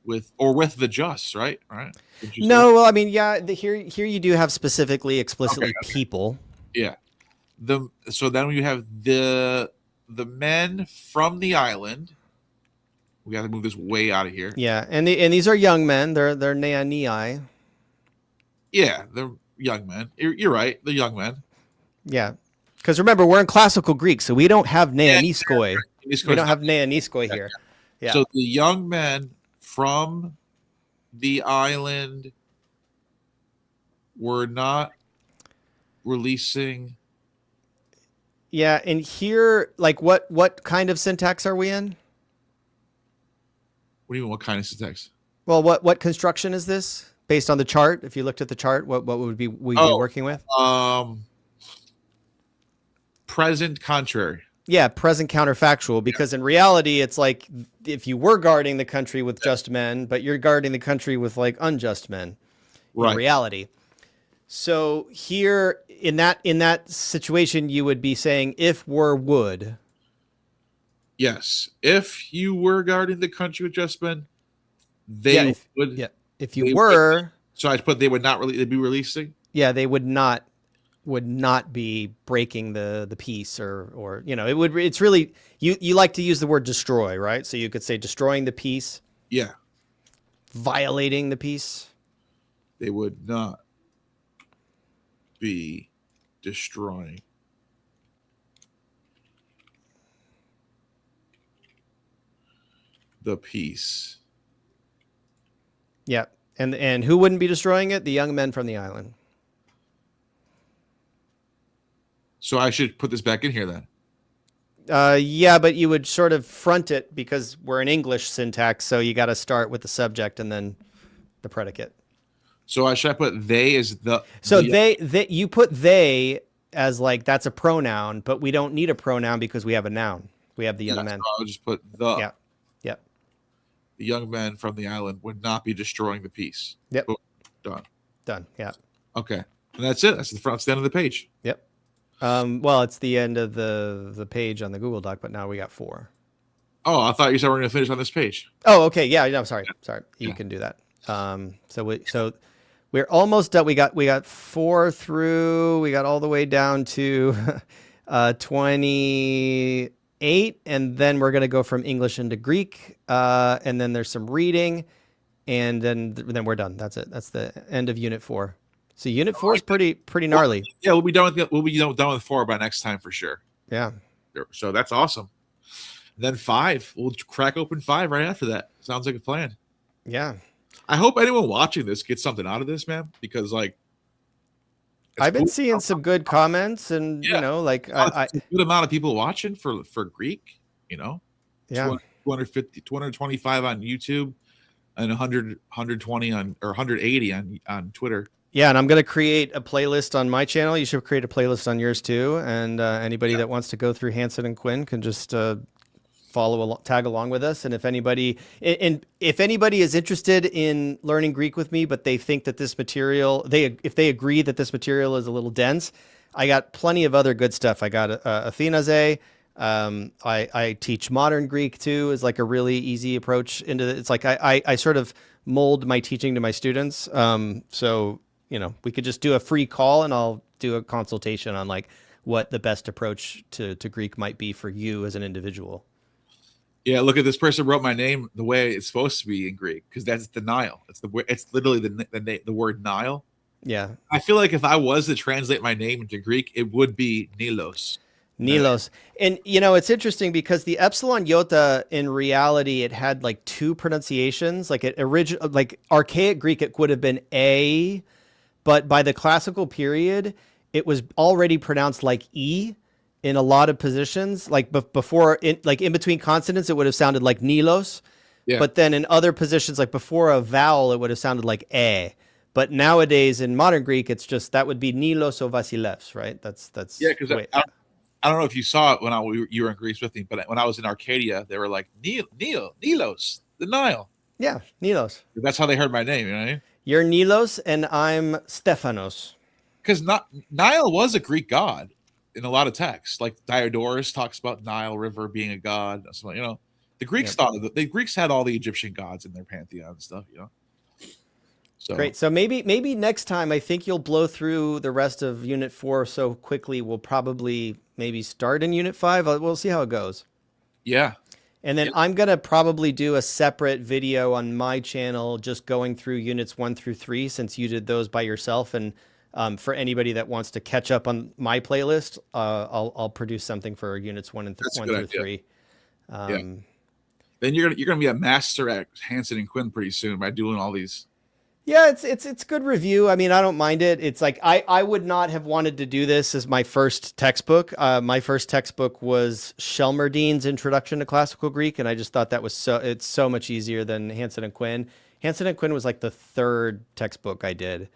With the just, right? Right. No, well, I mean, yeah, here you do have specifically, explicitly Okay. people. Yeah. So then we have the men from the island. We got to move this way out of here. Yeah, and these are young men. They're neanii. Yeah, they're young men. You're right. The young men. Yeah, because remember we're in classical Greek, so we don't have neaniskoi. We don't have neaniskoi here. Yeah. So the young men from the island were not releasing. Yeah, and here, like, what kind of syntax are we in? What do you mean? What kind of syntax? Well, what construction is this based on the chart? If you looked at the chart, what would we be working with? Present contrary. Yeah, present counterfactual, because in reality, it's like if you were guarding the country with just men, but you're guarding the country with like unjust men. Right. In reality. So here in that situation, you would be saying if were would. Yes. If you were guarding the country with just men, Yeah, would. if you they were, So I put they would not really. They'd be releasing. yeah, they would not be breaking the peace or it would. It's really you like to use the word destroy, right? So you could say destroying the peace, Yeah. violating the peace. They would not be destroying the peace. Yeah. And who wouldn't be destroying it? The young men from the island. So I should put this back in here then. Yeah, but you would sort of front it because we're in English syntax, so you got to start with the subject and then the predicate. So I should put they as the. So they you put they as like that's a pronoun, but we don't need a pronoun because we have a noun. We have the young men. So I'll just put the. Yeah. Yep. The young men from the island would not be destroying the peace. Yep. Boom. Done. Done. Yeah. Okay. And that's it. That's the front. That's the end of the page. Yep. Well, it's the end of the page on the Google Doc, but now we got 4. Oh, I thought you said we're going to finish on this page. Oh, okay. Yeah. No, sorry. You can do that. So we're almost done. We got 4 through. We got all the way down to 28, and then we're going to go from English into Greek, and then there's some reading, and then we're done. That's it. That's the end of Unit 4. So Unit 4 is pretty gnarly. Yeah, we'll be done with 4 by next time for sure. Yeah. So that's awesome. Then 5, we'll crack open 5 right after that. Sounds like a plan. Yeah. I hope anyone watching this gets something out of this, man, because like I've been seeing some good comments, and Yeah. I a good amount of people watching for Greek. yeah. 250, 225 on YouTube, and 120 or 180 on Twitter. Yeah, and I'm going to create a playlist on my channel. You should create a playlist on yours too. And anybody that wants to go through Hansen and Quinn can just tag along with us. And if anybody is interested in learning Greek with me, but they think that this material, if they agree that this material is a little dense, I got plenty of other good stuff. I got Athenaze. I teach modern Greek too, is like a really easy approach into it. It's like I sort of mold my teaching to my students. So we could just do a free call and I'll do a consultation on like what the best approach to Greek might be for you as an individual. Yeah, look at this person wrote my name the way it's supposed to be in Greek because that's the Nile. It's literally the word Nile. Yeah, I feel like if I was to translate my name into Greek, it would be Nilos. Nilos. And it's interesting because the epsilon iota in reality it had like 2 pronunciations. Like like archaic Greek it would have been a, but by the classical period it was already pronounced like e in a lot of positions. Like before, in between consonants, it would have sounded like Nilos. Yeah. But then in other positions, like before a vowel, it would have sounded like e. But nowadays in modern Greek, it's just that would be Nilos or Vasilevs, right? That's yeah. Because I don't know if you saw it when you were in Greece with me, but when I was in Arcadia, they were like Nilos, the Nile. Yeah, Nilos. That's how they heard my name. You know what I mean? You're Nilos, and I'm Stephanos. Because Nile was a Greek god in a lot of texts, like Diodorus talks about Nile River being a god. The Greeks thought of the Greeks had all the Egyptian gods in their pantheon and stuff. So great. So maybe next time, I think you'll blow through the rest of Unit 4 so quickly. We'll probably maybe start in Unit 5. We'll see how it goes. Yeah. And then I'm going to probably do a separate video on my channel just going through Units 1 through 3 since you did those by yourself. And for anybody that wants to catch up on my playlist, I'll produce something for Units 1 through 3. Then you're gonna be a master at Hansen and Quinn pretty soon by doing all these. Yeah, it's good review. I mean, I don't mind it. It's like I would not have wanted to do this as my first textbook. My first textbook was Shelmerdine's Introduction to Classical Greek, and I just thought that was it's so much easier than Hansen and Quinn. Hansen and Quinn was like the 3rd textbook I did.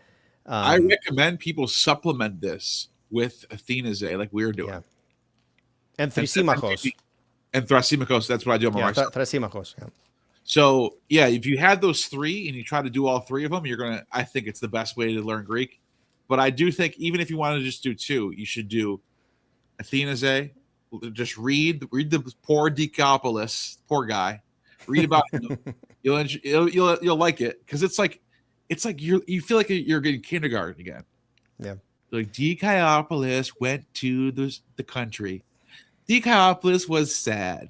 I recommend people supplement this with Athenaze like we're doing. Yeah. And Thrasimachos. And Thrasimachos, that's what I do on my Thrasimachos, yeah. So, yeah, if you had those 3 and you try to do all 3 of them, I think it's the best way to learn Greek. But I do think even if you want to just do 2, you should do Athenaze just read the poor Decapolis, poor guy. Read about him. You'll like it because it's like you feel like you're in kindergarten again. Yeah. Like Decapolis went to the country. Decapolis was sad.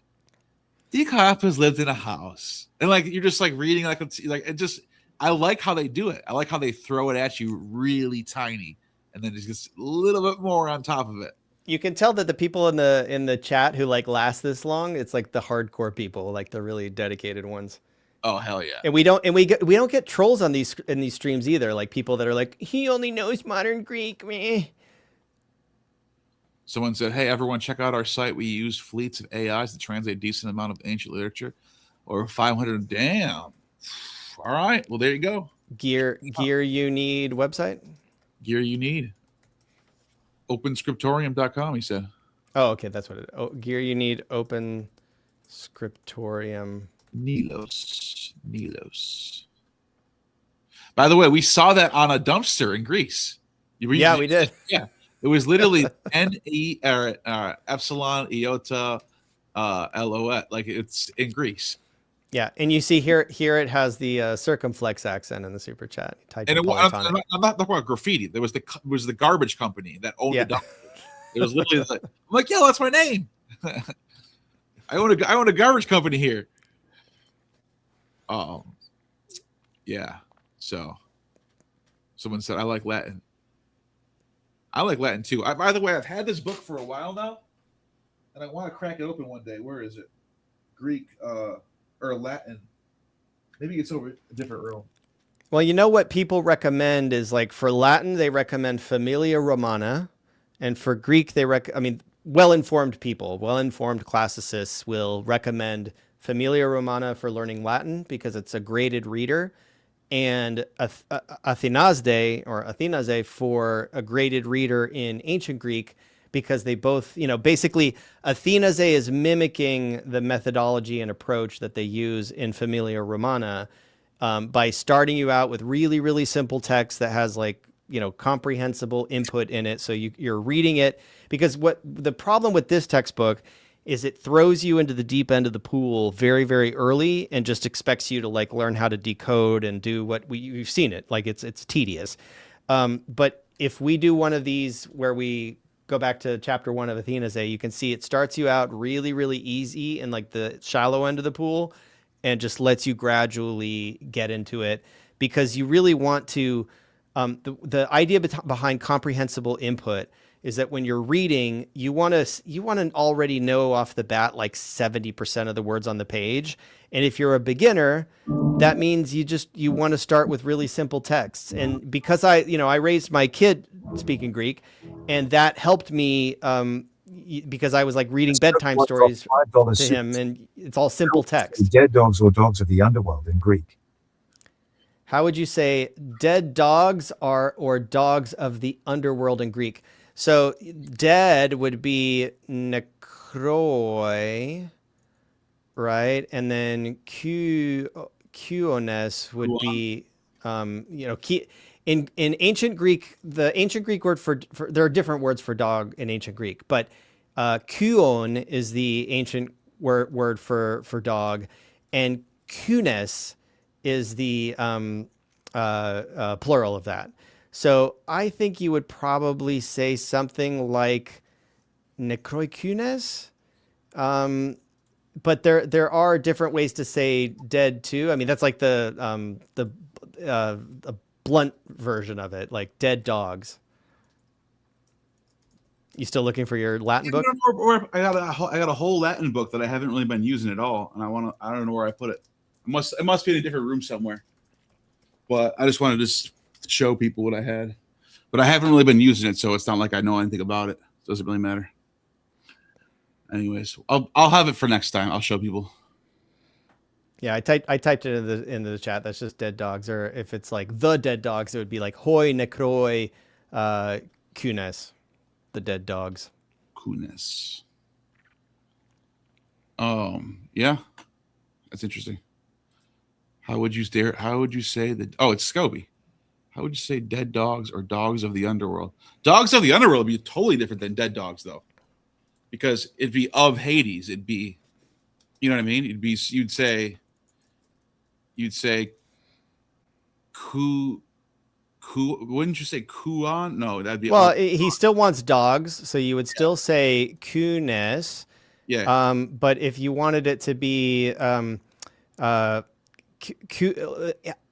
Decapolis lived in a house, and like you're just like reading like it just. I like how they do it. I like how they throw it at you really tiny, and then just a little bit more on top of it. You can tell that the people in the chat who like last this long, it's like the hardcore people, like the really dedicated ones. Oh hell yeah! And we don't get trolls on these streams either, like people that are like, he only knows modern Greek, meh. Someone said, "Hey everyone, check out our site. We use fleets of AIs to translate a decent amount of ancient literature, or 500. Damn. All right. Well, there you go. Gear you need website. Gear you need. OpenScriptorium.com. He said. Oh, okay, that's what it is. Oh, gear you need. Open Scriptorium. Nealos. By the way, we saw that on a dumpster in Greece. Yeah, we did. Yeah, it was literally epsilon iota LOS. Like it's in Greece. Yeah, and you see here it has the circumflex accent in the super chat. And I'm not talking about graffiti. There was the garbage company that owned the dumpster. It was literally like, I'm like, yeah, that's my name. I own a garbage company here. Yeah. So, someone said I like Latin. I like Latin too. By the way, I've had this book for a while now, and I want to crack it open one day. Where is it? Greek or Latin? Maybe it's over a different room. Well, you know what people recommend is like for Latin they recommend Familia Romana, and for Greek they well-informed people, well-informed classicists will recommend Familia Romana for learning Latin because it's a graded reader, and Athenaze for a graded reader in ancient Greek because they both, basically Athenaze is mimicking the methodology and approach that they use in Familia Romana by starting you out with really, really simple text that has comprehensible input in it. So you're reading it because what the problem with this textbook is it throws you into the deep end of the pool very, very early and just expects you to learn how to decode and do what we've seen it. Like it's tedious. But if we do one of these where we go back to chapter 1 of Athenaze, you can see it starts you out really, really easy in the shallow end of the pool and just lets you gradually get into it because you really want to, the idea behind comprehensible input is that when you're reading, you want to already know off the bat 70% of the words on the page. And if you're a beginner, that means you want to start with really simple texts. And because I raised my kid speaking Greek, and that helped me because I was reading bedtime stories to him, and it's all simple text. Dead dogs or dogs of the underworld in Greek. How would you say dead dogs or dogs of the underworld in Greek? So dead would be nekroi, right? And then kuones would be, in ancient Greek, the ancient Greek word for there are different words for dog in ancient Greek, but kuon is the ancient word for dog, and kunes is the plural of that. So I think you would probably say something like necroikunes. But there are different ways to say dead too. I mean, that's like the blunt version of it, like dead dogs. You still looking for your Latin book? I got a whole Latin book that I haven't really been using at all, and I don't know where I put it. It must be in a different room somewhere. But I just wanted to show people what I had, but I haven't really been using it, so it's not like I know anything about it. It doesn't really matter. Anyways, I'll have it for next time. I'll show people. Yeah, I typed it into the chat. That's just dead dogs, or if it's the dead dogs, it would be hoi necroi kunes, the dead dogs. Kunes. Yeah, that's interesting. How would you say that? Oh, it's Scobie. How would you say dead dogs or dogs of the underworld? Dogs of the underworld would be totally different than dead dogs, though. because it'd be of Hades. It'd be, you know what I mean? You'd say wouldn't you say kuon? No, that'd be Well, he still wants dogs, so you would still say kunes. yeah. But if you wanted it to be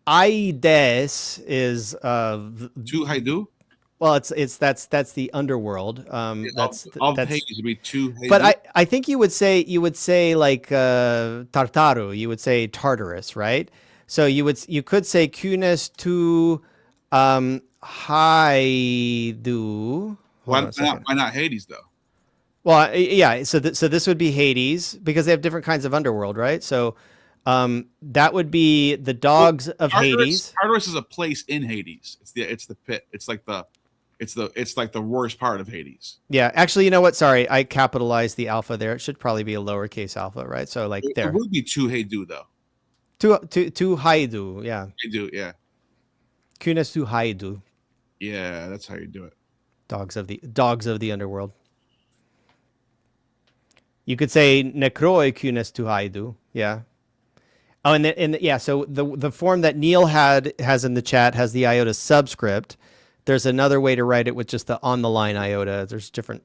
Aides is Tu haidu? well, that's the underworld. That's of Hades would be tu haidu. But I think you would say like Tartaru. You would say Tartarus, right? So you could say kunes tu haidu. Why not Hades though? Well, yeah. So this would be Hades because they have different kinds of underworld, right? So that would be the dogs of Hades. Tartarus is a place in Hades. It's the pit. It's like the worst part of Hades. Yeah, actually, you know what? Sorry, I capitalized the alpha there. It should probably be a lowercase alpha, right? So like there. It would be tu haidu though. Tu haidu, yeah. Haidu, yeah. Kunes tu haidu. Yeah, that's how you do it. Dogs of the underworld. You could say necroi kunes tu haidu. Yeah. Oh, and yeah. So the form that Neal has in the chat has the iota subscript. There's another way to write it with just the on the line iota. There's different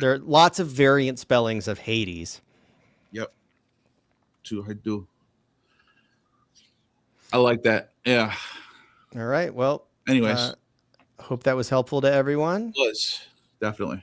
There are lots of variant spellings of Hades. Yep. Tu haidu. I like that. Yeah. All right. Well. Anyways. Hope that was helpful to everyone. It was definitely.